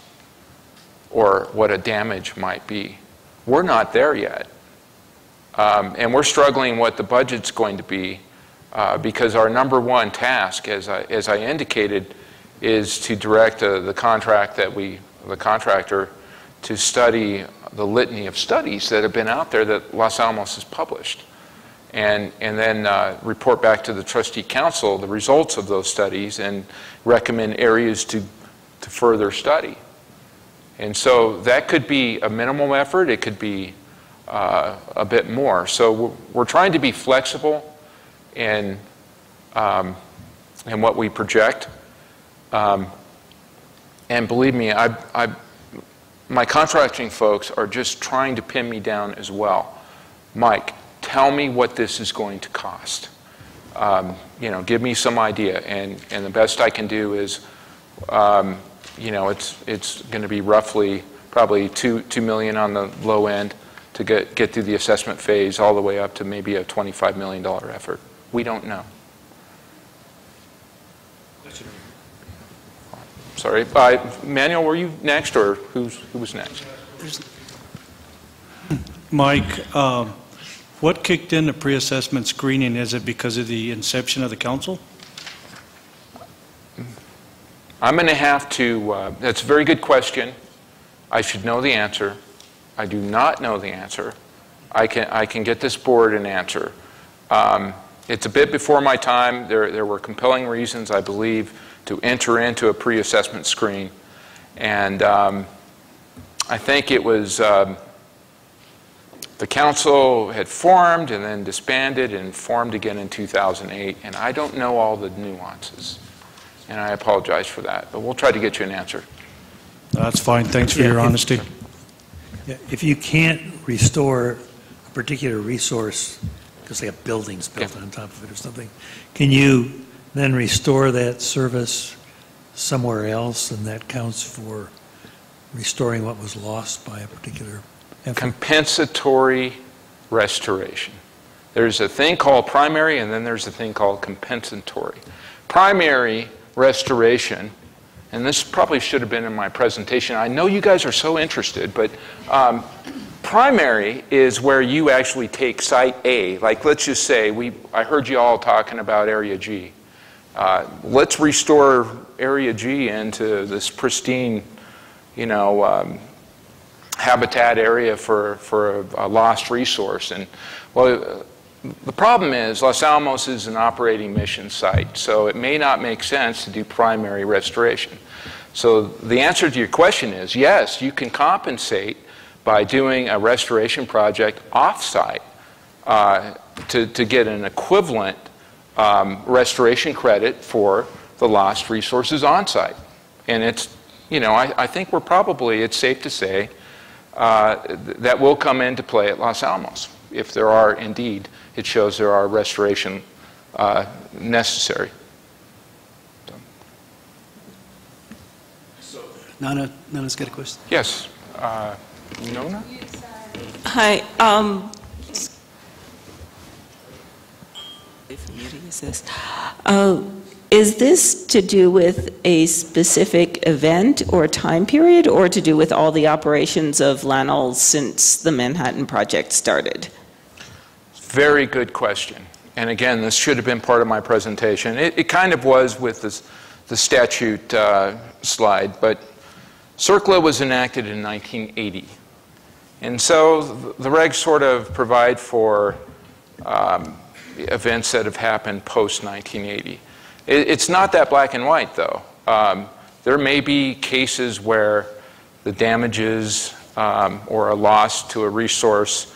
or what a damage might be. We're not there yet. And we're struggling what the budget's going to be because our number one task, as I indicated, is to direct the contractor to study the litany of studies that have been out there that Los Alamos has published. And then report back to the trustee council the results of those studies and recommend areas to further study. And so that could be a minimal effort. It could be a bit more. So we're trying to be flexible in what we project. And believe me, my contracting folks are just trying to pin me down as well. Mike, tell me what this is going to cost. Give me some idea. And the best I can do is, it's going to be roughly probably $2 million on the low end to get through the assessment phase all the way up to maybe a $25 million effort. We don't know. Sorry. Manuel, were you next, or who was next? Mike, what kicked in the pre-assessment screening? Is it because of the inception of the council? I'm going to have to, that's a very good question. I should know the answer. I do not know the answer. I can get this board an answer. It's a bit before my time. There were compelling reasons, I believe, to enter into a pre-assessment screen. And I think it was the council had formed and then disbanded and formed again in 2008. And I don't know all the nuances. And I apologize for that. But we'll try to get you an answer. That's fine. Thanks for your honesty. If you can't restore a particular resource, because they have buildings built on top of it or something, can you then restore that service somewhere else, and that counts for restoring what was lost by a particular effort? Compensatory restoration. There's a thing called primary, and then there's a thing called compensatory. Primary restoration, and this probably should have been in my presentation. I know you guys are so interested, but primary is where you actually take site A. Like, let's just say, I heard you all talking about Area G. Let's restore Area G into this pristine, habitat area for a lost resource. And, well, the problem is Los Alamos is an operating mission site, so it may not make sense to do primary restoration. So the answer to your question is, yes, you can compensate by doing a restoration project off-site to get an equivalent restoration credit for the lost resources on-site. And it's, I think it's safe to say that will come into play at Los Alamos if there are, indeed, it shows there are restoration necessary. Nana's got a question. Yes. Nona? Hi. Is this to do with a specific event or time period, or to do with all the operations of Lanol since the Manhattan Project started? Very good question. And again, this should have been part of my presentation. It kind of was with the statute slide, but CERCLA was enacted in 1980. And so the regs sort of provide for events that have happened post-1980. It's not that black and white, though. There may be cases where the damages or a loss to a resource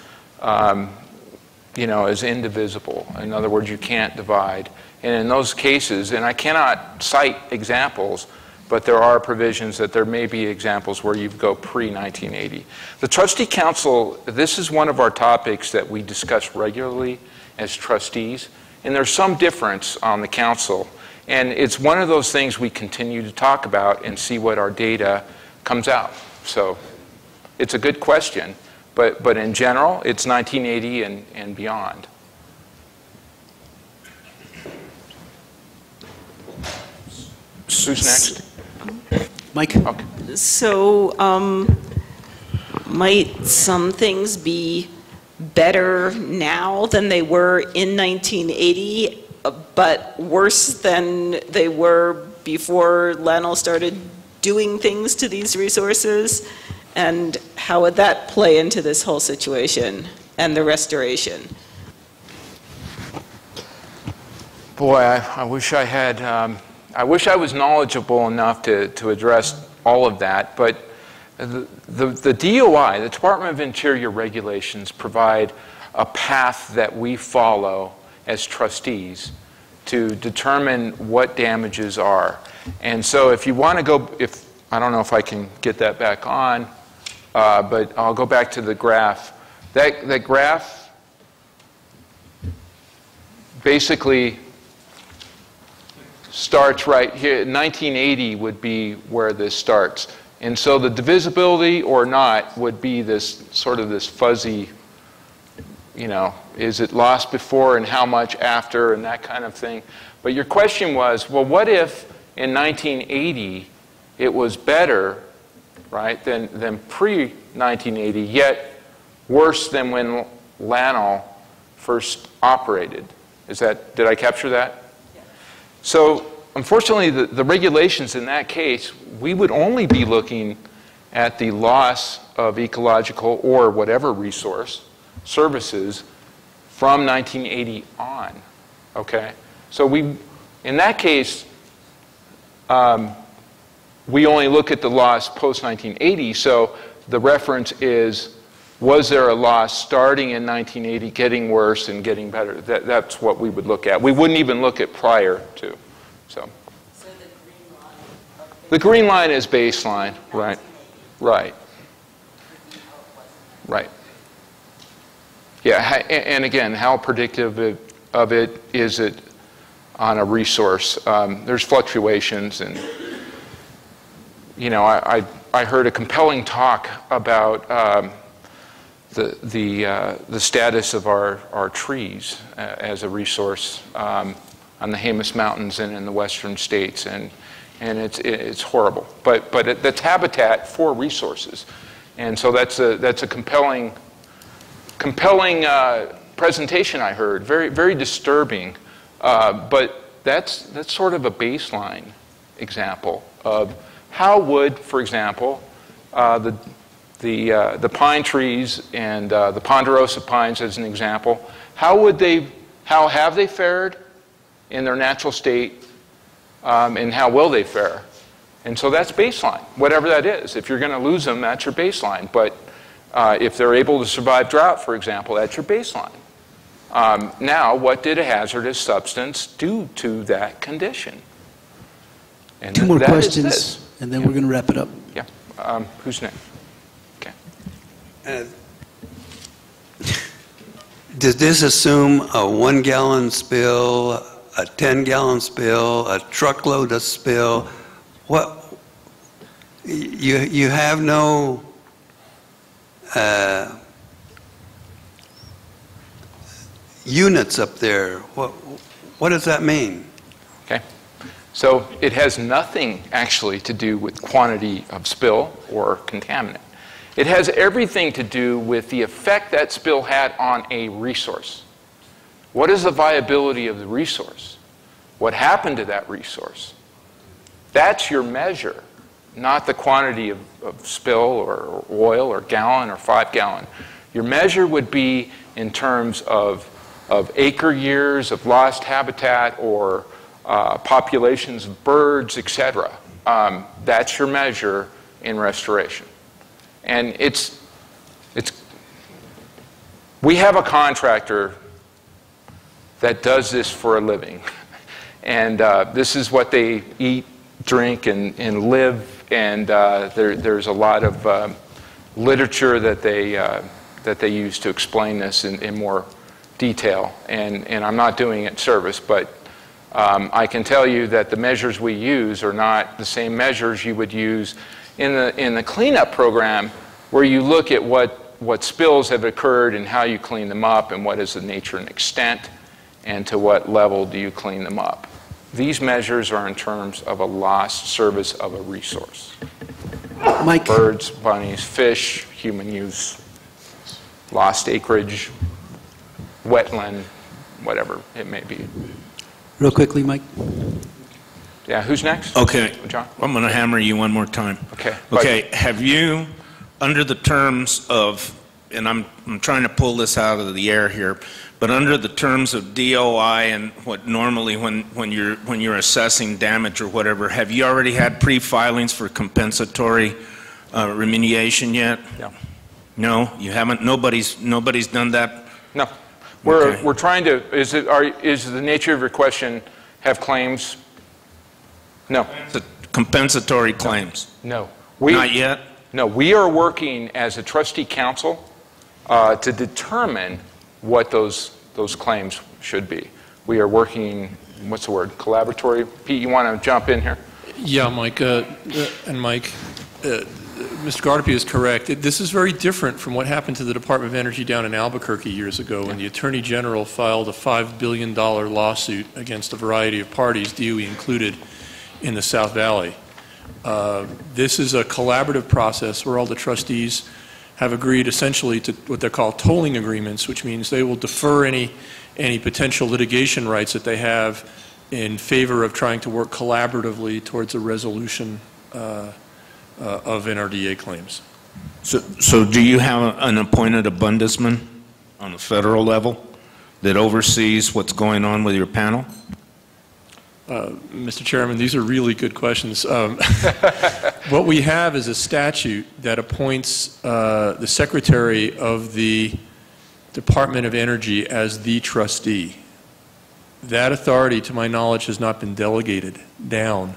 is indivisible. In other words, you can't divide. And in those cases, and I cannot cite examples, but there are provisions that there may be examples where you go pre-1980. The Trustee Council, this is one of our topics that we discuss regularly as trustees, and there's some difference on the council. And it's one of those things we continue to talk about and see what our data comes out. So it's a good question, but in general, it's 1980 and beyond. Who's next? Mike? Okay. So might some things be better now than they were in 1980, but worse than they were before Lanol started doing things to these resources? And how would that play into this whole situation and the restoration? Boy, I wish I had, I wish I was knowledgeable enough to address all of that, but the DOI, the Department of Interior regulations, provide a path that we follow as trustees to determine what damages are. And so if you want to go, I don't know if I can get that back on, but I'll go back to the graph. That graph basically starts right here. 1980 would be where this starts. And so the divisibility or not would be this sort of this fuzzy, is it lost before and how much after and that kind of thing. But your question was, well, what if in 1980 it was better, right, than pre-1980, yet worse than when Lanol first operated? Did I capture that? Yeah. So unfortunately, the regulations in that case, we would only be looking at the loss of ecological or whatever resource services from 1980 on, okay? So in that case, we only look at the loss post-1980, so the reference is, was there a loss starting in 1980, getting worse and getting better? That's what we would look at. We wouldn't even look at prior to. So the green line is baseline, right? Right. Right. Yeah, and again, how predictive of it is it on a resource? There's fluctuations, and I heard a compelling talk about the status of our trees as a resource on the Jemez Mountains and in the western states, and it's horrible. But that's habitat for resources, and so that's a compelling presentation I heard. Very very disturbing, but that's sort of a baseline example of how would, for example, the pine trees and the ponderosa pines, as an example, how have they fared in their natural state, and how will they fare? And so that's baseline, whatever that is. If you're going to lose them, that's your baseline. But if they're able to survive drought, for example, that's your baseline. Now, what did a hazardous substance do to that condition? And Two more questions, and then we're going to wrap it up. Yeah. Who's next? Does this assume a 1 gallon spill, a 10-gallon spill, a truckload of spill? What you have no units up there. What does that mean? Okay. So it has nothing actually to do with quantity of spill or contaminant. It has everything to do with the effect that spill had on a resource. What is the viability of the resource? What happened to that resource? That's your measure, not the quantity of spill or oil or gallon or 5 gallon. Your measure would be in terms of acre years of lost habitat or populations of birds, etc. That's your measure in restoration. And we have a contractor that does this for a living. And this is what they eat, drink, and live. And there's a lot of literature that they use to explain this in more detail. And I'm not doing it service, but I can tell you that the measures we use are not the same measures you would use in the cleanup program, where you look at what spills have occurred and how you clean them up and what is the nature and extent and to what level do you clean them up. These measures are in terms of a lost service of a resource. Mike. Birds, bunnies, fish, human use, lost acreage, wetland, whatever it may be. Real quickly, Mike. Yeah, who's next? Okay. John? I'm going to hammer you one more time. Okay. Okay, have you, under the terms of, and I'm trying to pull this out of the air here, but under the terms of DOI and what normally when you're assessing damage or whatever, have you already had pre-filings for compensatory remediation yet? No. No, you haven't. Nobody's done that. No. We're trying to. Is the nature of your question have claims? No. Compensatory claims. No. Not yet? No. We are working as a trustee council to determine what those claims should be. We are working, what's the word, collaboratory? Pete, you want to jump in here? Yeah, Mike, and Mike, Mr. Gardapi is correct. This is very different from what happened to the Department of Energy down in Albuquerque years ago when the Attorney General filed a $5 billion lawsuit against a variety of parties, DOE included, in the South Valley. This is a collaborative process where all the trustees have agreed essentially to what they're called tolling agreements, which means they will defer any potential litigation rights that they have in favor of trying to work collaboratively towards a resolution of NRDA claims. So do you have an appointed ombudsman on the federal level that oversees what's going on with your panel? Mr. Chairman, these are really good questions. What we have is a statute that appoints the Secretary of the Department of Energy as the trustee. That authority, to my knowledge, has not been delegated down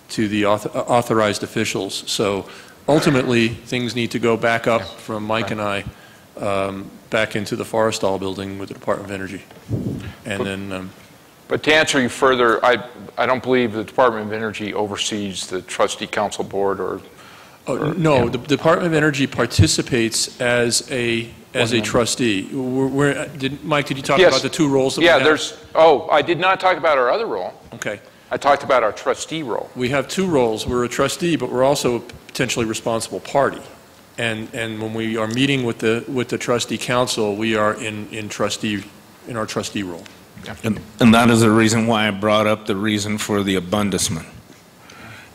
to the authorized officials. So ultimately, things need to go back up from Mike and I back into the Forrestal building with the Department of Energy. And then... But to answer you further, I don't believe the Department of Energy oversees the trustee council board or no, yeah. The Department of Energy participates as a trustee. Mike, did you talk about the two roles that we have? I did not talk about our other role. Okay. I talked about our trustee role. We have two roles. We're a trustee, but we're also a potentially responsible party. And when we are meeting with the trustee council, we are in our trustee role. And that is the reason why I brought up the reason for the ombudsman.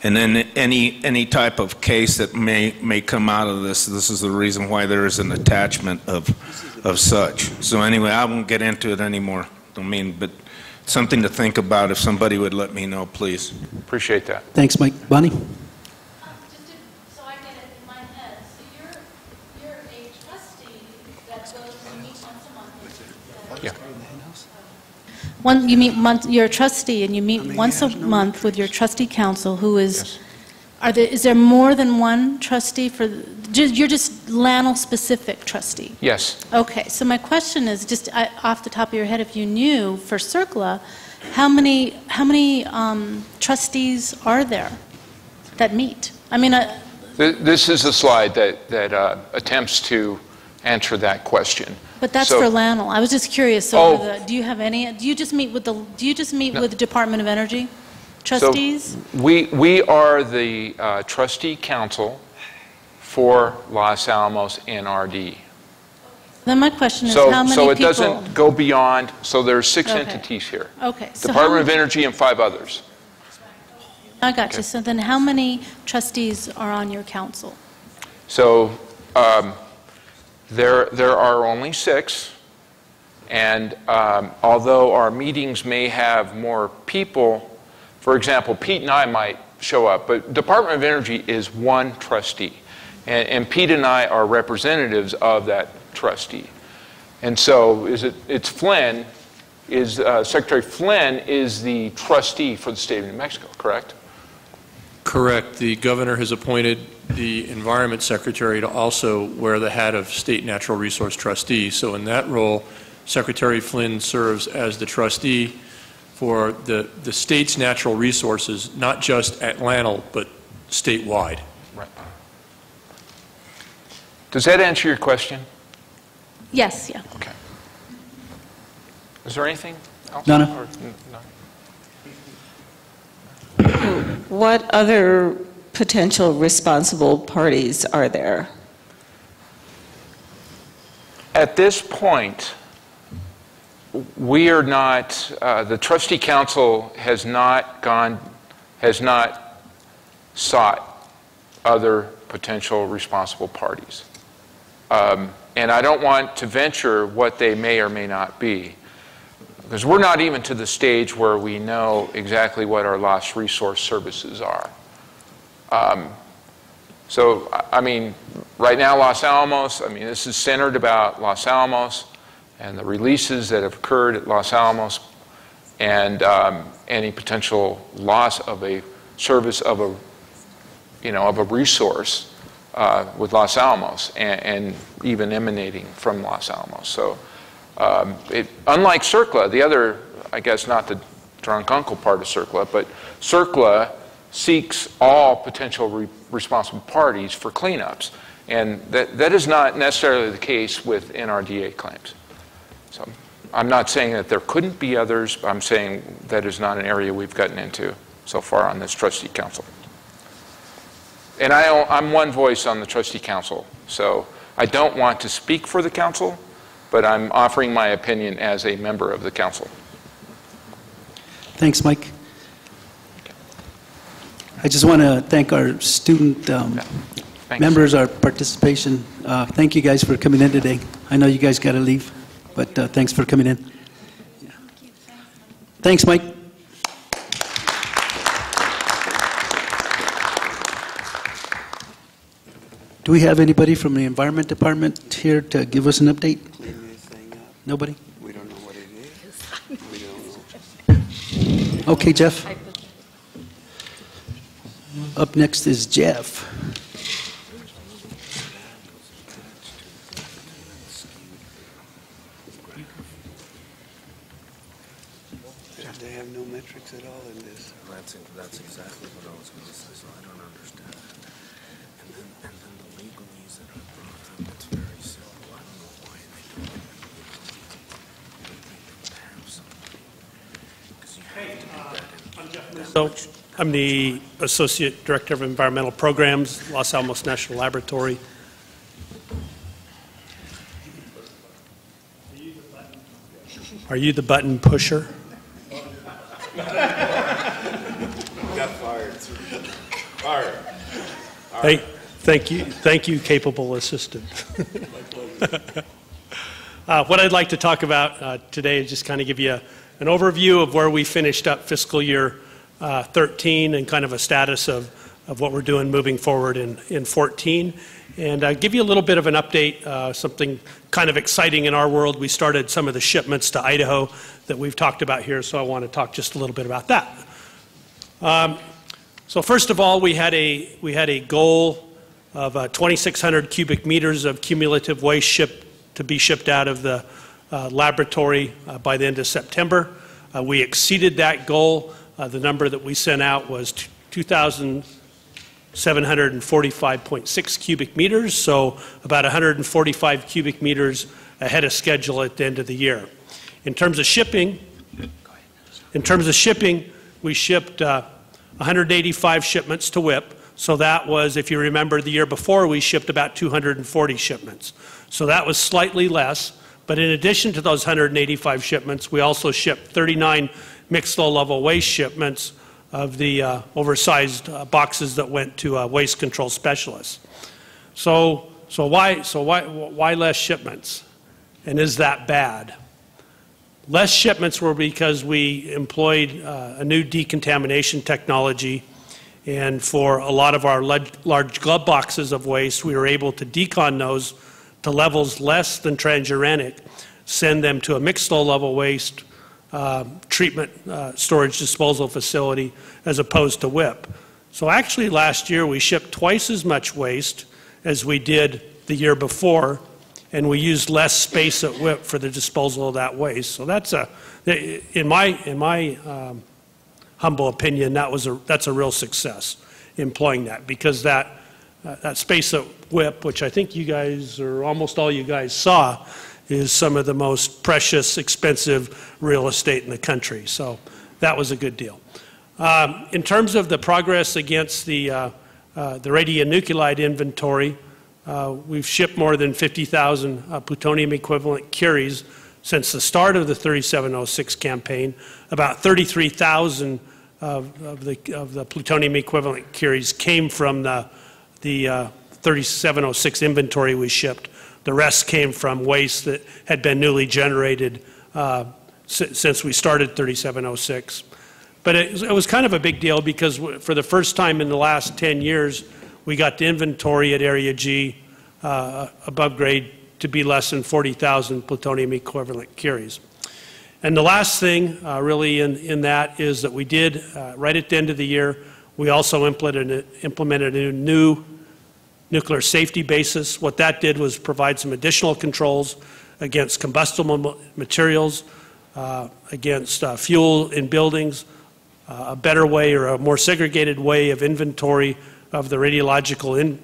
And then any type of case that may come out of this is the reason why there is an attachment of such. So anyway, I won't get into it anymore. But something to think about if somebody would let me know, please. Appreciate that. Thanks, Mike. Bonnie? So I get it in my head. So you're a trustee that goes and meets once a month. Yeah. You're a trustee and you meet once a month with your trustee council who is, is there more than one trustee for, you're just Lanel specific trustee? Yes. Okay, so my question is just off the top of your head, if you knew for CERCLA, how many trustees are there that meet? I mean, this is a slide that attempts to answer that question. But that's for Lanel. I was just curious. So do you have any? Do you just meet with the Department of Energy? trustees? So we are the trustee council for Los Alamos NRD. Then my question is, So, how many so it people? doesn't go beyond, so there's 6 Okay. entities here. Okay. So how Department of many- Energy and 5 others. I got you. So then how many trustees are on your council? So there are only 6, and although our meetings may have more people, for example, Pete and I might show up, but Department of Energy is 1 trustee, and Pete and I are representatives of that trustee. And so it's Flynn, Secretary Flynn is the trustee for the state of New Mexico, correct? Correct. The governor has appointed the Environment Secretary to also wear the hat of State Natural Resource Trustee. So in that role, Secretary Flynn serves as the trustee for the state's natural resources, not just at Lanel, but statewide. Right. Does that answer your question? Yes, yeah. Okay. Is there anything else? No. Or, no? What other potential responsible parties are there? At this point, we are not, the trustee council has not sought other potential responsible parties. And I don't want to venture what they may or may not be, because we're not even to the stage where we know exactly what our lost resource services are. So, I mean, right now, Los Alamos, I mean, this is centered about Los Alamos and the releases that have occurred at Los Alamos and any potential loss of a service of a, of a resource with Los Alamos and even emanating from Los Alamos. So, unlike CERCLA, the other, I guess not the drunk uncle part of CERCLA, but CERCLA seeks all potential responsible parties for cleanups. And that is not necessarily the case with NRDA claims. So I'm not saying that there couldn't be others, but I'm saying that is not an area we've gotten into so far on this trustee council. And I'm one voice on the trustee council, so I don't want to speak for the council, but I'm offering my opinion as a member of the council. Thanks, Mike. I just want to thank our student members, our participation. Thank you guys for coming in today. I know you guys got to leave, but thanks for coming in. Thanks, Mike. Do we have anybody from the Environment Department here to give us an update? Nobody? We don't know what it is. We don't know. Okay, Jeff. Up next is Jeff. They have no metrics at all in this. That's exactly what I was going to say, so I don't understand. And then the legalese that are brought up, it's very simple. I don't know why they don't. So I'm the Associate Director of Environmental Programs, Los Alamos National Laboratory. Are you the button pusher? Got fired. Fired. Thank you, capable assistant. What I'd like to talk about today is just kind of give you an overview of where we finished up fiscal year 13 and kind of a status of what we're doing moving forward in 14. And give you a little bit of an update, something kind of exciting in our world. We started some of the shipments to Idaho that we've talked about here, so I want to talk just a little bit about that. So first of all, we had a goal of 2,600 cubic meters of cumulative waste to be shipped out of the laboratory by the end of September. We exceeded that goal. The number that we sent out was 2,745.6 cubic meters, so about 145 cubic meters ahead of schedule at the end of the year. In terms of shipping, we shipped 185 shipments to WIP. So that was, if you remember, the year before we shipped about 240 shipments. So that was slightly less. But in addition to those 185 shipments, we also shipped 39 mixed low-level waste shipments of the oversized boxes that went to waste control specialists. So why less shipments? And is that bad? Less shipments were because we employed a new decontamination technology, and for a lot of our large glove boxes of waste, we were able to decon those to levels less than transuranic, send them to a mixed low-level waste treatment storage disposal facility as opposed to WIP. So actually last year we shipped twice as much waste as we did the year before, and we used less space at WIP for the disposal of that waste. So that's in my humble opinion, that's a real success, employing that, because that space at WIP, which I think you guys, or almost all you guys saw, is some of the most precious, expensive real estate in the country. So that was a good deal. In terms of the progress against the radionuclide inventory, we've shipped more than 50,000 plutonium equivalent curies since the start of the 3706 campaign. About 33,000 of the plutonium equivalent curies came from the 3706 inventory we shipped. The rest came from waste that had been newly generated since we started 3706. But it was kind of a big deal because for the first time in the last 10 years, we got the inventory at Area G above grade to be less than 40,000 plutonium equivalent curies. And the last thing really in that is that we did, right at the end of the year, we also implemented a new nuclear safety basis. What that did was provide some additional controls against combustible materials, against fuel in buildings, a better way or a more segregated way of inventory of the radiological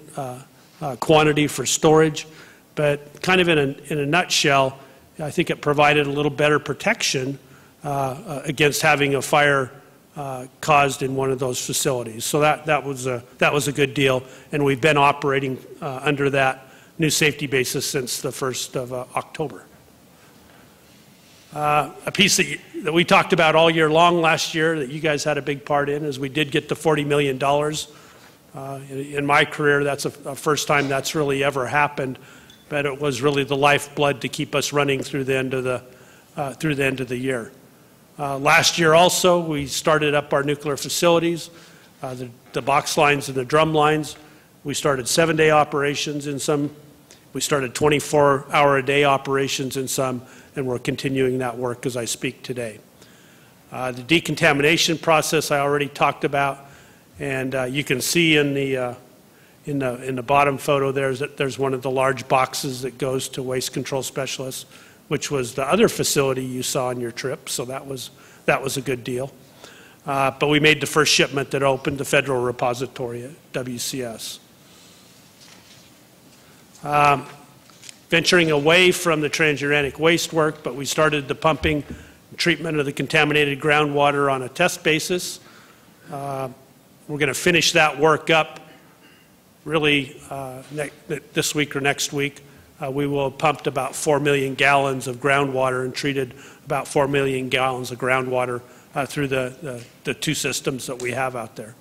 quantity for storage. But kind of in a nutshell, I think it provided a little better protection against having a fire caused in one of those facilities. So that was a good deal, and we've been operating under that new safety basis since the 1st of October. A piece that we talked about all year long last year that you guys had a big part in is we did get the $40 million. In my career, that's a first time that's really ever happened, but it was really the lifeblood to keep us running through the end of the year. Last year also, we started up our nuclear facilities, the box lines and the drum lines. We started 7-day operations in some. We started 24-hour-a-day operations in some, and we're continuing that work as I speak today. The decontamination process I already talked about, and you can see in the bottom photo there's one of the large boxes that goes to waste control specialists, which was the other facility you saw on your trip, so that was a good deal. But we made the first shipment that opened the federal repository at WCS. Venturing away from the transuranic waste work, but we started the pumping and treatment of the contaminated groundwater on a test basis. We're going to finish that work up really this week or next week. We will have pumped about 4 million gallons of groundwater and treated about 4 million gallons of groundwater through the two systems that we have out there.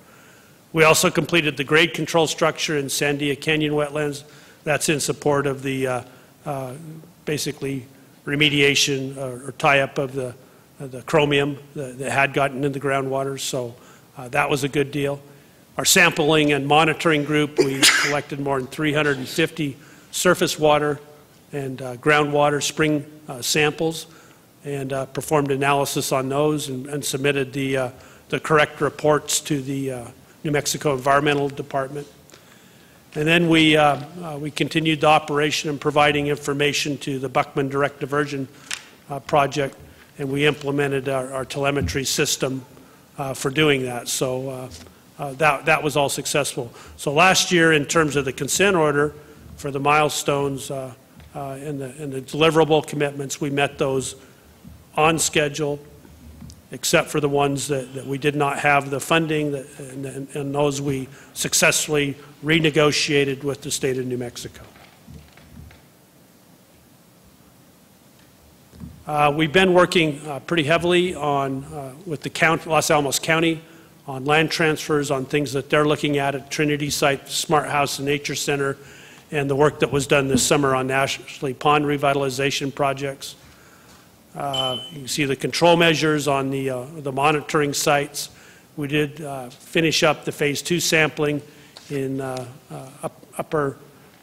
We also completed the grade control structure in Sandia Canyon wetlands. That's in support of the basically remediation or tie-up of the chromium that had gotten in the groundwater, so that was a good deal. Our sampling and monitoring group, we collected more than 350 surface water and groundwater spring samples and performed analysis on those and submitted the correct reports to the New Mexico Environmental Department. And then we continued the operation and providing information to the Buckman Direct Diversion project, and we implemented our telemetry system for doing that. So that was all successful. So last year, in terms of the consent order for the milestones and the deliverable commitments, we met those on schedule except for the ones that we did not have the funding, and those we successfully renegotiated with the state of New Mexico. We've been working pretty heavily with the county, Los Alamos County, on land transfers, on things that they're looking at Trinity Site, Smart House and Nature Center, and the work that was done this summer on Ashley Pond revitalization projects. You can see the control measures on the monitoring sites. We did finish up the Phase 2 sampling in upper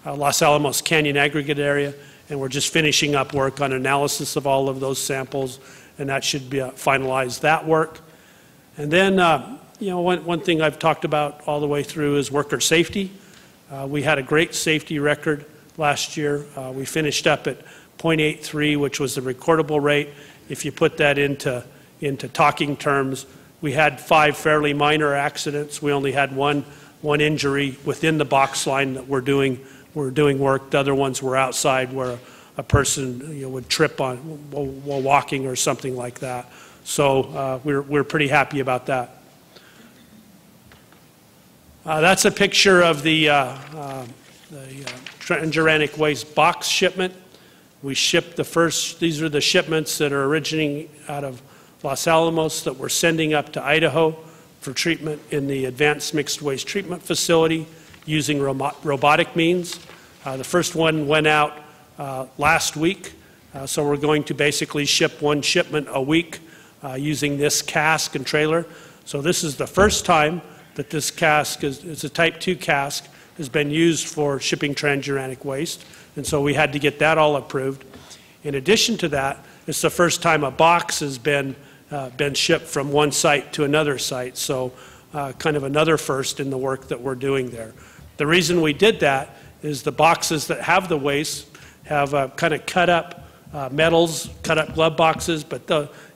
Los Alamos Canyon aggregate area, and we're just finishing up work on analysis of all of those samples, and that should be finalize that work. And then, one thing I've talked about all the way through is worker safety. We had a great safety record last year. We finished up at 0.83, which was the recordable rate. If you put that into talking terms, we had 5 fairly minor accidents. We only had one injury within the box line that we're doing work. The other ones were outside, where a person would trip on while walking or something like that. So we're pretty happy about that. That's a picture of the transuranic waste box shipment. We shipped the first. These are the shipments that are originating out of Los Alamos that we're sending up to Idaho for treatment in the Advanced Mixed Waste Treatment Facility using robotic means. The first one went out last week, so we're going to basically ship one shipment a week using this cask and trailer. So this is the first time that this cask, it's a Type 2 cask, has been used for shipping transuranic waste, and so we had to get that all approved. In addition to that, it's the first time a box has been shipped from one site to another site, so kind of another first in the work that we're doing there. The reason we did that is the boxes that have the waste have kind of cut up metals, cut up glove boxes, but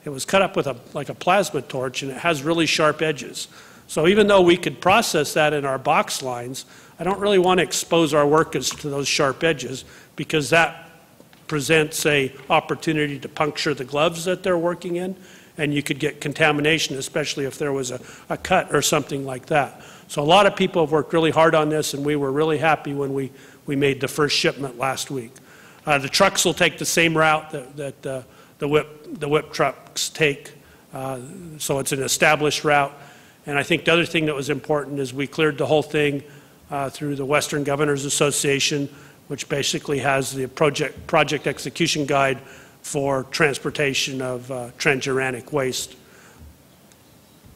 it was cut up with like a plasma torch, and it has really sharp edges. So even though we could process that in our box lines, I don't really want to expose our workers to those sharp edges, because that presents an opportunity to puncture the gloves that they're working in, and you could get contamination, especially if there was a cut or something like that. So a lot of people have worked really hard on this, and we were really happy when we made the first shipment last week. The trucks will take the same route that the whip trucks take, so it's an established route. And I think the other thing that was important is we cleared the whole thing through the Western Governors Association, which basically has the project execution guide for transportation of transuranic waste.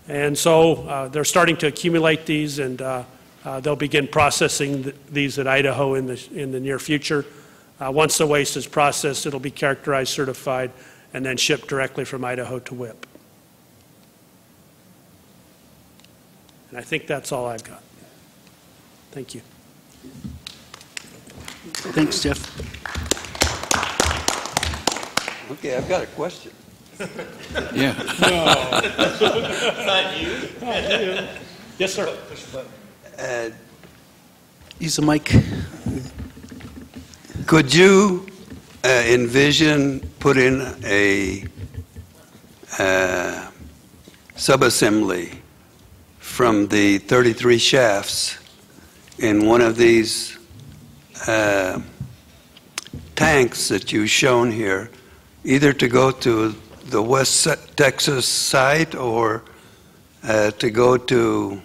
And so they're starting to accumulate these, and they'll begin processing these at Idaho in the near future. Once the waste is processed, it'll be characterized, certified, and then shipped directly from Idaho to WIP. And I think that's all I've got. Thank you. Thanks, Jeff. Okay, I've got a question. Yeah. Not you. Yes, sir. Use the mic. Could you envision putting a subassembly from the 33 shafts in one of these tanks that you've shown here, either to go to the West Texas site or to go to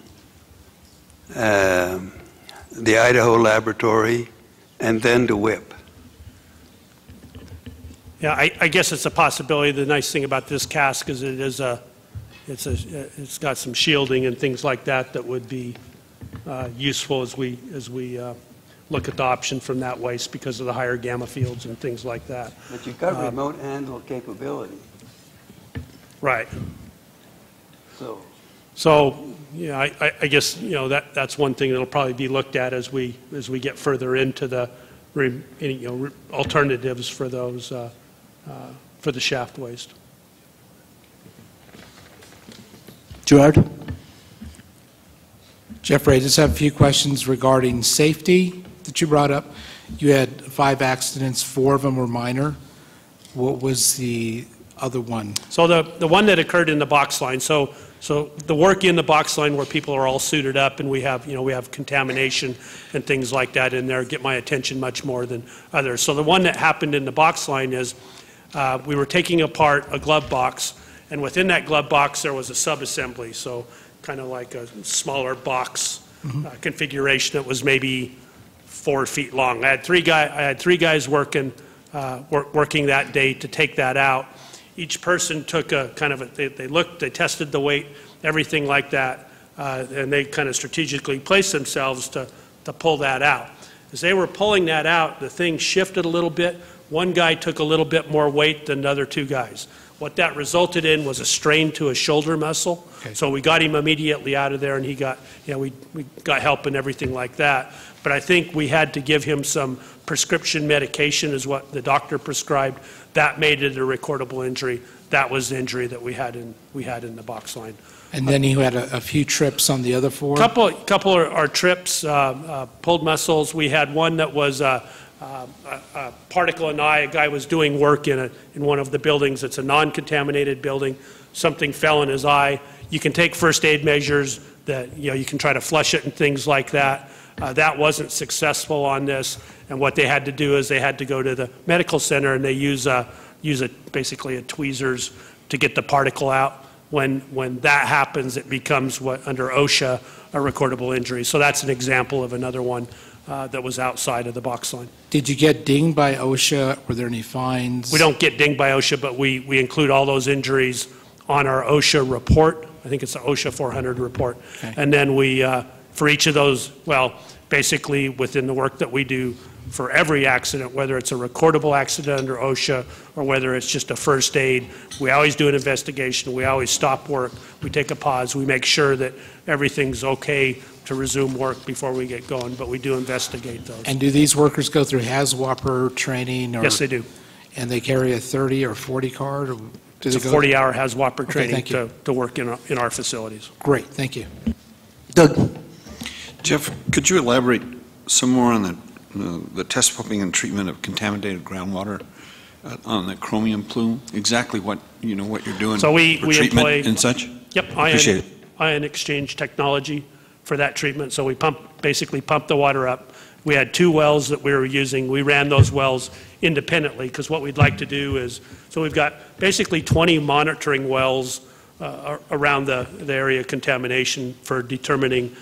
the Idaho laboratory and then to WIP? Yeah, I guess it's a possibility. The nice thing about this cask is it's got some shielding and things like that that would be useful as we look at the option from that waste because of the higher gamma fields and things like that. But you've got remote handle capability. Right. So yeah, I guess that's one thing that'll probably be looked at as we get further into the alternatives for those for the shaft waste. Gerard? Jeffrey, I just have a few questions regarding safety that you brought up. You had 5 accidents, 4 of them were minor. What was the other one? So the one that occurred in the box line, so the work in the box line where people are all suited up and we have contamination and things like that in there get my attention much more than others. So the one that happened in the box line is we were taking apart a glove box, and within that glove box there was a sub-assembly, so kind of like a smaller box configuration that was maybe 4 feet long. I had three guys working that day to take that out. Each person took a kind of they looked, they tested the weight, everything like that, and they kind of strategically placed themselves to pull that out. As they were pulling that out, the thing shifted a little bit. One guy took a little bit more weight than the other 2 guys. What that resulted in was a strain to his shoulder muscle. Okay. So we got him immediately out of there, and he got, we got help and everything like that. But I think we had to give him some prescription medication is what the doctor prescribed. That made it a recordable injury. That was the injury that we had in the box line. And then you had a few trips on the other 4? Couple are trips, pulled muscles. We had one that was a particle in the eye. A guy was doing work in one of the buildings. It's a non-contaminated building. Something fell in his eye. You can take first aid measures that, you can try to flush it and things like that. That wasn't successful on this, and what they had to do is they had to go to the medical center and they use basically a tweezers to get the particle out. When that happens, it becomes under OSHA a recordable injury. So that's an example of another one that was outside of the box line. Did you get dinged by OSHA? Were there any fines? We don't get dinged by OSHA, but we include all those injuries on our OSHA report. I think it's the OSHA 400 report. Okay. And then we, for each of those, basically within the work that we do for every accident, whether it's a recordable accident under OSHA or whether it's just a first aid, we always do an investigation. We always stop work. We take a pause. We make sure that everything's okay to resume work before we get going, but we do investigate those. And do these workers go through HAZWOPER training? Yes, they do. And they carry a 30 or 40 card? Or it's a 40-hour HAZWOPER training to work in our facilities. Great, thank you. Doug. Jeff, could you elaborate some more on the test pumping and treatment of contaminated groundwater on the chromium plume? Exactly what what you're doing. So we employ and such. Yep, ion exchange technology for that treatment. So we basically pump the water up. We had 2 wells that we were using. We ran those wells independently because what we'd like to do is, so we've got basically 20 monitoring wells around the area of contamination for determination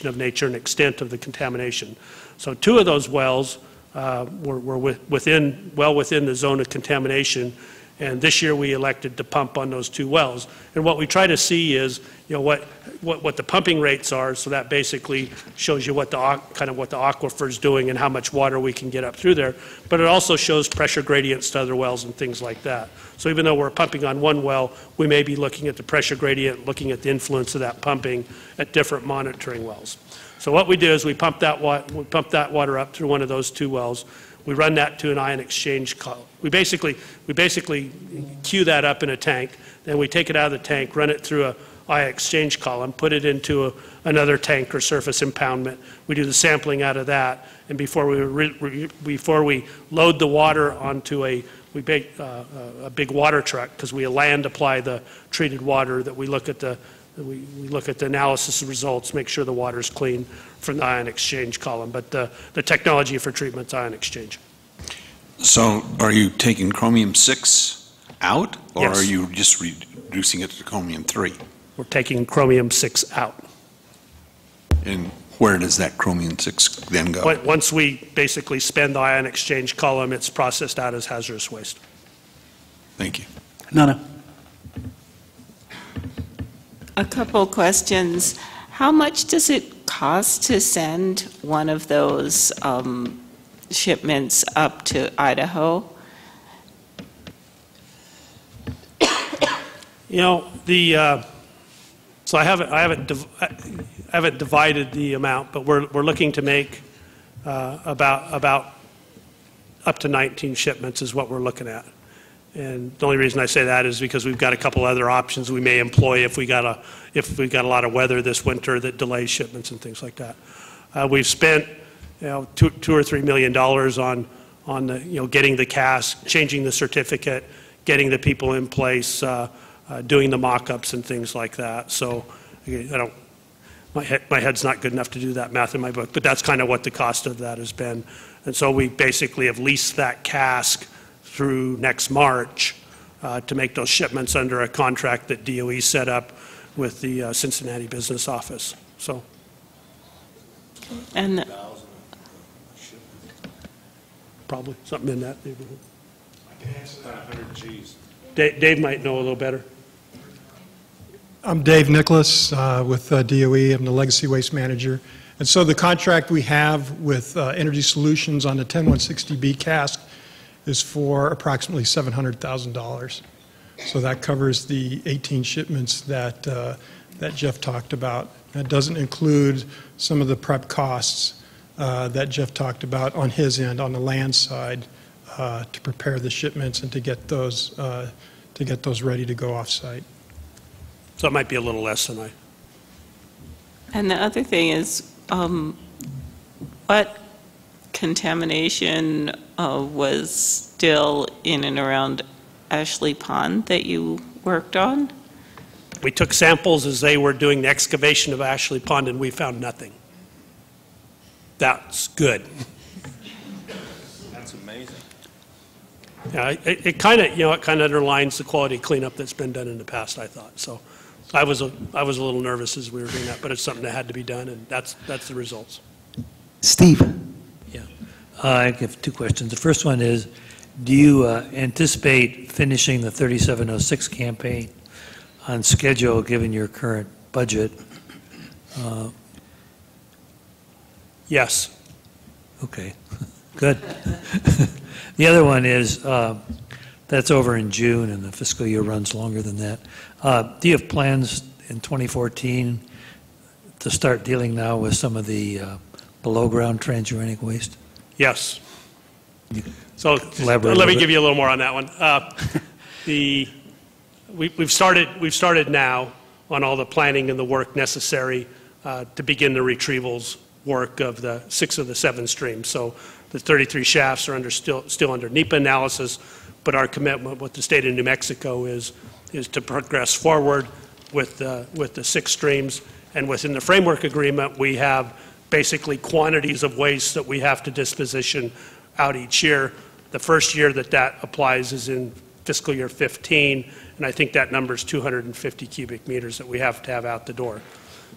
of nature and extent of the contamination. So 2 of those wells were well within the zone of contamination, and this year we elected to pump on those 2 wells. And what we try to see is, what the pumping rates are, so that basically shows you what the aquifer is doing and how much water we can get up through there. But it also shows pressure gradients to other wells and things like that. So even though we're pumping on one well, we may be looking at the pressure gradient, looking at the influence of that pumping at different monitoring wells. So what we do is we pump that water up through one of those 2 wells. We run that to an ion exchange column. We basically queue that up in a tank, then we take it out of the tank, run it through a ion exchange column, put it into another tank or surface impoundment. We do the sampling out of that, and before we load the water onto a big water truck, because we land apply the treated water, that we look at the analysis results, make sure the water's clean from the ion exchange column. But the technology for treatment's ion exchange. So are you taking chromium-6 out, or Yes. are you just reducing it to chromium-3? We're taking chromium-6 out. And where does that chromium-6 then go? Once we basically spend the ion exchange column, it's processed out as hazardous waste. Thank you. Nana. A couple questions. How much does it cost to send one of those shipments up to Idaho? So I haven't divided the amount, but we're looking to make about up to 19 shipments is what we're looking at. And the only reason I say that is because we've got a couple other options we may employ if we got a lot of weather this winter that delays shipments and things like that. We've spent $2 or $3 million on the, getting the cask, changing the certificate, getting the people in place, doing the mock-ups and things like that. So my head's not good enough to do that math in my book, but that's kind of what the cost of that has been. And so we basically have leased that cask through next March to make those shipments under a contract that DOE set up with the Cincinnati business office. So. And Probably something in that neighborhood. I can answer that 100 G's. Dave might know a little better. I'm Dave Nicholas with DOE. I'm the Legacy Waste Manager. And so the contract we have with Energy Solutions on the 10160B cask is for approximately $700,000. So that covers the 18 shipments that, that Jeff talked about. That doesn't include some of the prep costs that Jeff talked about on his end, on the land side, to prepare the shipments and to get those ready to go off-site. So it might be a little less than I. And the other thing is, what contamination was still in and around Ashley Pond that you worked on? We took samples as they were doing the excavation of Ashley Pond, and we found nothing. That's good. That's amazing. Yeah, it kind of, it kind of underlines the quality cleanup that's been done in the past, I thought. So I was a little nervous as we were doing that, but it's something that had to be done, and that's the results. Steve. Yeah. I have two questions. The first one is, do you anticipate finishing the 3706 campaign on schedule given your current budget? Yes. Okay, good. The other one is, that's over in June and the fiscal year runs longer than that. Do you have plans in 2014 to start dealing now with some of the below-ground transuranic waste? Yes. So let me give you a little more on that one. We've started now on all the planning and the work necessary to begin the retrievals work of the 6 of the 7 streams. So the 33 shafts are still under NEPA analysis, but our commitment with the state of New Mexico is to progress forward with the 6 streams. And within the framework agreement, we have basically quantities of waste that we have to disposition out each year. The first year that applies is in fiscal year 15, and I think that number is 250 cubic meters that we have to have out the door.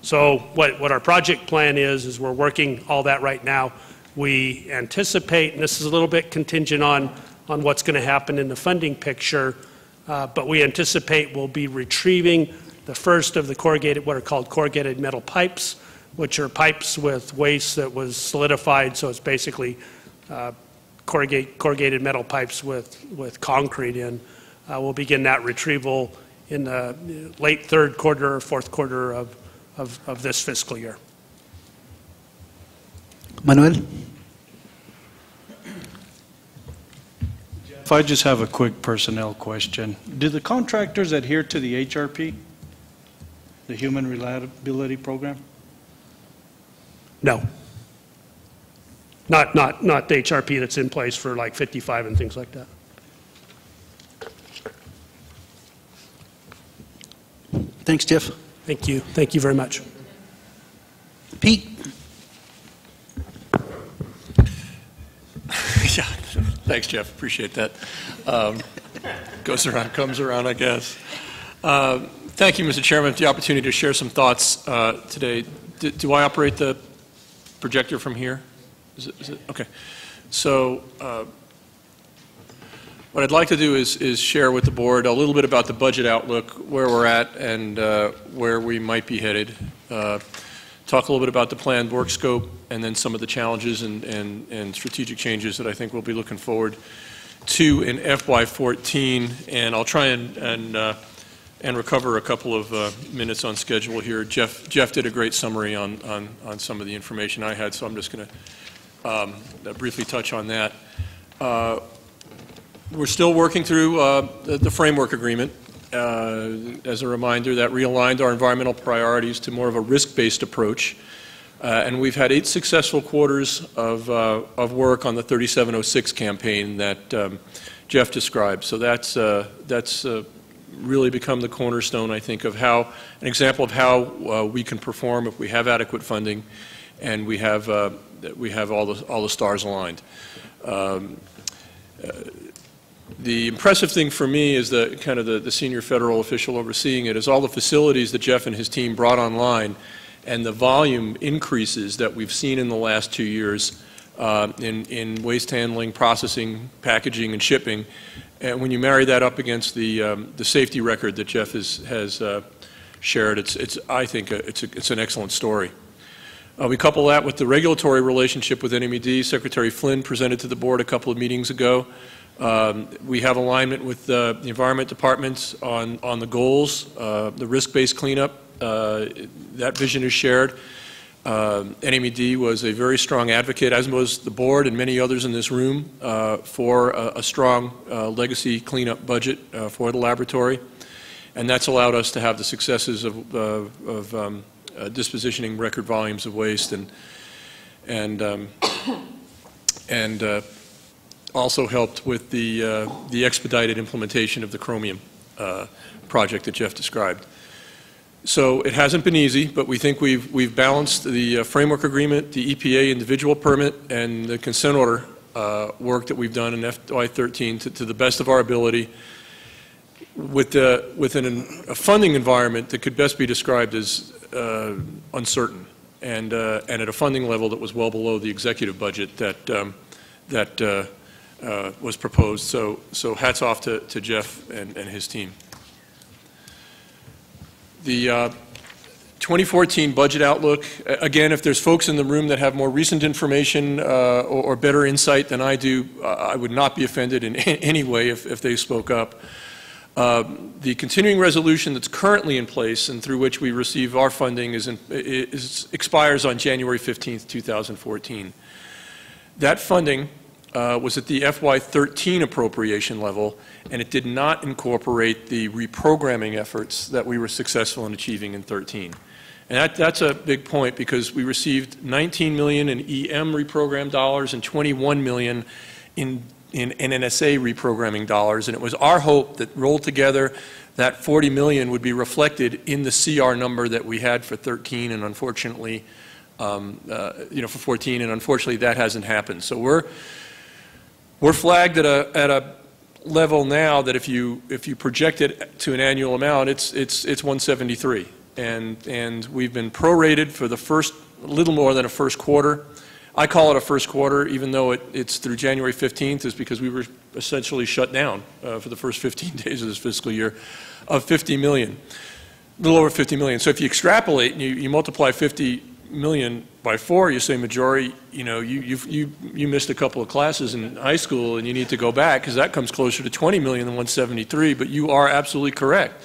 So what our project plan is we're working all that right now. We anticipate, and this is a little bit contingent on what's going to happen in the funding picture, but we anticipate we'll be retrieving the first of the what are called corrugated metal pipes, which are pipes with waste that was solidified, so it's basically corrugated metal pipes with concrete in. We'll begin that retrieval in the late third quarter or fourth quarter of this fiscal year. Manuel? If I just have a quick personnel question. Do the contractors adhere to the HRP, the Human Reliability Program? No. Not the HRP that's in place for like 55 and things like that. Thanks, Jeff. Thank you. Thank you very much. Pete? Yeah, thanks, Jeff. Appreciate that. Goes around, comes around, I guess. Thank you, Mr. Chairman, for the opportunity to share some thoughts today. Do I operate the projector from here? Is it? Okay. So what I'd like to do is share with the board a little bit about the budget outlook, where we're at, and where we might be headed. Talk a little bit about the planned work scope, and then some of the challenges and strategic changes that I think we'll be looking forward to in FY14. And I'll try and recover a couple of minutes on schedule here. Jeff did a great summary on some of the information I had, so I'm just going to briefly touch on that. We're still working through the framework agreement. As a reminder, that realigned our environmental priorities to more of a risk-based approach And we've had 8 successful quarters of work on the 3706 campaign that Jeff described. So that's really become the cornerstone, I think, of how, an example of how we can perform if we have adequate funding and we have all the stars aligned. The impressive thing for me is the senior federal official overseeing it is all the facilities that Jeff and his team brought online and the volume increases that we've seen in the last 2 years in waste handling, processing, packaging, and shipping. And when you marry that up against the safety record that Jeff has shared, I think it's an excellent story. We couple that with the regulatory relationship with NMED. Secretary Flynn presented to the board a couple of meetings ago. We have alignment with the Environment Department on the goals, the risk-based cleanup. That vision is shared. NMED was a very strong advocate, as was the board and many others in this room, for a strong legacy cleanup budget for the laboratory. And that's allowed us to have the successes of dispositioning record volumes of waste and also helped with the expedited implementation of the chromium project that Jeff described. So it hasn't been easy, but we think we've balanced the framework agreement, the EPA individual permit, and the consent order work that we've done in FY13 to the best of our ability within a funding environment that could best be described as uncertain and at a funding level that was well below the executive budget that was proposed. So hats off to Jeff and his team. The 2014 budget outlook, again, if there's folks in the room that have more recent information or better insight than I do, I would not be offended in any way if they spoke up. The continuing resolution that's currently in place and through which we receive our funding expires on January 15th, 2014. That funding was at the FY13 appropriation level, and it did not incorporate the reprogramming efforts that we were successful in achieving in 13. And that's a big point because we received $19 million in EM reprogram dollars and $21 million in NNSA reprogramming dollars, and it was our hope that rolled together that $40 million would be reflected in the CR number that we had for 13, and unfortunately, for 14, and unfortunately that hasn't happened. So we're flagged at a level now that if you project it to an annual amount, it's 173, and we've been prorated for the first little more than a first quarter. I call it a first quarter, even though it's through January 15th, is because we were essentially shut down for the first 15 days of this fiscal year, of 50 million, a little over 50 million. So if you extrapolate and you multiply 50 million by 4, you say, majority, you missed a couple of classes in high school and you need to go back because that comes closer to 20 million than 173, but you are absolutely correct.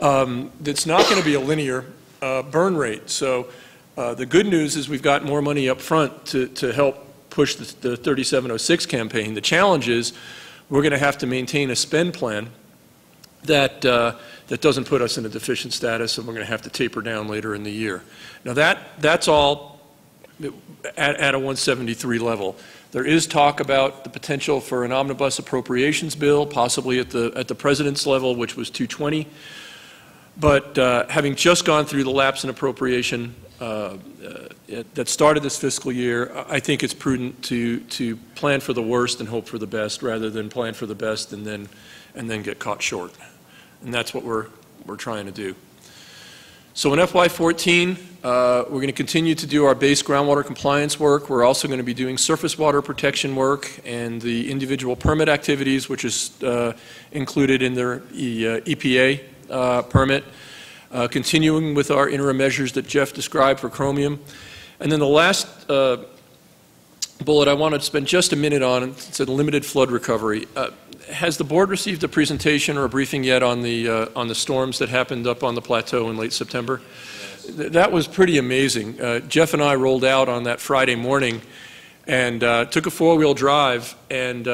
It's not going to be a linear burn rate. So the good news is we've got more money up front to help push the 3706 campaign. The challenge is we're going to have to maintain a spend plan that doesn't put us in a deficient status, and we're going to have to taper down later in the year. Now that's all at a 173 level. There is talk about the potential for an omnibus appropriations bill, possibly at the president's level, which was 220. But having just gone through the lapse in appropriation that started this fiscal year, I think it's prudent to plan for the worst and hope for the best, rather than plan for the best and then get caught short. And that's what we're trying to do. So in FY14, we're going to continue to do our base groundwater compliance work. We're also going to be doing surface water protection work and the individual permit activities, which is included in their EPA permit. Continuing with our interim measures that Jeff described for chromium. And then the last bullet I want to spend just a minute on, it's a limited flood recovery. Has the board received a presentation or a briefing yet on the storms that happened up on the plateau in late September? Yes. That was pretty amazing. Jeff and I rolled out on that Friday morning and took a 4-wheel drive, and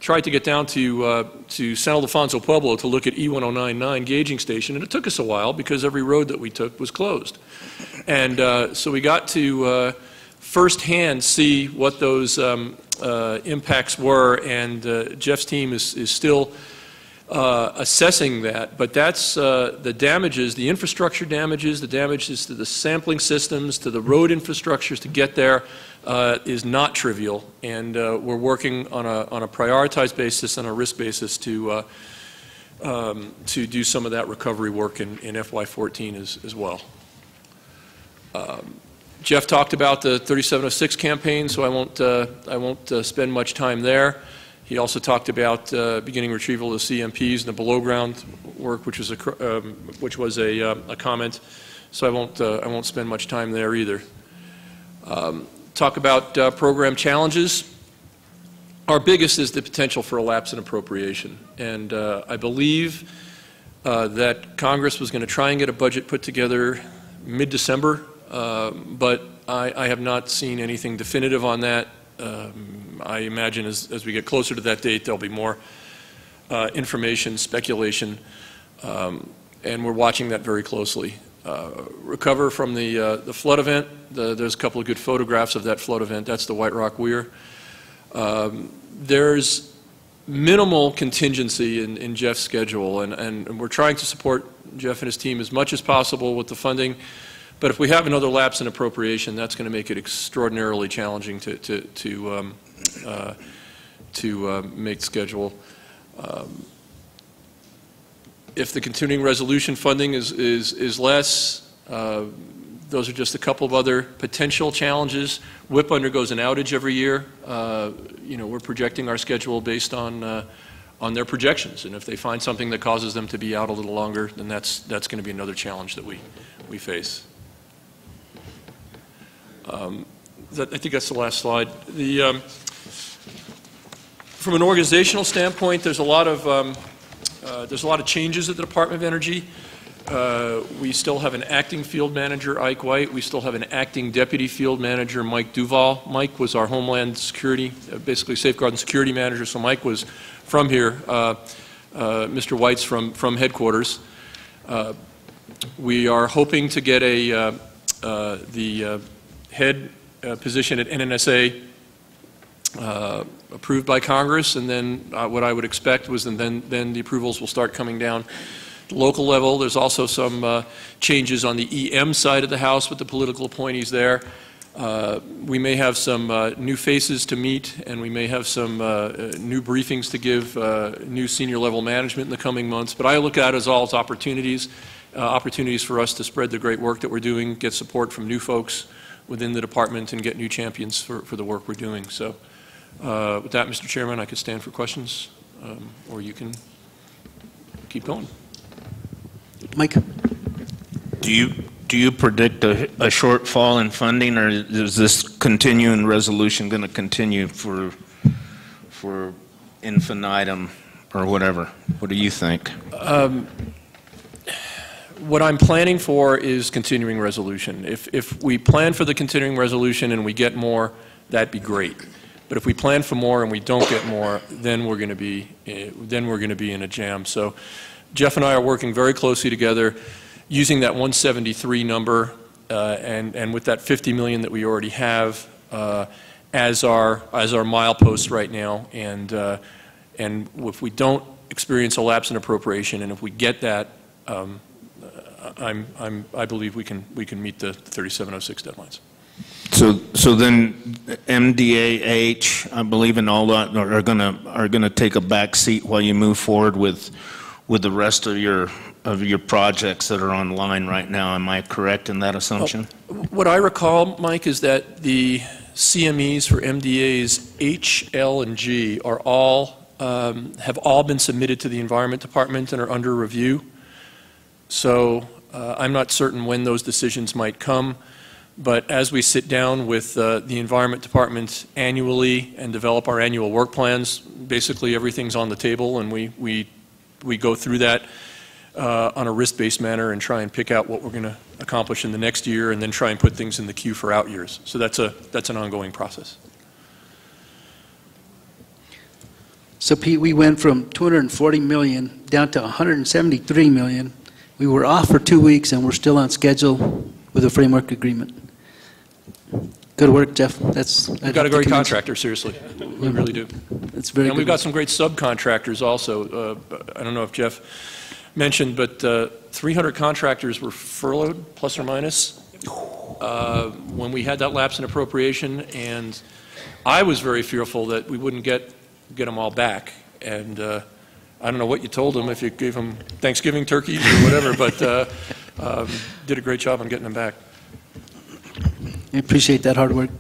tried to get down to San Ildefonso Pueblo to look at E1099 gauging station, and it took us a while because every road that we took was closed. And so we got to firsthand see what those impacts were, and Jeff's team is still assessing that, but that's the damages, the infrastructure damages, the damages to the sampling systems, to the road infrastructures to get there is not trivial, and we're working on a prioritized basis and a risk basis to do some of that recovery work in FY14 as well. Jeff talked about the 3706 campaign, so I won't spend much time there. He also talked about beginning retrieval of CMPs and the below ground work, which was a comment. So I won't spend much time there either. Talk about program challenges. Our biggest is the potential for a lapse in appropriation, and I believe that Congress was going to try and get a budget put together mid-December, but I have not seen anything definitive on that. I imagine as we get closer to that date, there'll be more information, speculation, and we're watching that very closely. Recover from the flood event. There's a couple of good photographs of that flood event. That's the White Rock Weir. There's minimal contingency in Jeff's schedule, and we're trying to support Jeff and his team as much as possible with the funding. But if we have another lapse in appropriation, that's going to make it extraordinarily challenging to make schedule. If the continuing resolution funding is less, those are just a couple of other potential challenges. WIP undergoes an outage every year. We're projecting our schedule based on their projections, and if they find something that causes them to be out a little longer, then that's going to be another challenge that we face. I think that's the last slide. From an organizational standpoint, there's a lot of changes at the Department of Energy. We still have an acting field manager, Ike White. We still have an acting deputy field manager, Mike Duval. Mike was our Homeland Security, basically Safeguard and Security manager, so Mike was from here. Mr. White's from headquarters. We are hoping to get the head position at NNSA approved by Congress, and then what I would expect was then the approvals will start coming down at the local level. There's also some changes on the EM side of the House with the political appointees there. We may have some new faces to meet, and we may have some new briefings to give new senior level management in the coming months, but I look at it as all as opportunities for us to spread the great work that we're doing, get support from new folks within the department, and get new champions for the work we're doing. So with that, Mr. Chairman, I could stand for questions, or you can keep going. Mike? Do you predict a shortfall in funding, or is this continuing resolution going to continue for infinitum or whatever? What do you think? What I'm planning for is continuing resolution. If we plan for the continuing resolution and we get more, that'd be great. But if we plan for more and we don't get more, then we're going to be in a jam. So Jeff and I are working very closely together, using that 173 number and with that 50 million that we already have as our milepost right now. And if we don't experience a lapse in appropriation, and if we get that, I believe we can meet the 3706 deadlines. So then MDAH, I believe, and all that are gonna take a back seat while you move forward with the rest of your projects that are online right now. Am I correct in that assumption? What I recall, Mike, is that the CMEs for MDAs H, L, and G are have all been submitted to the Environment Department and are under review. So I'm not certain when those decisions might come, but as we sit down with the Environment Department annually and develop our annual work plans, basically everything's on the table, and we go through that on a risk-based manner and try and pick out what we're going to accomplish in the next year, and then try and put things in the queue for out years. So that's an ongoing process. So Pete, we went from 240 million down to 173 million. We were off for 2 weeks and we're still on schedule with a framework agreement. Good work, Jeff. We've got a great contractor, seriously. We really do. It's very And we've good. got some great subcontractors also. I don't know if Jeff mentioned, but 300 contractors were furloughed, plus or minus, when we had that lapse in appropriation, and I was very fearful that we wouldn't get them all back. And I don't know what you told them, if you gave them Thanksgiving turkeys or whatever, but did a great job on getting them back. I appreciate that hard work.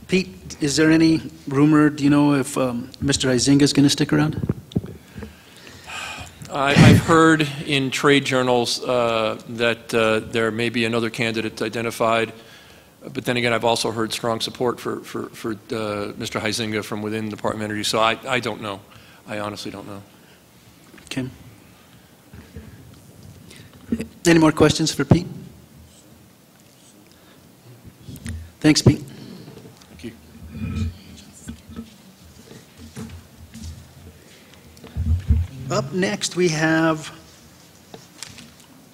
Pete, is there any rumor, do you know if Mr. Huizinga is going to stick around? I've heard in trade journals that there may be another candidate identified, but then again, I've also heard strong support for Mr. Huizinga from within the Department of Energy, so I don't know. I honestly don't know. Okay. Any more questions for Pete? Thanks, Pete. Thank you. Up next, we have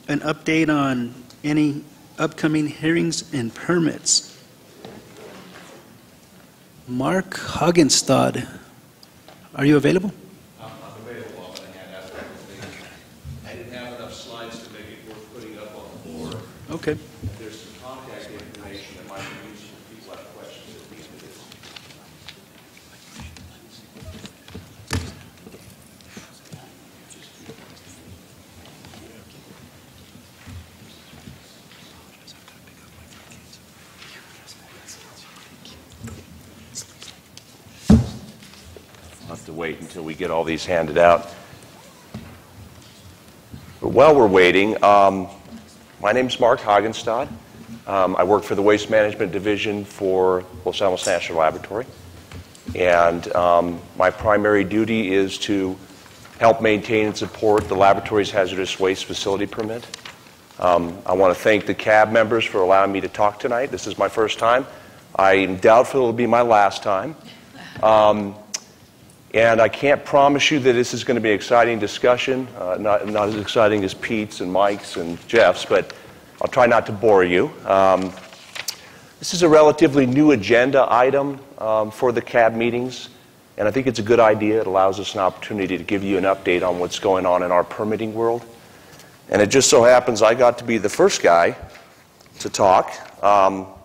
an update on any upcoming hearings and permits. Mark Hagenstad, are you available? I'm available. I didn't have enough slides to make it worth putting up on the board. Okay. There's some contact information that might be useful if people have questions at the end of this. I'll have to wait until we get all these handed out. But while we're waiting, my name's Mark Hagenstad. I work for the Waste Management Division for Los Alamos National Laboratory. And my primary duty is to help maintain and support the laboratory's hazardous waste facility permit. I want to thank the CAB members for allowing me to talk tonight. This is my first time. I am doubtful it will be my last time. And I can't promise you that this is going to be an exciting discussion, not as exciting as Pete's and Mike's and Jeff's, but I'll try not to bore you. This is a relatively new agenda item for the CAB meetings, and I think it's a good idea. It allows us an opportunity to give you an update on what's going on in our permitting world. And it just so happens I got to be the first guy to talk.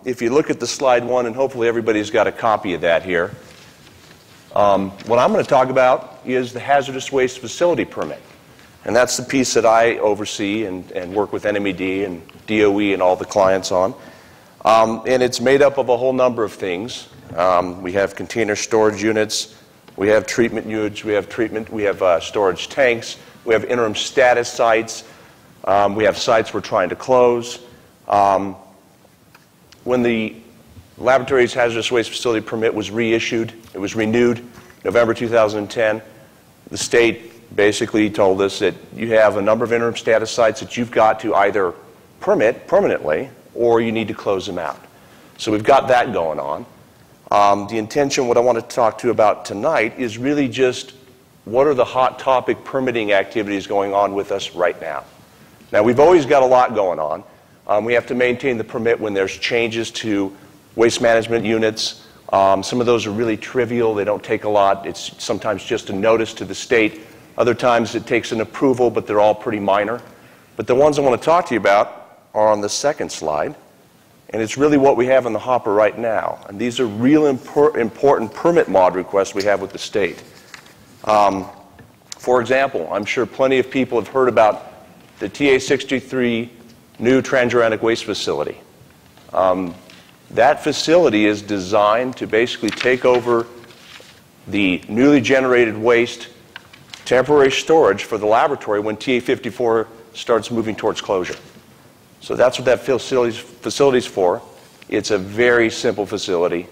If you look at the slide one, and hopefully everybody's got a copy of that here, what I'm going to talk about is the hazardous waste facility permit. And that's the piece that I oversee and work with NMED and DOE and all the clients on. And it's made up of a whole number of things. We have container storage units, we have treatment units, we have storage tanks, we have interim status sites, we have sites we're trying to close. When the laboratory's hazardous waste facility permit was reissued, it was renewed November 2010, the state basically told us that you have a number of interim status sites that you've got to either permit permanently or you need to close them out. So we've got that going on. The intention, what I want to talk to you about tonight, is really just what are the hot topic permitting activities going on with us right now. Now, we've always got a lot going on. We have to maintain the permit when there's changes to waste management units. Some of those are really trivial. They don't take a lot. It's sometimes just a notice to the state. Other times it takes an approval, but they're all pretty minor. But the ones I want to talk to you about are on the second slide. And it's really what we have in the hopper right now. And these are real important permit mod requests we have with the state. For example, I'm sure plenty of people have heard about the TA-63 new transuranic waste facility. That facility is designed to basically take over the newly generated waste temporary storage for the laboratory when TA-54 starts moving towards closure. So that's what that facility's for. It's a very simple facility.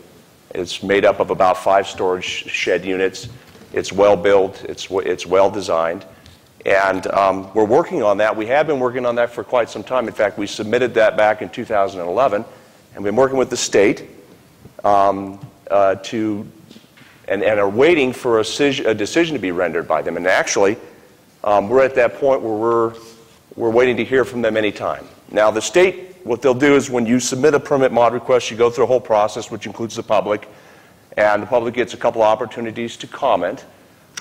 It's made up of about 5 storage shed units. It's well built. It's well designed. And we're working on that. We have been working on that for quite some time. In fact, we submitted that back in 2011. And we've been working with the state to and are waiting for a decision to be rendered by them. And actually, we're at that point where we're waiting to hear from them anytime. Now, the state, what they'll do is when you submit a permit mod request, you go through a whole process, which includes the public, and the public gets a couple opportunities to comment.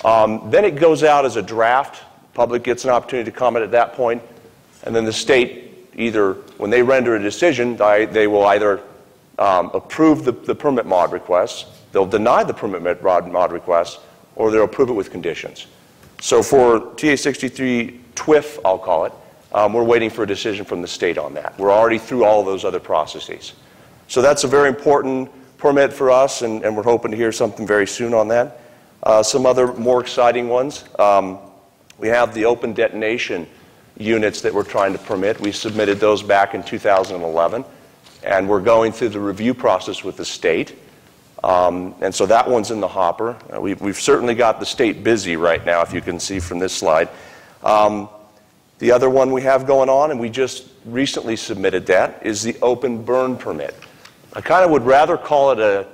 Then it goes out as a draft. Public gets an opportunity to comment at that point, and then the state, either when they render a decision, they will either approve the permit mod request, they'll deny the permit mod request, or they'll approve it with conditions. So for TA63 TWIF, I'll call it, we're waiting for a decision from the state on that. We're already through all of those other processes. So that's a very important permit for us, and we're hoping to hear something very soon on that. Some other more exciting ones. We have the open detonation units that we're trying to permit. We submitted those back in 2011, and we're going through the review process with the state. And so that one's in the hopper. We've certainly got the state busy right now, if you can see from this slide. The other one we have going on, and we just recently submitted that, is the open burn permit. I kind of would rather call it a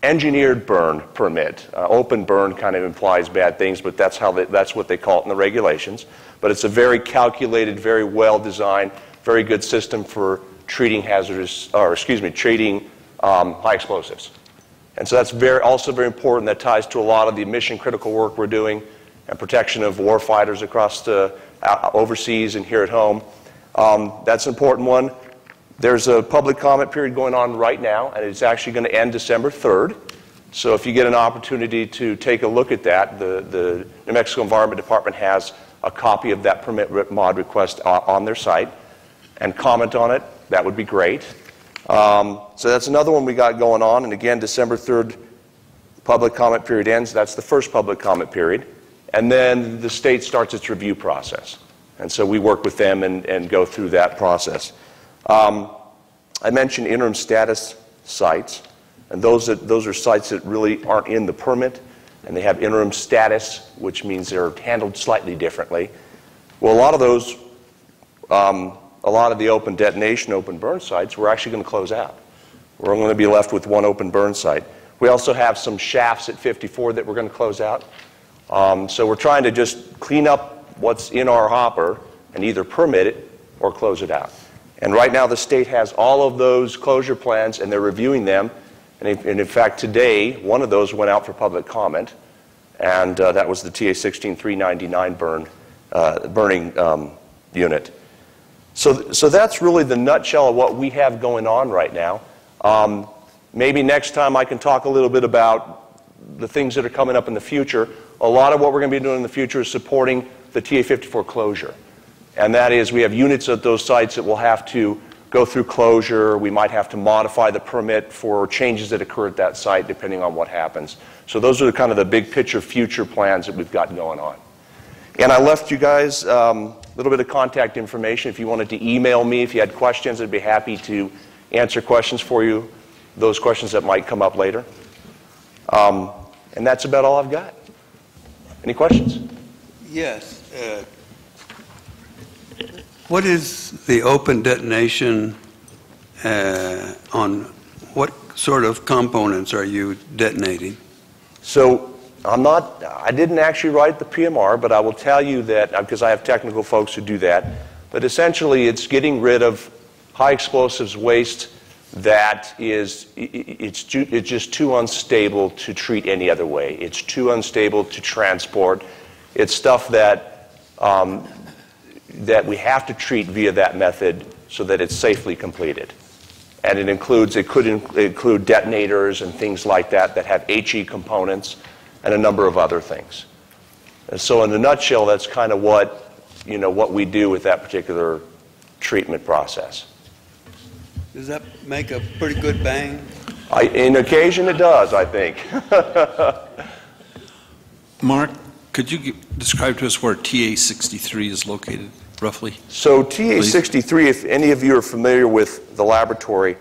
engineered burn permit. Open burn kind of implies bad things, but that's what they call it in the regulations. But it's a very calculated, very well designed, very good system for treating treating high explosives. And so that's also very important. That ties to a lot of the mission critical work we're doing and protection of war fighters across the overseas and here at home. That's an important one. There's a public comment period going on right now, and it's actually going to end December 3rd. So if you get an opportunity to take a look at that, the New Mexico Environment Department has a copy of that permit mod request on their site, and comment on it. That would be great. So that's another one we got going on, and again, December 3rd, public comment period ends. That's the first public comment period. And then the state starts its review process. And so we work with them and go through that process. I mentioned interim status sites, and those are sites that really aren't in the permit, and they have interim status, which means they're handled slightly differently. Well, a lot of those, a lot of the open detonation, open burn sites, we're actually going to close out. We're only going to be left with one open burn site. We also have some shafts at 54 that we're going to close out. So we're trying to just clean up what's in our hopper and either permit it or close it out. And right now the state has all of those closure plans, and they're reviewing them. And in fact, today, one of those went out for public comment, and that was the TA16399 burning unit. So that's really the nutshell of what we have going on right now. Maybe next time I can talk a little bit about the things that are coming up in the future. A lot of what we're going to be doing in the future is supporting the TA54 closure. And that is, we have units at those sites that will have to go through closure. We might have to modify the permit for changes that occur at that site, depending on what happens. So those are kind of the big picture future plans that we've got going on. And I left you guys a little bit of contact information. If you wanted to email me, if you had questions, I'd be happy to answer questions for you, those questions that might come up later. And that's about all I've got. Any questions? Yes. What is the open detonation on what sort of components are you detonating? So I didn't actually write the PMR, but I will tell you that, because I have technical folks who do that, but essentially it's getting rid of high explosives waste that it's just too unstable to treat any other way. It's too unstable to transport. It's stuff that we have to treat via that method so that it's safely completed. And it could include detonators and things like that that have HE components and a number of other things. And so in a nutshell, that's kind of what we do with that particular treatment process. Does that make a pretty good bang? In occasion it does, I think. Mark, could you describe to us where TA63 is located, roughly? So TA63, if any of you are familiar with the laboratory,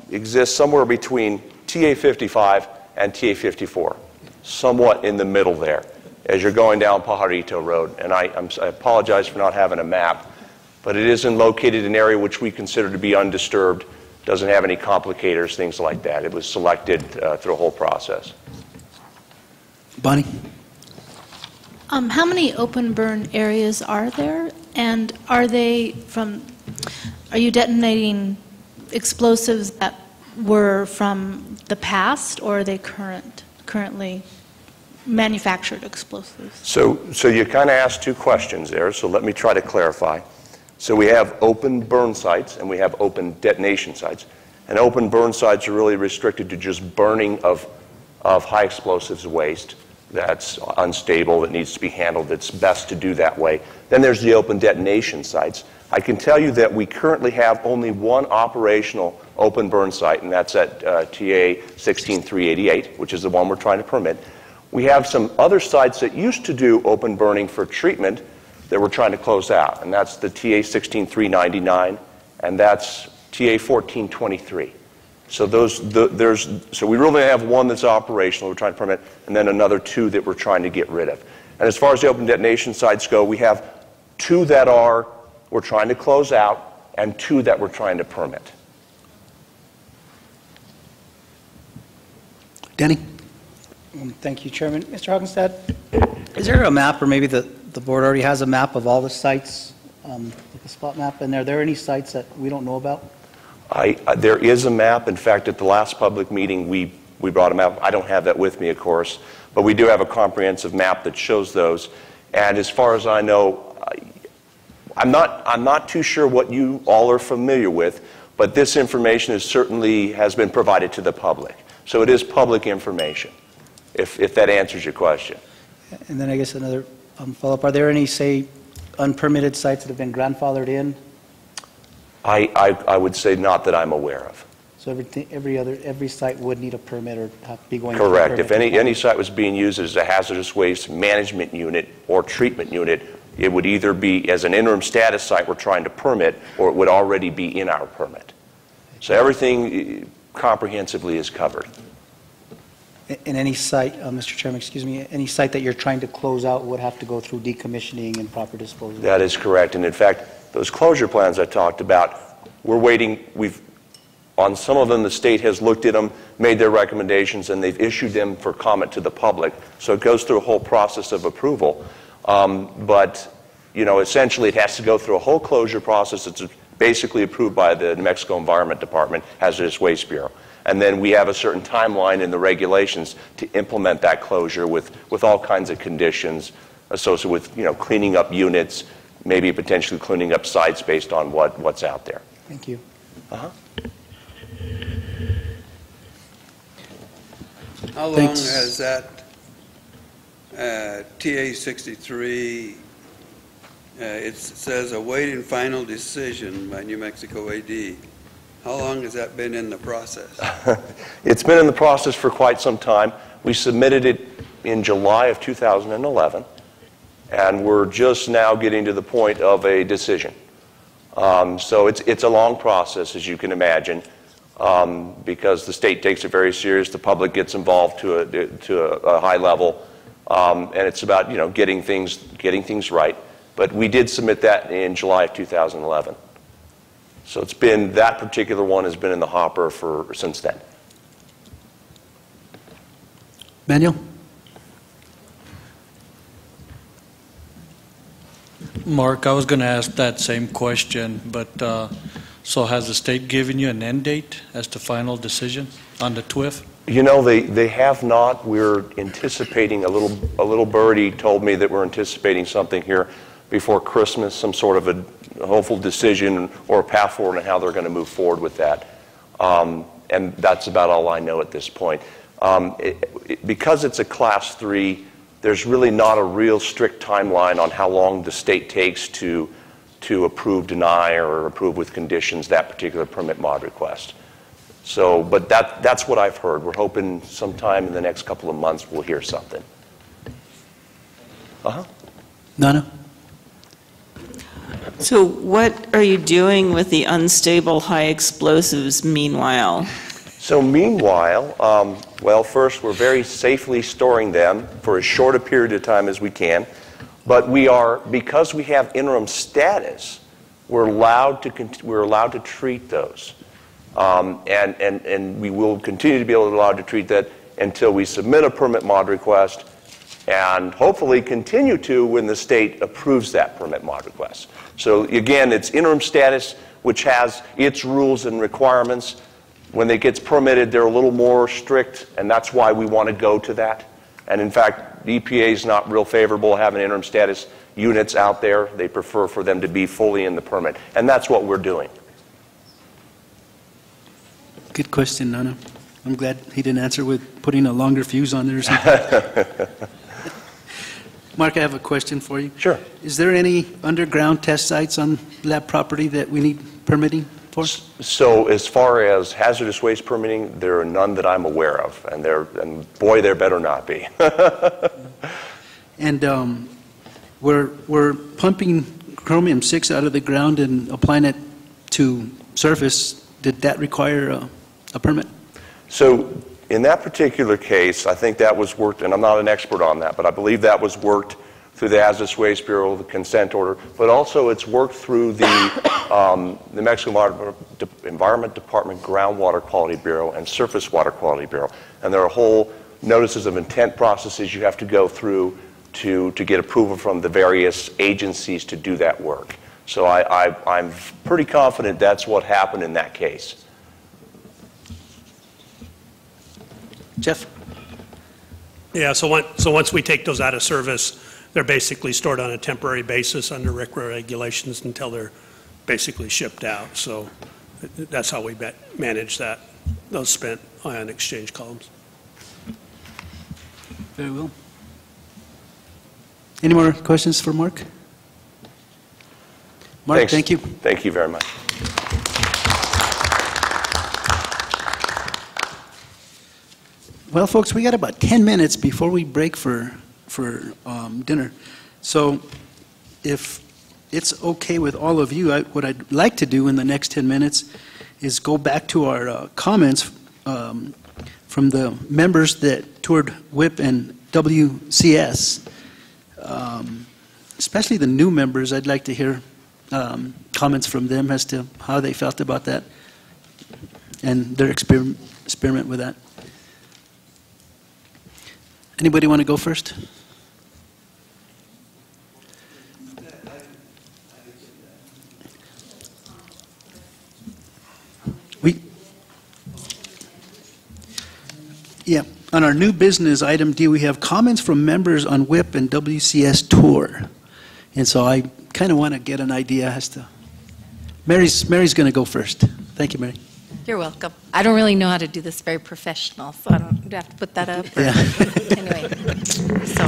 exists somewhere between TA55 and TA54, somewhat in the middle there, as you're going down Pajarito Road. And I apologize for not having a map, but it isn't located in an area which we consider to be undisturbed, doesn't have any complicators, things like that. It was selected through a whole process. Bonnie? How many open burn areas are there? And are you detonating explosives that were from the past, or are they currently manufactured explosives? So you kind of asked two questions there, so let me try to clarify. So we have open burn sites and we have open detonation sites. And open burn sites are really restricted to just burning of high explosives waste that's unstable, that needs to be handled, that's best to do that way. Then there's the open detonation sites. I can tell you that we currently have only one operational open burn site, and that's at TA 16388, which is the one we're trying to permit. We have some other sites that used to do open burning for treatment that we're trying to close out, and that's the TA 16399, and that's TA 1423. So so we really have one that's operational we're trying to permit, and then another two that we're trying to get rid of. And as far as the open detonation sites go, we have two that we're trying to close out, and two that we're trying to permit. Danny? Thank you, Chairman. Mr. Hoggenstadt, is there a map, or maybe the board already has a map of all the sites, like a spot map, and are there any sites that we don't know about? There is a map. In fact, at the last public meeting, we brought a map. I don't have that with me, of course, but we do have a comprehensive map that shows those. And as far as I know, I'm not too sure what you all are familiar with, but this information certainly has been provided to the public. So it is public information, if that answers your question. And then I guess another follow-up. Are there any, say, unpermitted sites that have been grandfathered in? I would say not that I'm aware of. So every site would need a permit or have to be going through a Correct. permit? If any site was being used as a hazardous waste management unit or treatment unit, it would either be as an interim status site we're trying to permit, or it would already be in our permit. So everything comprehensively is covered. In any site, Mr. Chairman, excuse me, any site that you're trying to close out would have to go through decommissioning and proper disposal? That is correct. And in fact, those closure plans I talked about, we're waiting. On some of them, the state has looked at them, made their recommendations, and they've issued them for comment to the public. So it goes through a whole process of approval. But, essentially it has to go through a whole closure process. It's basically approved by the New Mexico Environment Department, Hazardous Waste Bureau. And then we have a certain timeline in the regulations to implement that closure with all kinds of conditions associated with, cleaning up units, maybe potentially cleaning up sites based on what's out there. Thank you. How long has that TA 63, it says awaiting final decision by New Mexico AD. How long has that been in the process? It's been in the process for quite some time. We submitted it in July of 2011, and we're just now getting to the point of a decision. So it's a long process, as you can imagine, because the state takes it very serious. The public gets involved to a high level, and it's about getting things right. But we did submit that in July of 2011. So that particular one has been in the hopper since then. Manuel? Mark, I was going to ask that same question, but so has the state given you an end date as to final decision on the TWIF? They have not. We're anticipating a little birdie told me that we're anticipating something here before Christmas, some sort of a hopeful decision or a path forward on how they're going to move forward with that. And that's about all I know at this point. Because it's a Class 3, there's really not a real strict timeline on how long the state takes to approve, deny, or approve with conditions that particular permit mod request. So, but that's what I've heard. We're hoping sometime in the next couple of months we'll hear something. Nana? So what are you doing with the unstable high explosives meanwhile? So meanwhile, well, first we're very safely storing them for as short a period of time as we can. But because we have interim status, we're allowed to treat those. And we will continue to be allowed to treat that until we submit a permit mod request and hopefully continue to when the state approves that permit mod request. So again, it's interim status, which has its rules and requirements. When it gets permitted, they're a little more strict, and that's why we want to go to that. And in fact, the EPA is not real favorable having interim status units out there. They prefer for them to be fully in the permit, and that's what we're doing. Good question, Nana. I'm glad he didn't answer with putting a longer fuse on there or something. Mark, I have a question for you. Sure. Is there any underground test sites on that property that we need permitting for? So as far as hazardous waste permitting, there are none that I'm aware of, and boy, there better not be. And we're pumping chromium-6 out of the ground and applying it to surface. Did that require a permit? So in that particular case, I think that was worked, and I'm not an expert on that, but I believe that was worked through the Hazardous Waste Bureau, the consent order, but also it's worked through the New Mexico Environment Department Groundwater Quality Bureau and Surface Water Quality Bureau. And there are whole notices of intent processes you have to go through to get approval from the various agencies to do that work. So I'm pretty confident that's what happened in that case. Jeff? Yeah, so once we take those out of service, they're basically stored on a temporary basis under RCRA regulations until they're basically shipped out. So that's how we manage that, those spent ion exchange columns. Very well. Any more questions for Mark? Mark, Thanks. thank you. Thank you very much. Well, folks, we got about 10 minutes before we break for dinner. So if it's okay with all of you, what I'd like to do in the next 10 minutes is go back to our comments from the members that toured WIP and WCS. Especially the new members, I'd like to hear comments from them as to how they felt about that and their experiment with that. Anybody want to go first? Yeah, on our new business item D, we have comments from members on WIP and WCS tour. And so I kind of want to get an idea as to, Mary's going to go first. Thank you, Mary. You're welcome. I don't really know how to do this very professional, so I don't have to put that up. Or, Yeah. Anyway, so.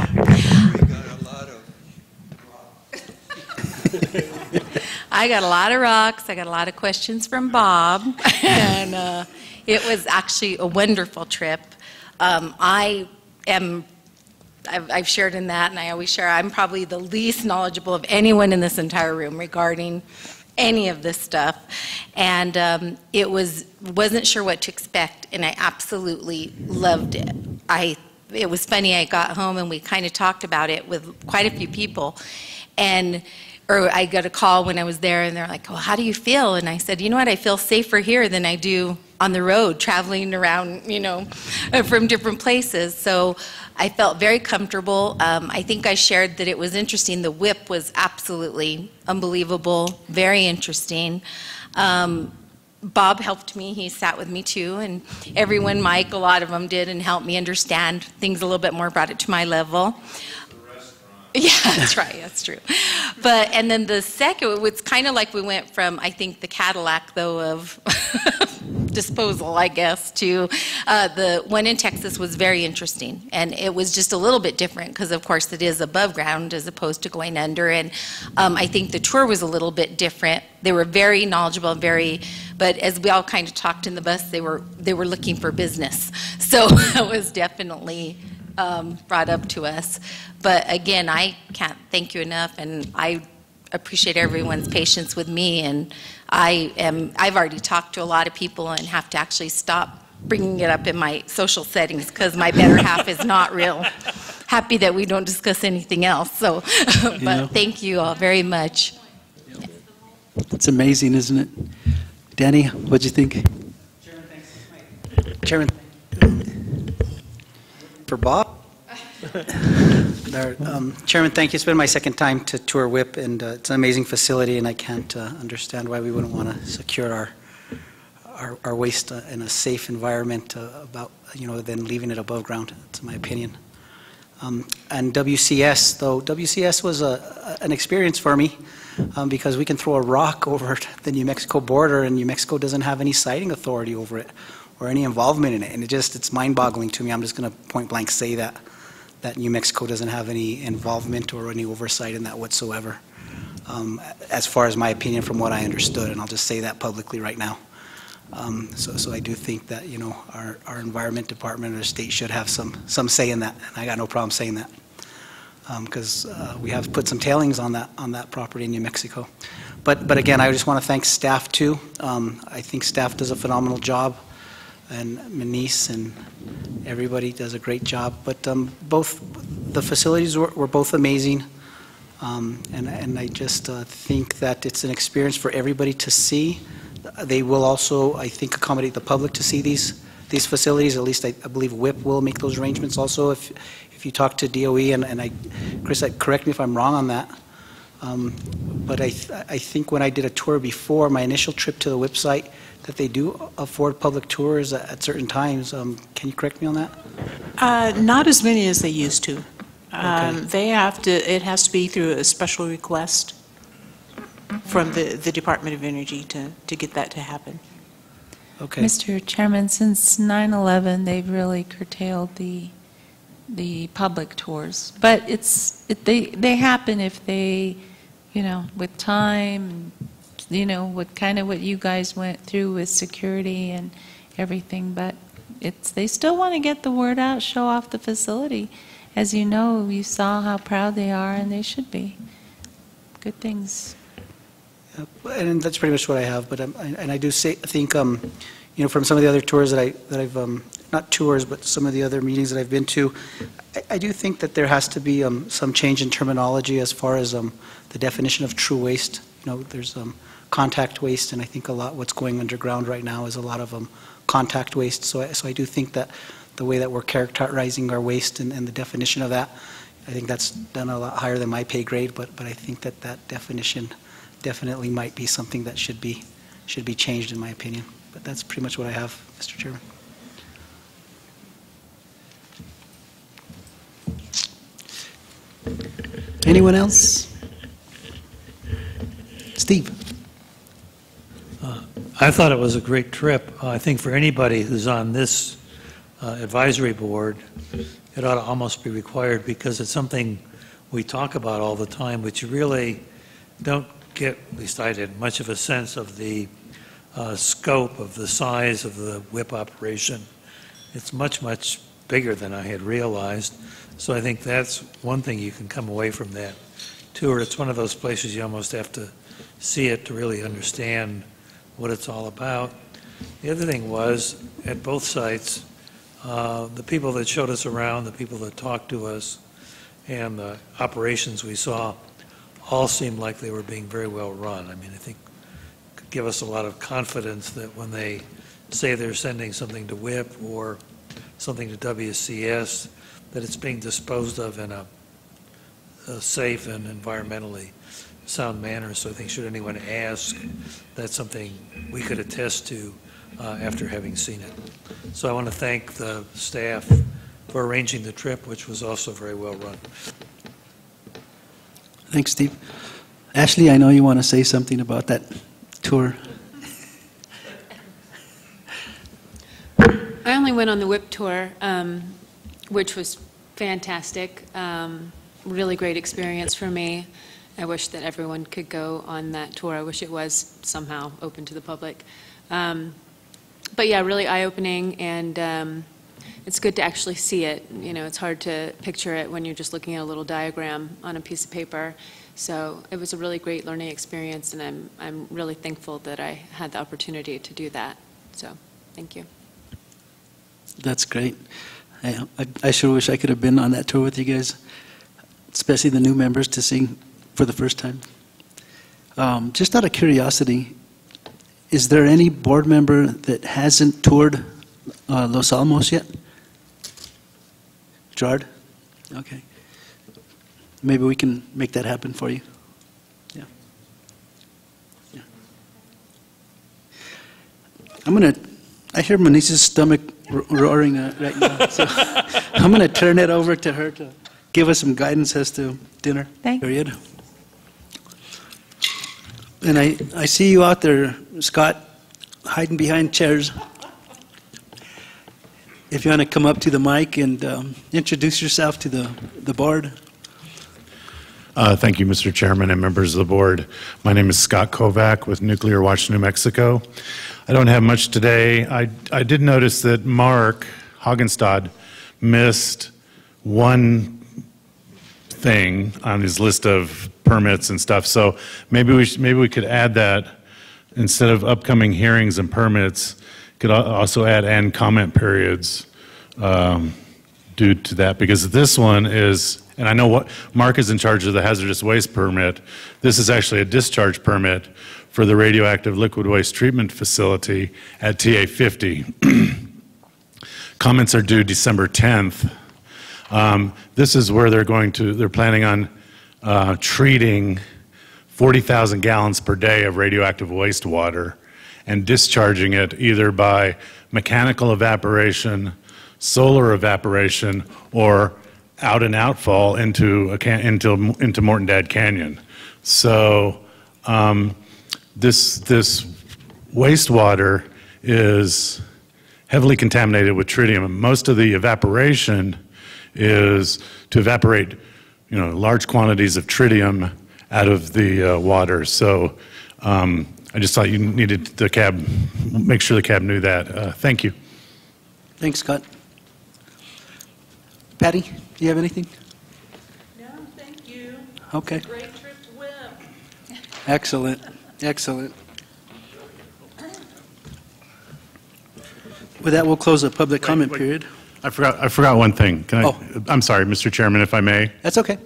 I got a lot of rocks. I got a lot of questions from Bob, and it was actually a wonderful trip. I've shared in that, and I always share, I'm probably the least knowledgeable of anyone in this entire room regarding any of this stuff, and it wasn't sure what to expect, and I absolutely loved it. It was funny, I got home and we kind of talked about it with quite a few people, or I got a call when I was there, and they're like, well, how do you feel? And I said, you know what, I feel safer here than I do on the road, traveling around, you know, from different places. So I felt very comfortable. I think I shared that it was interesting. The WIP was absolutely unbelievable, very interesting. Bob helped me. He sat with me too, and everyone, Mike, a lot of them did, and helped me understand things a little bit more, brought it to my level. Yeah, that's right, that's true. But, and then the second, it's kind of like we went from, I think, the Cadillac, though, of disposal, I guess, to the one in Texas was very interesting. And it was just a little bit different because, of course, it is above ground as opposed to going under. And I think the tour was a little bit different. They were very knowledgeable, but as we all kind of talked in the bus, they were looking for business. So it was definitely brought up to us. But again, I can't thank you enough, and I appreciate everyone's patience with me. And I've already talked to a lot of people and have to actually stop bringing it up in my social settings because my better half is not real happy that we don't discuss anything else. So, but thank you all very much. It's amazing, isn't it? Danny, what'd you think? Chairman, for Bob? there. Chairman, thank you. It's been my second time to tour WIP, and it's an amazing facility, and I can't understand why we wouldn't want to secure our waste in a safe environment than leaving it above ground. That's my opinion. And WCS, though, WCS was an experience for me because we can throw a rock over the New Mexico border, and New Mexico doesn't have any siting authority over it or any involvement in it, and it's mind-boggling to me. I'm just going to point-blank say that New Mexico doesn't have any involvement or any oversight in that whatsoever, as far as my opinion from what I understood, and I'll just say that publicly right now. So I do think that, our Environment Department or the state should have some say in that, and I got no problem saying that, because we have put some tailings on that property in New Mexico. But again, I just want to thank staff too. I think staff does a phenomenal job, and Manice and everybody does a great job. But both the facilities were both amazing, and I just think that it's an experience for everybody to see. They will also, I think, accommodate the public to see these facilities. At least I believe WIP will make those arrangements also. If you talk to DOE, and Chris, correct me if I'm wrong on that. But I think when I did a tour before, my initial trip to the WIP site, that they do afford public tours at certain times. Can you correct me on that? Not as many as they used to. Okay. It has to be through a special request from the Department of Energy to get that to happen. Okay. Mr. Chairman, since 9/11, they've really curtailed the public tours. But they happen if they, with time, with kind of what you guys went through with security and everything. But they still want to get the word out, show off the facility. As you know, you saw how proud they are, and they should be. Good things. And that's pretty much what I have. But I do think, from some of the other tours that I've not tours, but some of the other meetings that I've been to, I do think that there has to be some change in terminology as far as the definition of true waste. There's contact waste, and I think a lot what's going underground right now is a lot of contact waste. So I do think that the way that we're characterizing our waste and the definition of that, I think that's done a lot higher than my pay grade. But I think that definition definitely might be something that should be changed, in my opinion. But that's pretty much what I have, Mr. Chairman. Anyone else? Steve? I thought it was a great trip. I think for anybody who's on this advisory board, it ought to almost be required, because it's something we talk about all the time, but you really don't get, at least I did, much of a sense of the scope of the size of the WIP operation. It's much, much bigger than I had realized. So I think that's one thing you can come away from that tour. It's one of those places you almost have to see it to really understand what it's all about. The other thing was, at both sites, the people that showed us around, the people that talked to us, and the operations we saw all seemed like they were being very well run. I mean, I think it could give us a lot of confidence that when they say they're sending something to WIP or something to WCS, that it's being disposed of in a safe and environmentally sound manner. So I think should anyone ask, that's something we could attest to after having seen it. So I want to thank the staff for arranging the trip, which was also very well run. Thanks, Steve. Ashley, I know you want to say something about that tour. I only went on the WIP tour, which was fantastic. Really great experience for me. I wish that everyone could go on that tour. I wish it was somehow open to the public. But yeah, really eye-opening, and it's good to actually see it. It's hard to picture it when you're just looking at a little diagram on a piece of paper. So it was a really great learning experience, and I'm really thankful that I had the opportunity to do that. So thank you. That's great. I sure wish I could have been on that tour with you guys, especially the new members to see for the first time. Just out of curiosity, is there any board member that hasn't toured Los Alamos yet? Gerard? Okay. maybe we can make that happen for you. Yeah. Yeah. I hear Manise's stomach roaring right now, so I'm going to turn it over to her to give us some guidance as to dinner. Period. And I see you out there, Scott, hiding behind chairs. If you want to come up to the mic and introduce yourself to the board. Thank you, Mr. Chairman and members of the board. My name is Scott Kovac with Nuclear Watch New Mexico. I don't have much today. I did notice that Mark Hagenstad missed one thing on his list of permits and stuff. So maybe we could add that instead of upcoming hearings and permits. Could also add and comment periods due to that, because this one is, and I know what Mark is in charge of the hazardous waste permit. This is actually a discharge permit for the radioactive liquid waste treatment facility at TA 50. Comments are due December 10th. This is where they're planning on treating 40,000 gallons per day of radioactive wastewater and discharging it either by mechanical evaporation, solar evaporation, or out and outfall into Morton-Dad Canyon. So this wastewater is heavily contaminated with tritium. Most of the evaporation is to evaporate, large quantities of tritium out of the water. So I just thought you needed the cab, make sure the cab knew that. Thank you. Thanks, Scott. Patty, do you have anything? No, thank you. Okay. Great trip to WIP. Excellent. Excellent. With that, we'll close the public comment period. I forgot one thing. I'm sorry, Mr. Chairman, if I may. That's okay.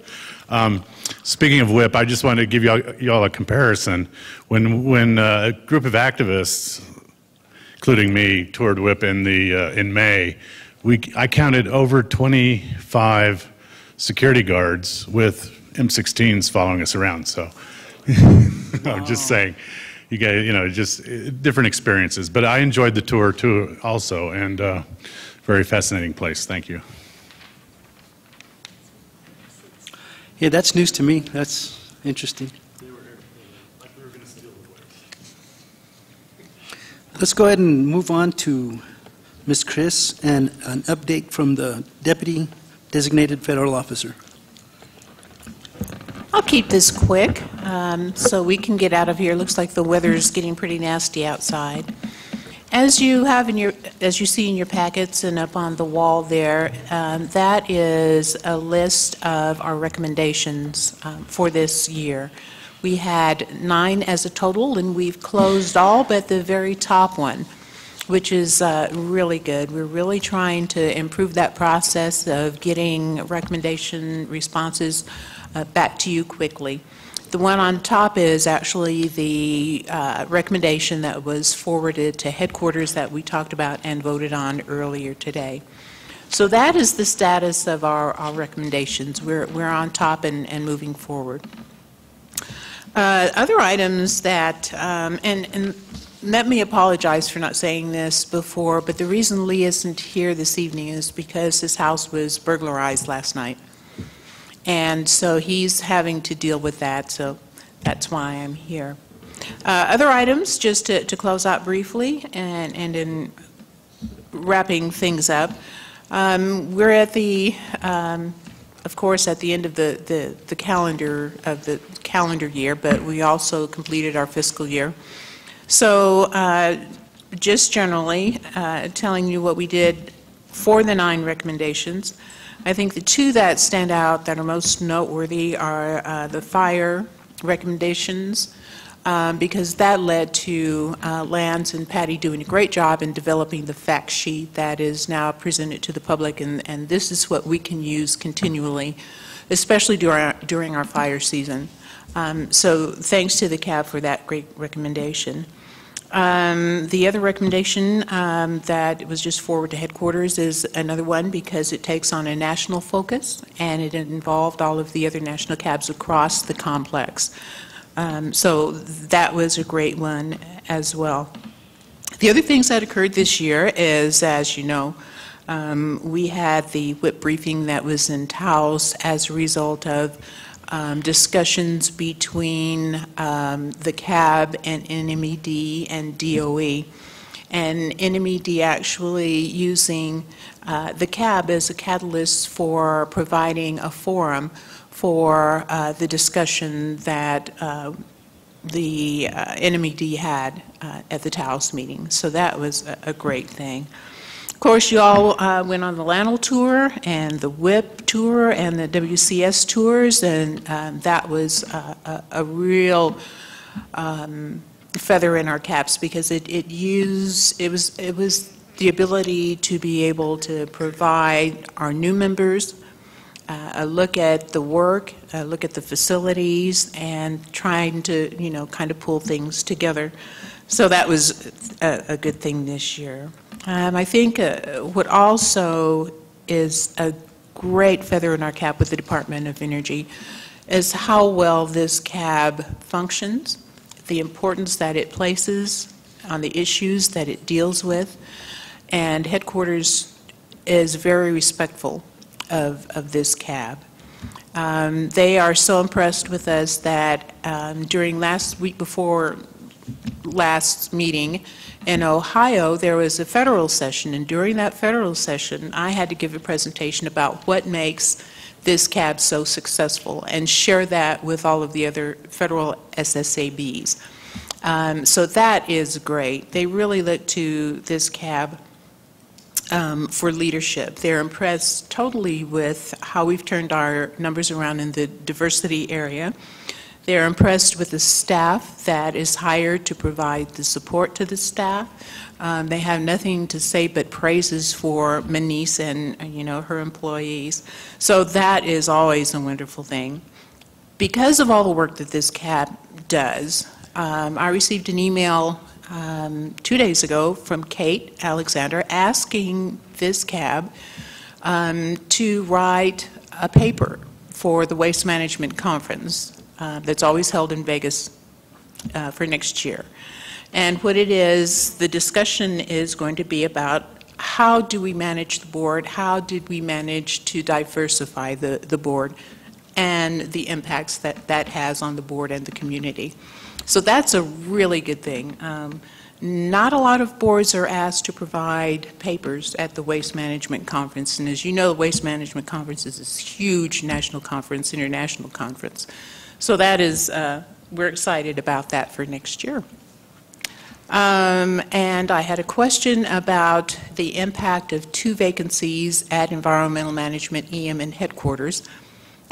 Speaking of WIP, I just wanted to give you all a comparison. When a group of activists, including me, toured WIP in May, I counted over 25 security guards with M16s following us around. So I'm just saying, you guys, just different experiences. But I enjoyed the tour too, also, and very fascinating place. Thank you. Yeah, that's news to me. That's interesting. Let's go ahead and move on to Ms. Chris and an update from the Deputy Designated Federal Officer. I'll keep this quick so we can get out of here. Looks like the weather's getting pretty nasty outside. As you see in your packets and up on the wall there, that is a list of our recommendations for this year. We had 9 as a total, and we've closed all but the very top one, which is really good. We're really trying to improve that process of getting recommendation responses back to you quickly. The one on top is actually the recommendation that was forwarded to headquarters that we talked about and voted on earlier today. So that is the status of our recommendations. We're on top and moving forward. Other items that, and let me apologize for not saying this before, but the reason Lee isn't here this evening is because his house was burglarized last night. And so he's having to deal with that, so that's why I'm here. Other items, just to close out briefly and in wrapping things up, we're at the, of course, at the end of the calendar year, but we also completed our fiscal year. So just generally telling you what we did for the 9 recommendations. I think the 2 that stand out that are most noteworthy are the fire recommendations, because that led to Lance and Patty doing a great job in developing the fact sheet that is now presented to the public, and this is what we can use continually, especially during our fire season. So thanks to the CAB for that great recommendation. The other recommendation that was just forwarded to headquarters is another one because it takes on a national focus, and it involved all of the other national cabs across the complex. So that was a great one as well. The other things that occurred this year is, as you know, we had the WIP briefing that was in Taos as a result of discussions between the CAB and NMED and DOE. And NMED actually using the CAB as a catalyst for providing a forum for the discussion that the NMED had at the Taos meeting. So that was a great thing. Of course, you all went on the LANL tour and the WIP tour and the WCS tours, and that was a real feather in our caps because it was the ability to be able to provide our new members a look at the work, a look at the facilities, and trying to, you know, kind of pull things together. So that was a good thing this year. I think what also is a great feather in our cap with the Department of Energy is how well this CAB functions, the importance that it places on the issues that it deals with, and headquarters is very respectful of this CAB. They are so impressed with us that during last week before last meeting in Ohio, there was a federal session, and during that federal session, I had to give a presentation about what makes this CAB so successful and share that with all of the other federal SSABs. So that is great. They really look to this CAB for leadership. They're impressed totally with how we've turned our numbers around in the diversity area. They're impressed with the staff that is hired to provide the support to the staff. They have nothing to say but praises for Manise and, you know, her employees. So that is always a wonderful thing. Because of all the work that this CAB does, I received an email 2 days ago from Kate Alexander asking this CAB to write a paper for the Waste Management Conference that's always held in Vegas for next year. And what it is, the discussion is going to be about how do we manage the board, how did we manage to diversify the board, and the impacts that that has on the board and the community. So that's a really good thing. Not a lot of boards are asked to provide papers at the Waste Management Conference, and as you know, the Waste Management Conference is this huge national conference, international conference. So that is, we're excited about that for next year. And I had a question about the impact of 2 vacancies at Environmental Management EM and headquarters.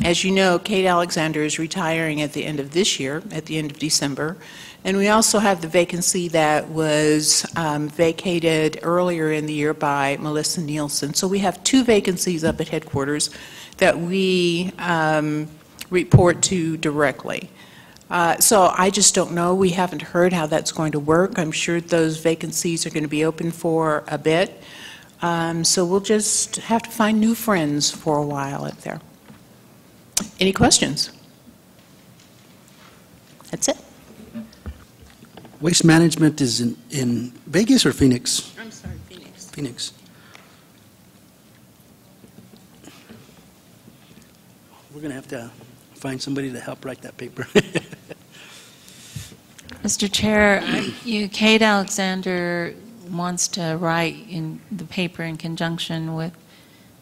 As you know, Kate Alexander is retiring at the end of this year, at the end of December. And we also have the vacancy that was vacated earlier in the year by Melissa Nielsen. So we have 2 vacancies up at headquarters that we report to directly. So I just don't know. We haven't heard how that's going to work. I'm sure those vacancies are going to be open for a bit. So we'll just have to find new friends for a while up there. Any questions? That's it. Waste management is in Vegas or Phoenix? I'm sorry, Phoenix. Phoenix. We're going to have to find somebody to help write that paper. Mr. Chair, Kate Alexander wants to write in the paper in conjunction with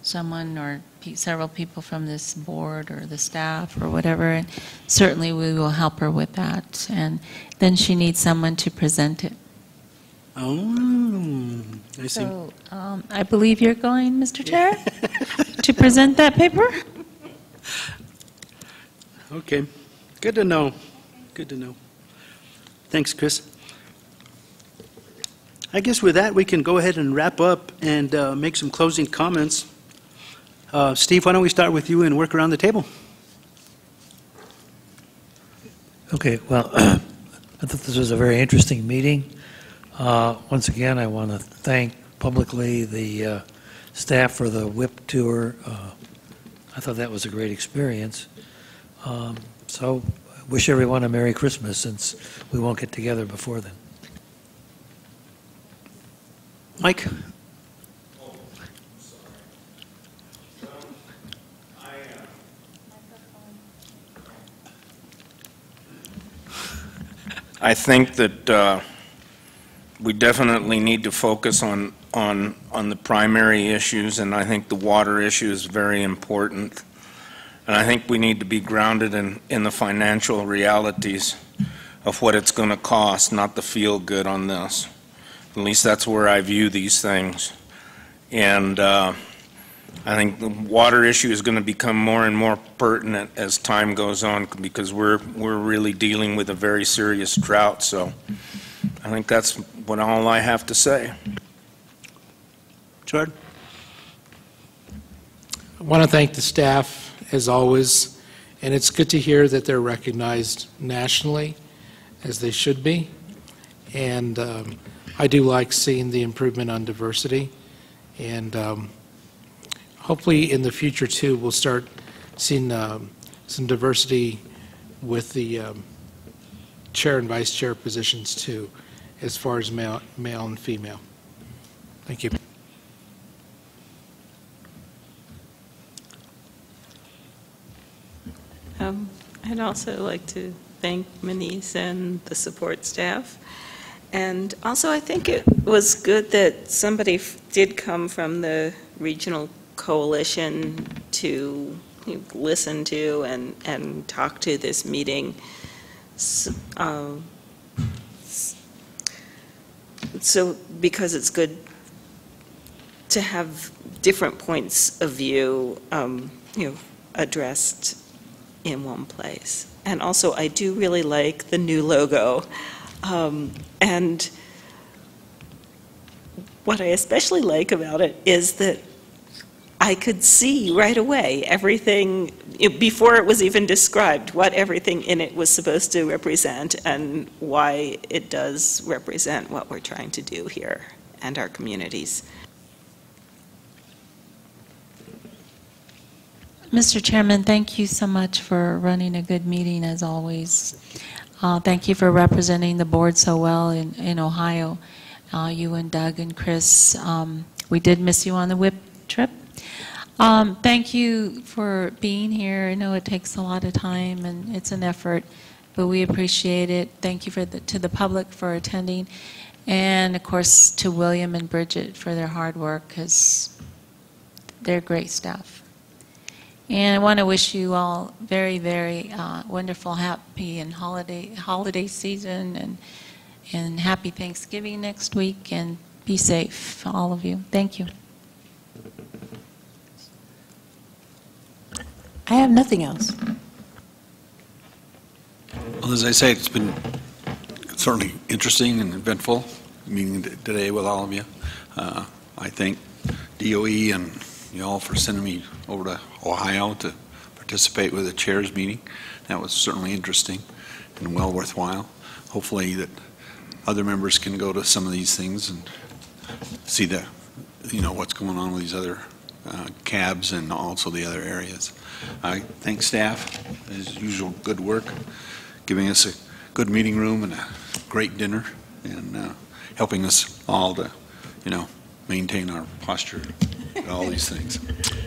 someone or several people from this board or the staff or whatever, and certainly we will help her with that. And then she needs someone to present it. Oh, I see. So I believe you're going, Mr. Chair, to present that paper? Okay, good to know. Good to know. Thanks, Chris. I guess with that, we can go ahead and wrap up and make some closing comments. Steve, why don't we start with you and work around the table? Okay, well, I thought this was a very interesting meeting. Once again, I want to thank publicly the staff for the WIP tour. I thought that was a great experience. So I wish everyone a Merry Christmas, since we won't get together before then. Mike? I think that we definitely need to focus on the primary issues, and I think the water issue is very important. And I think we need to be grounded in the financial realities of what it's going to cost, not the feel good on this. At least that's where I view these things. And I think the water issue is going to become more and more pertinent as time goes on, because we're really dealing with a very serious drought. So I think that's all I have to say. Jordan? I want to thank the staff, as always, and it's good to hear that they're recognized nationally, as they should be. And I do like seeing the improvement on diversity. And hopefully in the future, too, we'll start seeing some diversity with the chair and vice chair positions, too, as far as male and female. Thank you. I'd also like to thank Manise and the support staff. And also, I think it was good that somebody did come from the regional coalition to listen to and talk to this meeting. So because it's good to have different points of view, addressed in one place. And also, I do really like the new logo. And what I especially like about it is that I could see right away everything, before it was even described, what everything in it was supposed to represent and why it does represent what we're trying to do here and our communities. Mr. Chairman, thank you so much for running a good meeting, as always. Thank you for representing the board so well in Ohio, you and Doug and Chris. We did miss you on the WIP trip. Thank you for being here. I know it takes a lot of time and it's an effort, but we appreciate it. Thank you to the public for attending, and of course to William and Bridget for their hard work, because they're great staff. And I want to wish you all very, very wonderful, happy and holiday season, and happy Thanksgiving next week, and be safe, all of you. Thank you. I have nothing else. Well, as I say, it's been certainly interesting and eventful meeting today with all of you. I thank DOE and you all for sending me over to Ohio to participate with the chairs meeting. That was certainly interesting and well worthwhile. Hopefully that other members can go to some of these things and see what's going on with these other cabs and also the other areas. I thank staff, as usual, good work, giving us a good meeting room and a great dinner, and helping us all to, maintain our posture and all these things.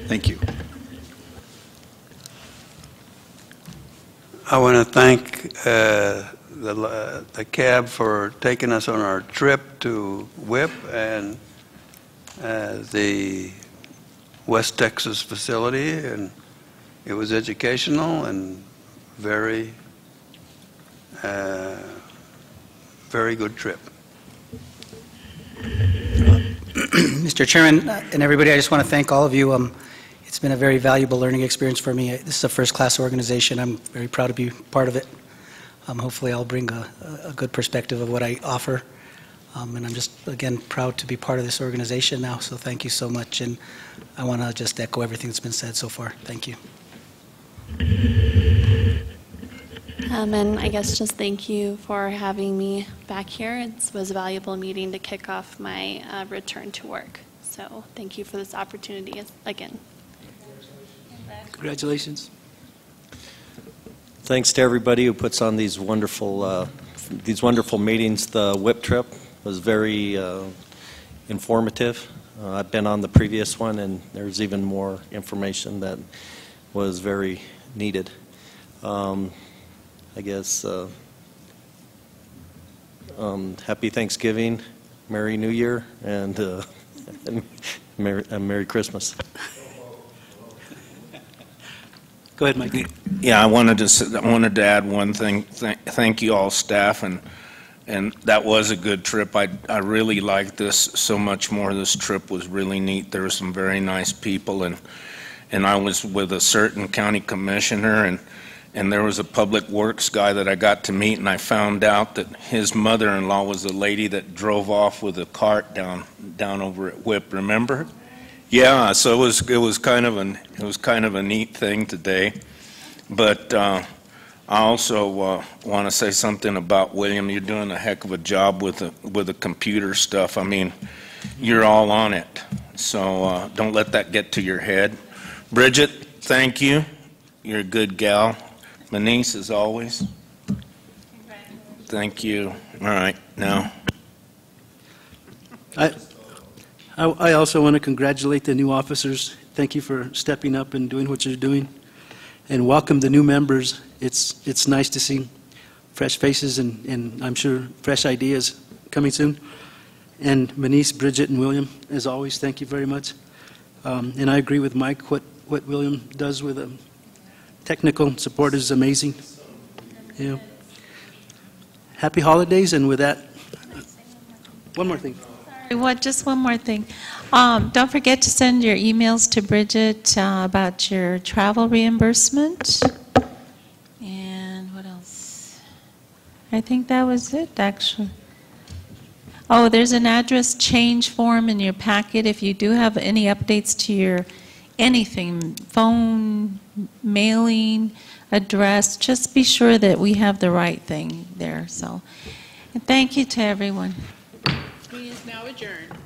Thank you. I want to thank the cab for taking us on our trip to WIP and the West Texas facility, and it was educational and very, very good trip. Mr. Chairman and everybody, I just want to thank all of you. It's been a very valuable learning experience for me. This is a first-class organization. I'm very proud to be part of it. Hopefully I'll bring a good perspective of what I offer. And I'm just, again, proud to be part of this organization now, so thank you so much. And I want to just echo everything that's been said so far. Thank you. And I guess just thank you for having me back here. It was a valuable meeting to kick off my return to work. So thank you for this opportunity again. Congratulations. Thanks to everybody who puts on these wonderful meetings. The WIP trip was very informative. I've been on the previous one, and there's even more information that was very needed. I guess happy Thanksgiving, Merry New Year, and Merry Christmas. Go ahead, Mike. Yeah, I wanted to add one thing. Thank you all, staff, and that was a good trip. I really liked this so much more. This trip was really neat. There were some very nice people, and I was with a certain county commissioner, and there was a public works guy that I got to meet, and I found out that his mother-in-law was the lady that drove off with a cart down over at WIP. Remember? Yeah, so it was kind of a neat thing today. But I also want to say something about William. You're doing a heck of a job with the computer stuff. I mean, you're all on it. So don't let that get to your head. Bridget, thank you. You're a good gal. Manise, as always. Thank you. All right, now. I also want to congratulate the new officers. Thank you for stepping up and doing what you're doing. And welcome the new members. It's nice to see fresh faces and I'm sure fresh ideas coming soon. And Manise, Bridget, and William, as always, thank you very much. And I agree with Mike. What William does with technical support is amazing. Yeah. Happy holidays, and with that, one more thing. Just one more thing. Don't forget to send your emails to Bridget about your travel reimbursement. And what else? I think that was it, actually. Oh, there's an address change form in your packet. If you do have any updates to your anything, phone, mailing, address, just be sure that we have the right thing there. So, and thank you to everyone. He is now adjourned.